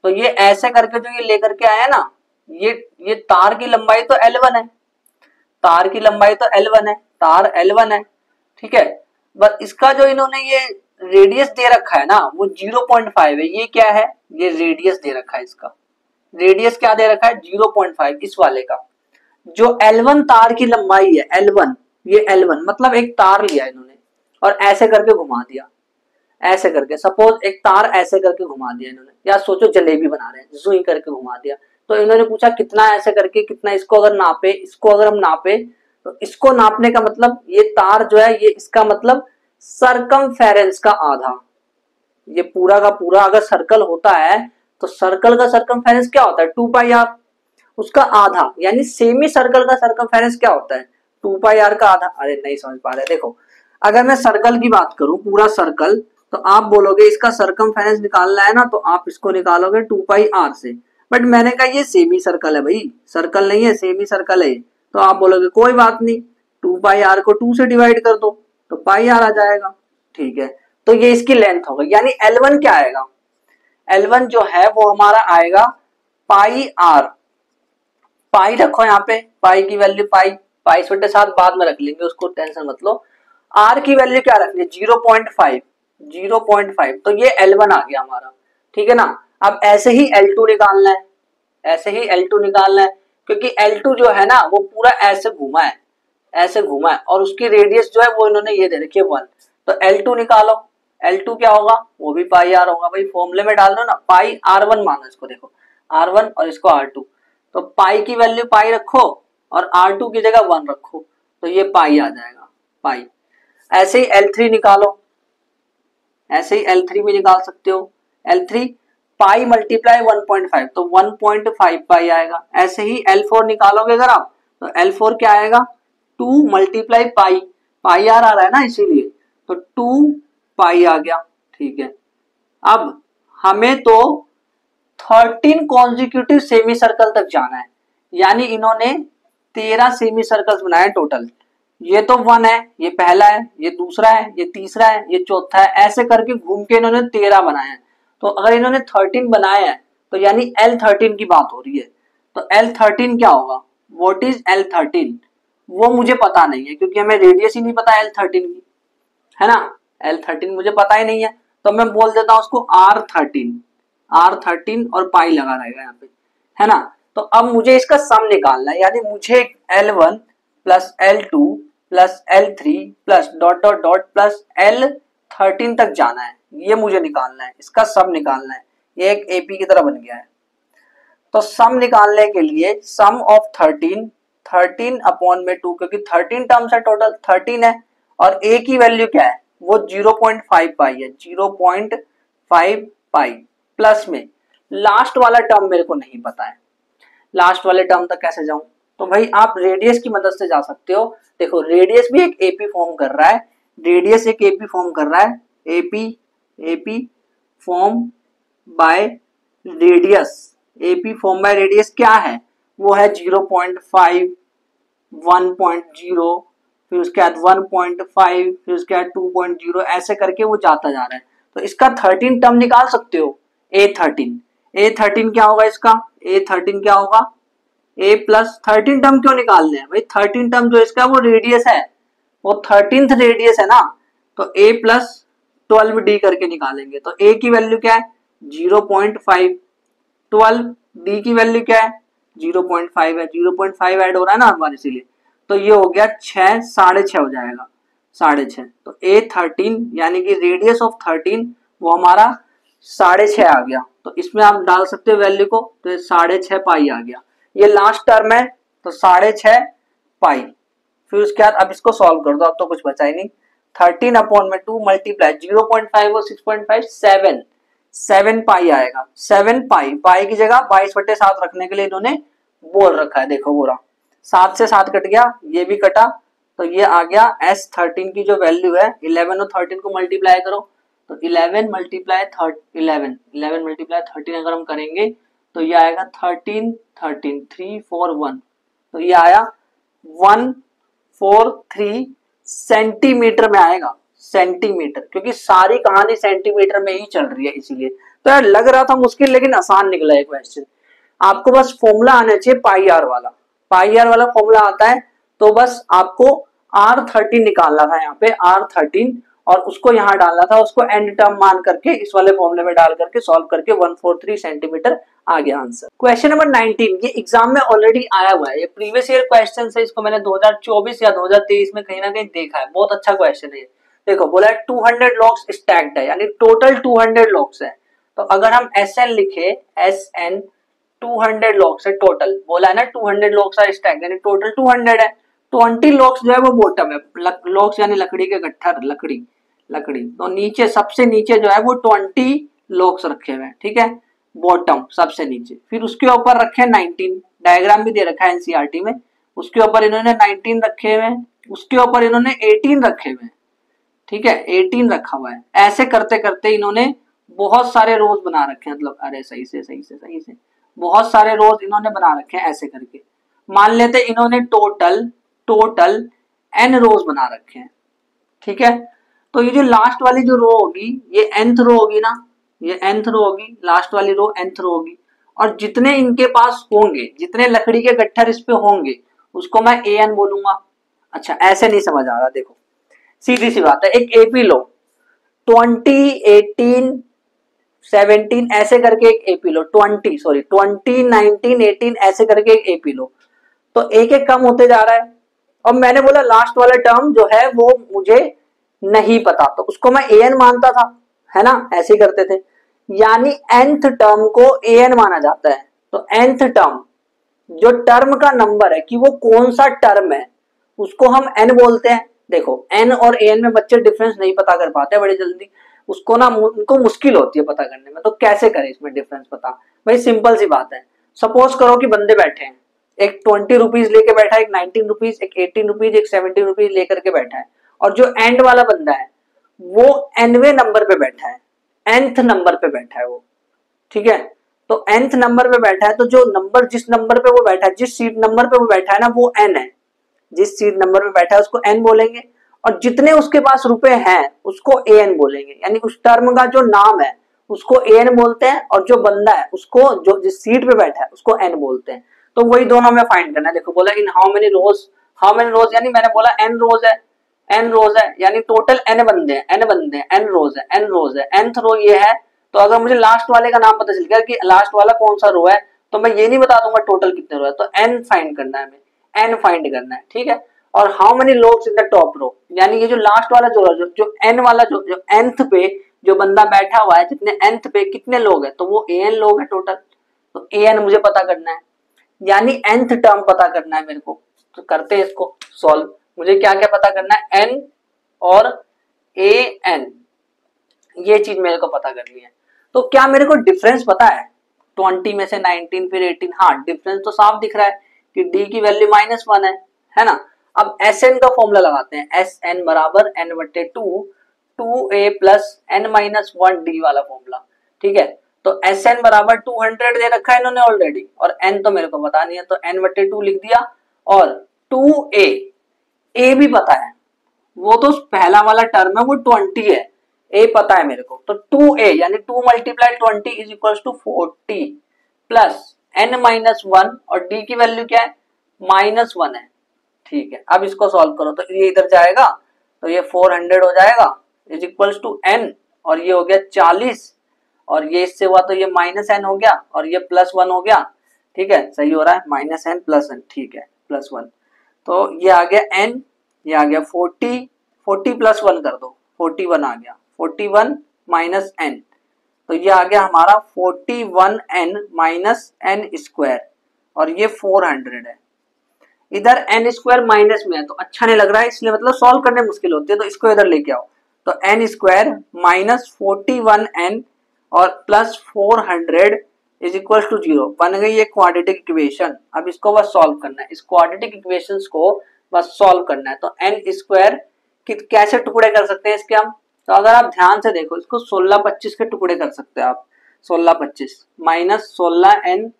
तो ये ऐसे करके जो ये लेकर के आया ना, ये तार की लंबाई तो L1 है, तार की लंबाई तो L1 है, तार L1 है, ठीक है, बस इसका जो इन्होंने ये रेडियस दे रखा है ना वो 0.5 है। ये क्या है, ये रेडियस दे रखा है, इसका रेडियस क्या दे रखा है 0.5 इस वाले का। जो L1 तार की लंबाई है L1, ये L1 मतलब एक तार लिया इन्होंने, और ऐसे करके घुमा दिया, ऐसे करके सपोज एक तार ऐसे करके घुमा दिया इन्होंने, या सोचो जलेबी बना रहे हैं, जुई करके घुमा दिया, तो इन्होंने पूछा कितना ऐसे करके कितना, इसको अगर नापे, इसको अगर हम नापे तो इसको नापने का मतलब ये तार जो है ये इसका मतलब सरकमफेरेंस का आधा, ये पूरा का पूरा अगर सर्कल होता है तो सर्कल का सरकमफेरेंस क्या होता है 2 पाई आर, उसका आधा, यानी सेमी सर्कल का सरकमफेरेंस क्या होता है 2 पाई आर का आधा। अरे नहीं समझ पा रहे, देखो अगर मैं सर्कल की बात करूं पूरा सर्कल, तो आप बोलोगे इसका सरकमफेरेंस निकालना है ना, तो आप इसको निकालोगे 2 पाई आर से, बट मैंने कहा ये सेमी सर्कल है भाई, सर्कल नहीं है सेमी सर्कल है, तो आप बोलोगे कोई बात नहीं 2 पाई आर को 2 से डिवाइड कर दो तो पाई आर आ जाएगा, ठीक है। तो ये इसकी लेंथ हो गई, यानी L1 क्या आएगा, L1 जो है वो हमारा आएगा पाई आर, पाई रखो यहाँ पे, पाई की वैल्यू पाई छोटे साथ बाद में रख लेंगे, उसको टेंशन मत लो। आर की वैल्यू क्या रखनी है 0.5, तो ये L1 आ गया हमारा, ठीक है ना। अब ऐसे ही L2 निकालना है, ऐसे ही L2 निकालना है, क्योंकि L2 जो है ना वो पूरा ऐसे घुमा है, ऐसे घुमा है, और उसकी रेडियस जो है वो इन्होंने ये दे रखी है 1, तो L2 निकालो, L2 क्या होगा वो भी पाई आर होगा भाई, फॉर्मूले में डाल दो ना, पाई R1 मानो इसको, देखो R1 और इसको R2, तो पाई की वैल्यू पाई रखो और R2 की जगह 1 रखो, तो ये पाई आ जाएगा पाई। ऐसे ही L3 निकालो, ऐसे ही L3 भी निकाल सकते हो, L3 पाई मल्टीप्लाई 1.5 तो 1.5 पाई आएगा। ऐसे ही L4 निकालोगे अगर आप, तो L4 क्या आएगा 2 मल्टीप्लाई पाई, पाई आर आ रहा है ना इसीलिए, तो 2 पाई आ गया, ठीक है। अब हमें तो 13 कॉन्जिक्यूटिव सेमी सर्कल तक जाना है, यानी इन्होंने 13 सेमी सर्कल्स बनाए टोटल, ये तो 1 है, ये पहला है, ये दूसरा है, ये तीसरा है, ये चौथा है, ऐसे करके घूम के इन्होंने 13 बनाए हैं। तो अगर इन्होंने 13 बनाए हैं तो यानी L13 की बात हो रही है, तो L13 क्या होगा, व्हाट इज L13, वो मुझे पता नहीं है क्योंकि हमें रेडियस ही नहीं पता L13 की, है ना, L13 मुझे पता ही नहीं है, तो मैं बोल देता हूं उसको R13 और पाई लगा रहेगा यहाँ पे, है ना। तो अब मुझे इसका सम निकालना है, यानी मुझे L1 plus L2 plus L3 plus dot dot dot plus L13 तक जाना है, ये मुझे निकालना है, इसका सम निकालना है, ये एक AP की तरह बन गया है। तो सम निकालने के लिए सम ऑफ 13 अपॉन में 2, क्योंकि 13 टर्म्स है टोटल 13 है, और A की वैल्यू क्या है वो 0.5 पाई है, 0.5 पाई, प्लस में लास्ट वाला टर्म मेरे को नहीं पता है, लास्ट वाले टर्म तक कैसे जाऊं, तो भाई आप रेडियस की मदद से जा सकते हो। देखो रेडियस भी एक AP फॉर्म कर रहा है, रेडियस एक AP फॉर्म कर रहा है, AP form by radius, AP form by radius क्या है वो है 0.5, 1.0, फिर उसके बाद 1.5, फिर उसके बाद 2.0, ऐसे करके वो जाता जा रहा है। तो इसका 13 टर्म निकाल सकते हो, A13 क्या होगा इसका, A13 क्या होगा, A प्लस 13 टर्म क्यों निकालने हैं भाई, 13 टर्म जो इसका वो रेडियस है, वो 13th रेडियस है ना, तो A प्लस 12D करके निकालेंगे, तो A की वैल्यू क्या है 0.5, 12D की वैल्यू क्या है 0.5 है, 0.5 ऐड हो रहा है ना हमारे, इसीलिए तो ये हो गया 6, 6.5 हो जाएगा, 6.5, तो A13 यानी कि रेडियस ऑफ 13 वो हमारा 6.5 आ गया, तो इसमें आप डाल सकते हो वैल्यू को, तो ये 6.5 पाई आ गया, ये लास्ट टर्म है तो 6.5 पाई। फिर उसके बाद अब इसको सॉल्व कर दो, अब तो कुछ बचा ही नहीं, 13 अपॉन में 2 मल्टीप्लाई 0.5 और 6.5 7 पाई आएगा, 7 पाई की जगह 22/7 रखने के लिए इन्होंने बोल रखा है, देखो बोला 7 से 7 कट गया, ये भी कटा, तो ये आ गया S13 की जो वैल्यू है 11 और 13 को मल्टीप्लाई करो, तो 11 मल्टीप्लाई 13 अगर हम करेंगे तो ये आएगा 13 3 4 1, तो ये आया 143 सेंटीमीटर में आएगा, सेंटीमीटर, क्योंकि सारी कहानी सेंटीमीटर में ही चल रही है इसीलिए। तो यार लग रहा था मुश्किल लेकिन आसान निकला है क्वेश्चन, आपको बस फॉर्मूला आना चाहिए पाई आर वाला, पाई आर वाला फॉर्मूला आता है तो बस आपको R13 निकालना था यहाँ पे R13, और उसको यहाँ डालना था, उसको एंड टर्म मान करके इस वाले फॉर्मूले में डाल करके सॉल्व करके 143 सेंटीमीटर आ गया आंसर। क्वेश्चन नंबर 19 ये एग्जाम में ऑलरेडी आया हुआ है, ये प्रीवियस ईयर क्वेश्चन है, इसको मैंने 2024 या 2023 में कहीं ना कहीं देखा है, बहुत अच्छा क्वेश्चन है। देखो बोला है 200 लॉग्स स्टैक्ड है, यानी टोटल 200 लॉग्स है। तो अगर हम SN लिखे, SN 200 लॉग्स है टोटल, बोला है ना 200 लॉग्स आर स्टैक्ड, यानी टोटल 200 है। 20 लॉग्स जो है वो बॉटम है, लॉग्स यानी लकड़ी के गट्ठर, लकड़ी लकड़ी, तो नीचे सबसे नीचे जो है वो 20 लॉग्स रखे हुए हैं, ठीक है, बॉटम सबसे नीचे। फिर उसके ऊपर रखे 19, डायग्राम भी दे रखा है एनसीईआरटी में, उसके ऊपर इन्होंने 19 रखे हुए हैं, उसके ऊपर इन्होंने 18 रखे हुए हैं, ठीक है, 18 रखा हुआ है। ऐसे करते करते इन्होंने बहुत सारे रोज बना रखे हैं, मतलब अरे सही से सही से सही से, बहुत सारे रोज इन्होंने बना रखे हैं ऐसे करके। मान लेते इन्होंने टोटल n रोज बना रखे हैं, ठीक है। तो ये जो लास्ट वाली जो रो होगी ये nth रो होगी ना, ये nth रो होगी, लास्ट वाली रो nth रो होगी, और जितने इनके पास होंगे, जितने लकड़ी के गट्ठर इस पे होंगे उसको मैं an बोलूंगा। अच्छा ऐसे नहीं समझ आ रहा, देखो सीधी सी बात है, एक एपी लो 20, 18, 17 ऐसे करके एक एपी लो, 20 19, 18 ऐसे करके एक एपी लो, तो एक एक कम होते जा रहा है। और मैंने बोला लास्ट वाला टर्म जो है वो मुझे नहीं पता, तो उसको मैं an मानता था, है ना, ऐसे ही करते थे, यानी nth टर्म को an माना जाता है। तो nth टर्म जो टर्म का नंबर है कि वो कौन सा टर्म है उसको हम n बोलते हैं। देखो n और an में बच्चे डिफरेंस नहीं पता कर पाते बड़े जल्दी, उसको ना उनको मुश्किल होती है पता करने में, तो कैसे करें इसमें डिफरेंस पता। भाई सिंपल सी बात है, सपोज करो कि बंदे बैठे हैं, एक 20 रुपीज लेके बैठा है, एक 19 रुपीज, एक 18 रुपीज, एक 17 रुपीज लेकर के बैठा है, और जो एंड वाला बंदा है वो nवे नंबर पे बैठा है, nth नंबर पे बैठा है वो, ठीक है। तो nth नंबर पे बैठा है, तो जो नंबर जिस नंबर पे वो बैठा है, जिस सीट नंबर पे वो बैठा है ना वो n है, जिस सीट नंबर पे बैठा है उसको n बोलेंगे, और जितने उसके पास रुपए हैं उसको an बोलेंगे, यानी उस टर्म का जो नाम है उसको an बोलते हैं, और जो बंदा है उसको, जो जिस सीट पे बैठा है उसको n बोलते हैं। तो वही दोनों में फाइंड करना है। देखो बोला इन हाउ मेनी रोज, यानी मैंने बोला n रोज है, n रोज है, यानी टोटल n बंदे हैं, n रोज है, n रोज है, nth रो ये है। तो अगर मुझे लास्ट वाले का नाम पता चल गया कि लास्ट वाला कौन सा रो है, तो मैं ये नहीं बता दूंगा टोटल कितने रो है, तो n फाइंड करना है, हमें n फाइंड करना है, ठीक है। और how many logs in the top row, यानी ये जो लास्ट वाला जो n वाला जो nth पे जो बंदा बैठा हुआ है, जितने nth पे कितने लोग हैं, तो वो an लोग हैं टोटल, तो an मुझे पता करना है, यानी nth टर्म पता करना है मेरे को। तो करते हैं इसको सॉल्व। मुझे क्या क्या पता करना है, n और an, ये चीज मेरे को पता करनी है। तो क्या मेरे को डिफरेंस पता है, 20 में से 19 फिर 18, हाँ डिफरेंस तो साफ दिख रहा है कि d की वैल्यू -1 है ना। अब Sn का फॉर्मूला लगाते हैं, Sn बराबर n/2 2a plus n-1 d वाला फॉर्मूला, ठीक है। तो Sn बराबर 200 दे रखा है इन्होंने ऑलरेडी, और n तो मेरे को पता नहीं है, तो n/2 लिख दिया, और 2a, a भी पता है, वो तो पहला वाला टर्म है वो 20 है, a पता है मेरे को, तो 2a यानी 2 × 20 is equal to 40 plus n-1, और d की वैल्यू क्या है, -1 है, ठीक है। अब इसको सॉल्व करो, तो ये इधर जाएगा तो ये 400 हो जाएगा इज इक्वल टू n, और ये हो गया 40, और ये इससे हुआ तो ये -n हो गया, और ये +1 हो गया, ठीक है, सही हो रहा है, -n + n, ठीक है, +1, तो ये आ गया n, ये आ गया 40, 40 + 1 कर दो, 41 आ गया, 41 - n, तो ये आ गया हमारा 41n - n², और ये 400 है। इधर n² माइनस में है तो अच्छा नहीं लग रहा है, इसलिए मतलब सॉल्व करने मुश्किल होती है, तो इसको इधर लेके आओ, तो n² - 41n और प्लस 400 इज इक्वल टू 0 बन गई ये क्वाड्रेटिक इक्वेशन। अब इसको बस सॉल्व करना है, इस क्वाड्रेटिक इक्वेशंस को बस सॉल्व करना है। तो n² कैसे टुकड़े कर सकते हैं इसके हम, तो अगर आप ध्यान से देखो इसको 16-25 के टुकड़े कर सकते हैं आप, 16-25 -16n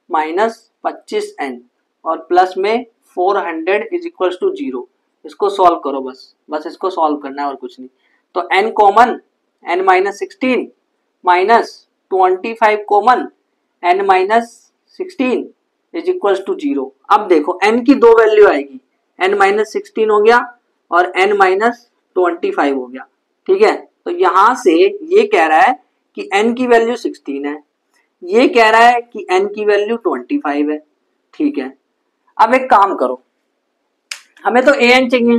-25n और प्लस में 400 इज इक्वल टू 0, इसको सॉल्व करो, बस इसको सॉल्व करना है और कुछ नहीं। तो n common, n-16 -25 common, n-16 is equal to 0। अब देखो n की दो वैल्यू आएगी, n-16 हो गया और n-25 हो गया, ठीक है। तो यहां से ये कह रहा है कि n की वैल्यू 16 है, ये कह रहा है कि n की वैल्यू 25 है, ठीक है। अब एक काम करो, हमें तो an चाहिए,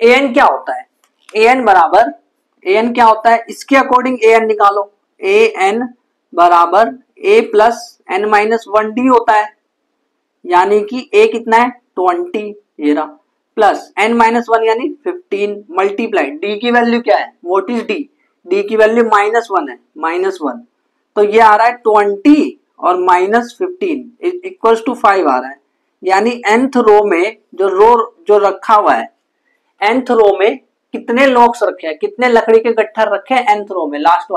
an क्या होता है, ए एन बराबर, ए एन क्या होता है इसके अकॉर्डिंग ए एन निकालो, ए एन बराबर A plus N minus one D होता है, यानी कि ए कितना है 20 ये रहा, प्लस एन माइनस वन यानी 15 मल्टीप्लाई डी की वैल्यू क्या है, व्हाट इज डी, डी की वैल्यू -1 है, -1, तो ये आ रहा है 20 और -15 इक्वल्स टू 5 आ रहा है, यानी nth रो में जो रखा हुआ है, nth रो में कितने लॉक्स रखे हैं, कितने लकड़ी के गट्ठर रखे हैं nth रो में, लास्ट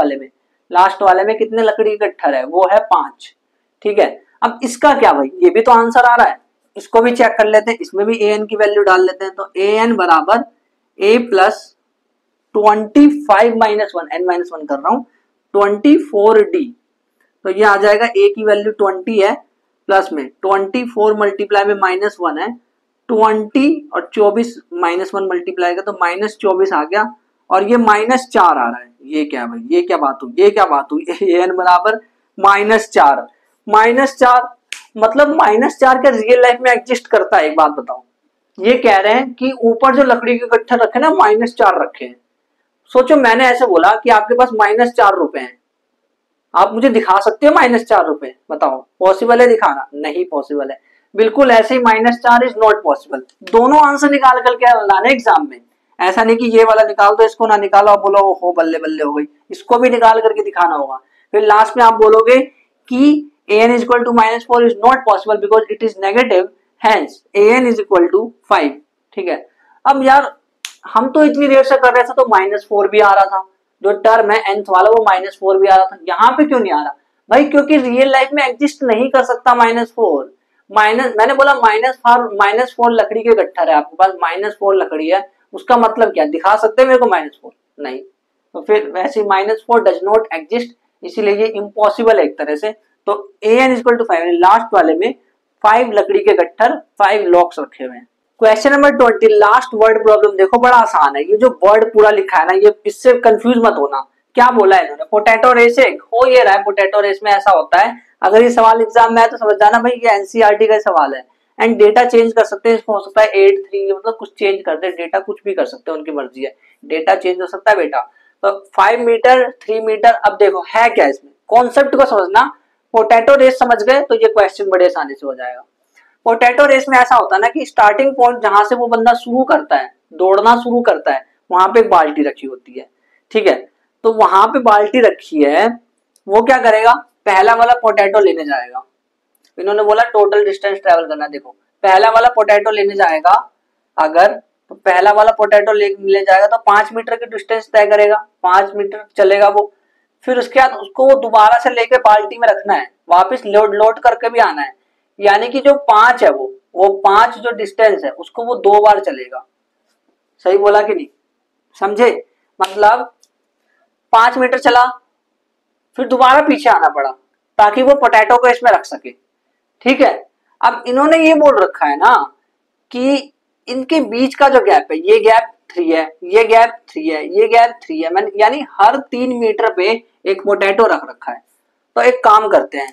वाले में कितने लकड़ी के गट्ठर है, वो है 5। ठीक है, अब इसका क्या भाई, ये भी तो आंसर आ रहा है, इसको भी चेक कर लेते हैं, इसमें भी an की वैल्यू डाल लेते हैं, तो an बराबर a plus 25 minus 1, n minus 1 कर रहा हूं, 24d, तो ये आ जाएगा a की वैल्यू 20 है, प्लस में 24 मल्टीप्लाई में -1 है, 20 और 24 -1 मल्टीप्लाई का तो -24 आ गया, और ये -4 आ रहा है, ये क्या भाई, ये क्या बात हुई, an बराबर -4, -4 मतलब -4 क्या रियल लाइफ में एग्जिस्ट करता है, एक बात बताओ, ये कह रहे हैं कि ऊपर जो लकड़ी के गट्ठर रखे ना -4 रखे हैं, सोचो मैंने ऐसे बोला कि आपके पास -4 रुपए हैं, आप मुझे दिखा सकते हो -4 रुपए, बताओ पॉसिबल है दिखाना, नहीं पॉसिबल है, बिल्कुल ऐसे ही -4 इज नॉट पॉसिबल, दोनों आंसर निकाल करके लाने एग्जाम में, ऐसा नहीं कि ये वाला निकाल दो इसको ना निकालो, आप बोलो हो बल्ले बल्ले हो गई, इसको भी निकाल करके दिखाना होगा, फिर लास्ट में आप बोलोगे कि an is equal to -4 is not possible because it is negative, hence an is equal to 5। ठीक है, अब यार हम तो इतनी देर से कर रहे थे तो -4 भी आ रहा था, जो टर्म है nth वाला वो -4 भी आ रहा था, यहाँ पे क्यों नहीं आ रहा भाई, क्योंकि रियल लाइफ में एग्जिस्ट नहीं कर सकता -4, मैंने बोला -4 लकड़ी के गट्ठर है, आपके पास -4 लकड़ी है, उसका मतलब क्या, दिखा सकते हैं मेरे को -4, नहीं, तो फिर वैसे -4 डज नॉट एग्जिस्ट, इसीलिए ये इम्पॉसिबल है एक तरह से, तो an इक्वल टू 5, लास्ट वाले में 5 लकड़ी के गट्ठर 5 लॉक्स रखे हुए हैं। Question number 20 last word problem देखो, बड़ा आसान है, ये जो वर्ड पूरा लिखा है ना, ये इससे कंफ्यूज मत होना, क्या बोला है इन्होंने, पोटैटो रेस हो ये रहा है, पोटैटो रेस में ऐसा होता है, अगर ये सवाल एग्जाम में आए तो समझ जाना भाई ये एनसीईआरटी का सवाल है, एंड डेटा चेंज कर सकते हैं, इसको हो सकता है 8-3 मतलब कुछ चेंज कर दे, डेटा कुछ भी कर सकते हैं, उनकी मर्जी है, डेटा चेंज हो सकता है बेटा, तो 5 मीटर 3 मीटर, अब देखो है क्या इसमें, कॉन्सेप्ट को समझना, पोटैटो रेस समझ गए तो ये क्वेश्चन बड़े आसानी से हो जाएगा। पोटैटो रेस में ऐसा होता है ना कि स्टार्टिंग पॉइंट जहां से वो बंदा शुरू करता है, दौड़ना शुरू करता है, वहां पे एक बाल्टी रखी होती है, ठीक है, तो वहां पे बाल्टी रखी है, वो क्या करेगा, पहला वाला पोटैटो लेने जाएगा, इन्होंने बोला टोटल डिस्टेंस ट्रेवल करना, देखो पहला वाला पोटैटो लेने जाएगा, अगर तो पहला वाला पोटैटो ले जाएगा तो 5 मीटर की डिस्टेंस तय करेगा, 5 मीटर चलेगा वो, फिर उसके बाद उसको वो दोबारा से लेके बाल्टी में रखना है, वापस लोड करके भी आना है, यानी कि जो 5 है वो 5 जो डिस्टेंस है उसको वो 2 बार चलेगा, सही बोला कि नहीं, समझे, मतलब 5 मीटर चला, फिर दोबारा पीछे आना पड़ा ताकि वो पोटैटो को इसमें रख सके, ठीक है, अब इन्होंने ये बोल रखा है ना कि इनके बीच का जो गैप है, ये गैप 3 है, ये गैप 3 है, ये गैप 3 है, मैंने यानी हर 3 मीटर पे एक पोटैटो रख रखा है, तो एक काम करते हैं,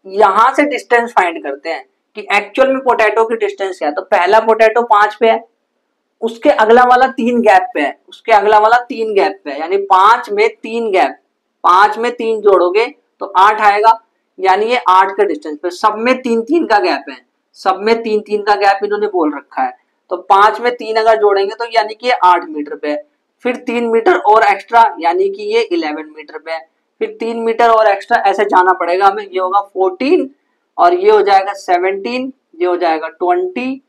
यहां से डिस्टेंस फाइंड करते हैं कि एक्चुअल में पोटैटो की डिस्टेंस क्या है, तो पहला पोटैटो 5 पे है, उसके अगला वाला 3 गैप पे है, उसके अगला वाला 3 गैप पे है, यानी 5 में 3 गैप, 5 में 3 जोड़ोगे तो 8 आएगा, यानी ये 8 के डिस्टेंस पे, सब में 3-3 का गैप है, सब में 3-3 का गैप इन्होंने बोल रखा है, तो 5 में 3 अगर जोड़ेंगे तो यानी कि ये 8 मीटर पे है, फिर 3 मीटर और एक्स्ट्रा यानी कि ये 11 मीटर पे है, फिर 3 मीटर और एक्स्ट्रा ऐसे जाना पड़ेगा हमें, ये होगा 14 और ये हो जाएगा 17, ये हो जाएगा 20,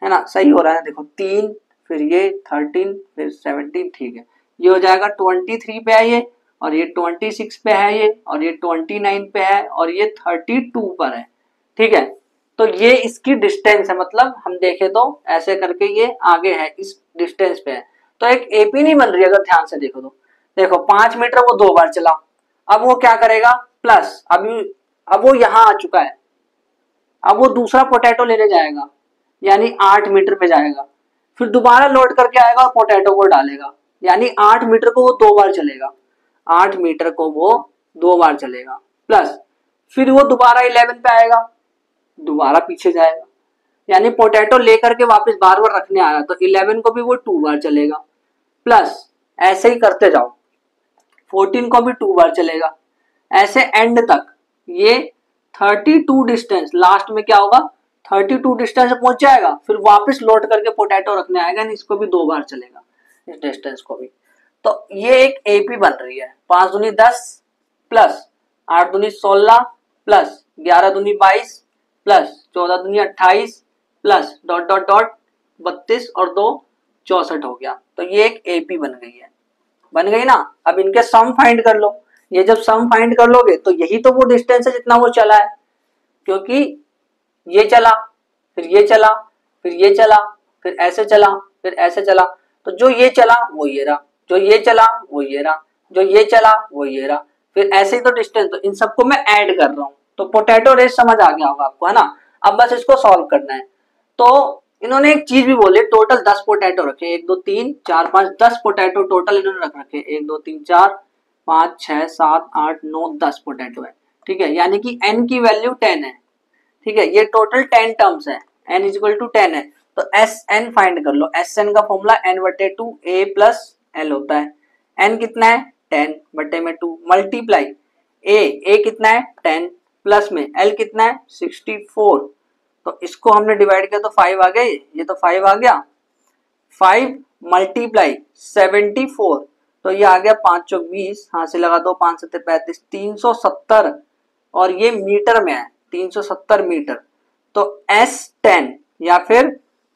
है ना, सही हो रहा है, देखो 3 फिर ये 13 फिर 17, ठीक है, ये हो जाएगा 23 पे है ये, और ये 26 पे है ये, और ये 29 पे है, और ये 32 पर है, ठीक है, तो ये इसकी डिस्टेंस है, मतलब हम देखें तो ऐसे करके ये आगे है, इस डिस्टेंस पे है, तो एक एपी नहीं बन रही, अगर ध्यान से देखो तो देखो 5 मीटर वो 2 बार चला, अब वो क्या करेगा प्लस, अब वो यहां आ चुका है, अब वो दूसरा पोटैटो लेने जाएगा, यानी 8 मीटर पे जाएगा, फिर दोबारा लोड करके आएगा और पोटैटो को डालेगा, यानी 8 मीटर को वो 2 बार चलेगा, 8 मीटर को वो 2 बार चलेगा, प्लस फिर वो दोबारा 11 पे आएगा, दोबारा पीछे जाएगा, यानी पोटैटो लेकर के वापस बार बार रखने आ रहा, तो 11 को भी वो 2 बार चलेगा, प्लस ऐसे ही करते जाओ, 14 को भी 2 बार चलेगा, ऐसे एंड तक ये 32 डिस्टेंस, लास्ट में क्या होगा 32 डिस्टेंस पहुंच जाएगा, फिर वापस लौट करके पोटैटो रखने आएगा, इसको भी 2 बार चलेगा इस डिस्टेंस को भी। तो ये एक एपी बन रही है, 5 दूनी 10 प्लस 8 दूनी 16 प्लस 11 दूनी 22 प्लस 14 दूनी 28 प्लस डॉट डॉट डॉट 32 और 2 64 हो गया। तो ये एक एपी बन गई है, बन गई ना। अब इनके सम फाइंड कर लो, ये जब सम फाइंड कर लोगे तो यही तो वो डिस्टेंस है जितना वो चला है, क्योंकि ये चला फिर ये चला फिर ये चला फिर ऐसे चला फिर ऐसे चला, तो जो ये चला वो ये रहा, जो ये चला वो ये रहा, जो ये चला वो ये रहा, फिर ऐसे ही तो डिस्टेंस, तो इन सबको मैं ऐड कर रहा हूँ, तो पोटैटो रेस समझ आ गया होगा आपको, है ना। अब बस इसको सॉल्व करना है। तो इन्होंने एक चीज भी बोली, टोटल 10 पोटैटो रखे, 1 2 3 4 5 10 पोटैटो टोटल इन्होंने रख रखे, 1 2 3 4 5 6 7 8 9 10 पोटैटो है, ठीक है, यानी कि n की वैल्यू 10 है, ठीक है, ये टोटल 10 टर्म्स है, n इक्वल टू 10 है, तो एस एन फाइंड कर लो, एस एन का formula n/2 a plus L होता है, n कितना है 10 बटे में 2 मल्टीप्लाई a कितना है 10 प्लस में l कितना है 64, तो इसको हमने डिवाइड किया तो 5 आ गए, ये तो 5 आ गया, 5 मल्टीप्लाई 74, तो ये आ गया 5 चौक 20, हाँ से लगा दो 5 7 35 370, और ये मीटर में है 370 मीटर। तो S10 या फिर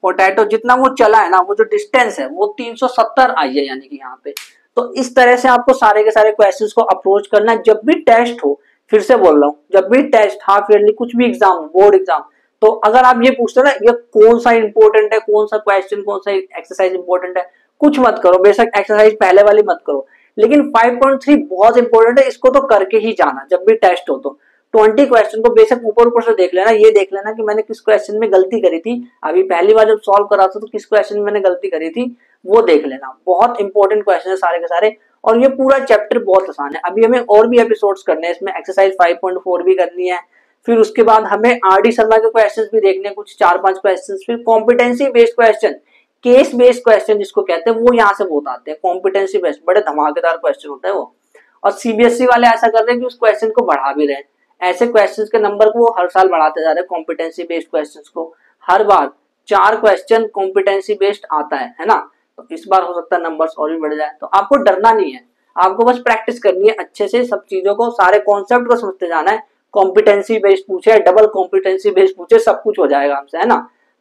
पोटैटो जितना वो चला है ना, वो जो डिस्टेंस है वो 370 आई है, यानी कि यहाँ पे। तो इस तरह से आपको सारे के सारे क्वेश्चंस को अप्रोच करना है जब भी टेस्ट हो, फिर से बोल रहा हूँ, जब भी टेस्ट, हाफ ईयरली, कुछ भी एग्जाम हो, बोर्ड एग्जाम, तो अगर आप ये पूछते हो ना ये कौन सा इंपॉर्टेंट है, कौन सा क्वेश्चन, कौन सा एक्सरसाइज इंपॉर्टेंट है, कुछ मत करो, बेशक एक्सरसाइज पहले वाली मत करो, लेकिन 5.3 बहुत इंपॉर्टेंट है, इसको तो करके ही जाना जब भी टेस्ट हो। तो 20 क्वेश्चन को बेशक ऊपर ऊपर से देख लेना, ये देख लेना कि मैंने किस क्वेश्चन में गलती करी थी, अभी पहली बार जब सॉल्व करा था तो किस क्वेश्चन में मैंने गलती करी थी, वो देख लेना। बहुत इंपॉर्टेंट क्वेश्चन है सारे के सारे, और ये पूरा चैप्टर बहुत आसान है। अभी हमें और भी एपिसोड्स करने हैं, इसमें एक्सरसाइज 5.4 भी करनी है, फिर उसके बाद हमें आर डी शर्मा के क्वेश्चंस भी देखने हैं, कुछ 4-5 क्वेश्चंस, फिर competency based question, case based question जिसको कहते हैं, वो यहाँ से बहुत आते हैं, कॉम्पिटेंसी बेस्ड, बड़े धमाकेदार क्वेश्चन होता है वो। और सीबीएसई वाले ऐसा कर रहे हैं कि उस क्वेश्चन को बढ़ा भी रहे हैं, ऐसे क्वेश्चंस के नंबर को वो हर साल बढ़ाते जा रहे हैं, कॉम्पिटेंसी बेस्ड क्वेश्चंस को, हर बार 4 क्वेश्चन कॉम्पिटेंसी बेस्ड आता है ना। तो इस बार हो सकता है नंबर्स और भी बढ़ जाए, तो आपको डरना नहीं है, आपको बस प्रैक्टिस करनी है अच्छे से, सब चीजों को, सारे कॉन्सेप्ट को समझते जाना है। कॉम्पिटेंसी बेस्ड पूछे, डबल कॉम्पिटेंसी बेस्ड पूछे, सब कुछ हो जाएगा हमसे, है ना।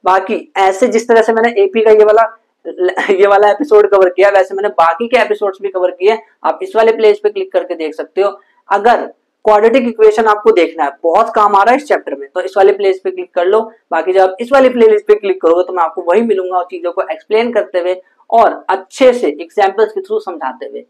बाकी ऐसे जिस तरह से मैंने एपी का ये वाला एपिसोड कवर किया, वैसे मैंने बाकी के एपिसोड्स भी कवर किए, आप इस वाले प्लेस पे क्लिक करके देख सकते हो। अगर क्वाड्रेटिक इक्वेशन आपको देखना है, बहुत काम आ रहा है इस चैप्टर में, तो इस वाले प्लेस पे क्लिक कर लो। बाकी जब आप इस वाले प्लेलिस्ट पे क्लिक करोगे तो मैं आपको वही मिलूंगा, चीजों को एक्सप्लेन करते हुए और अच्छे से एग्जांपल्स के थ्रू समझाते हुए।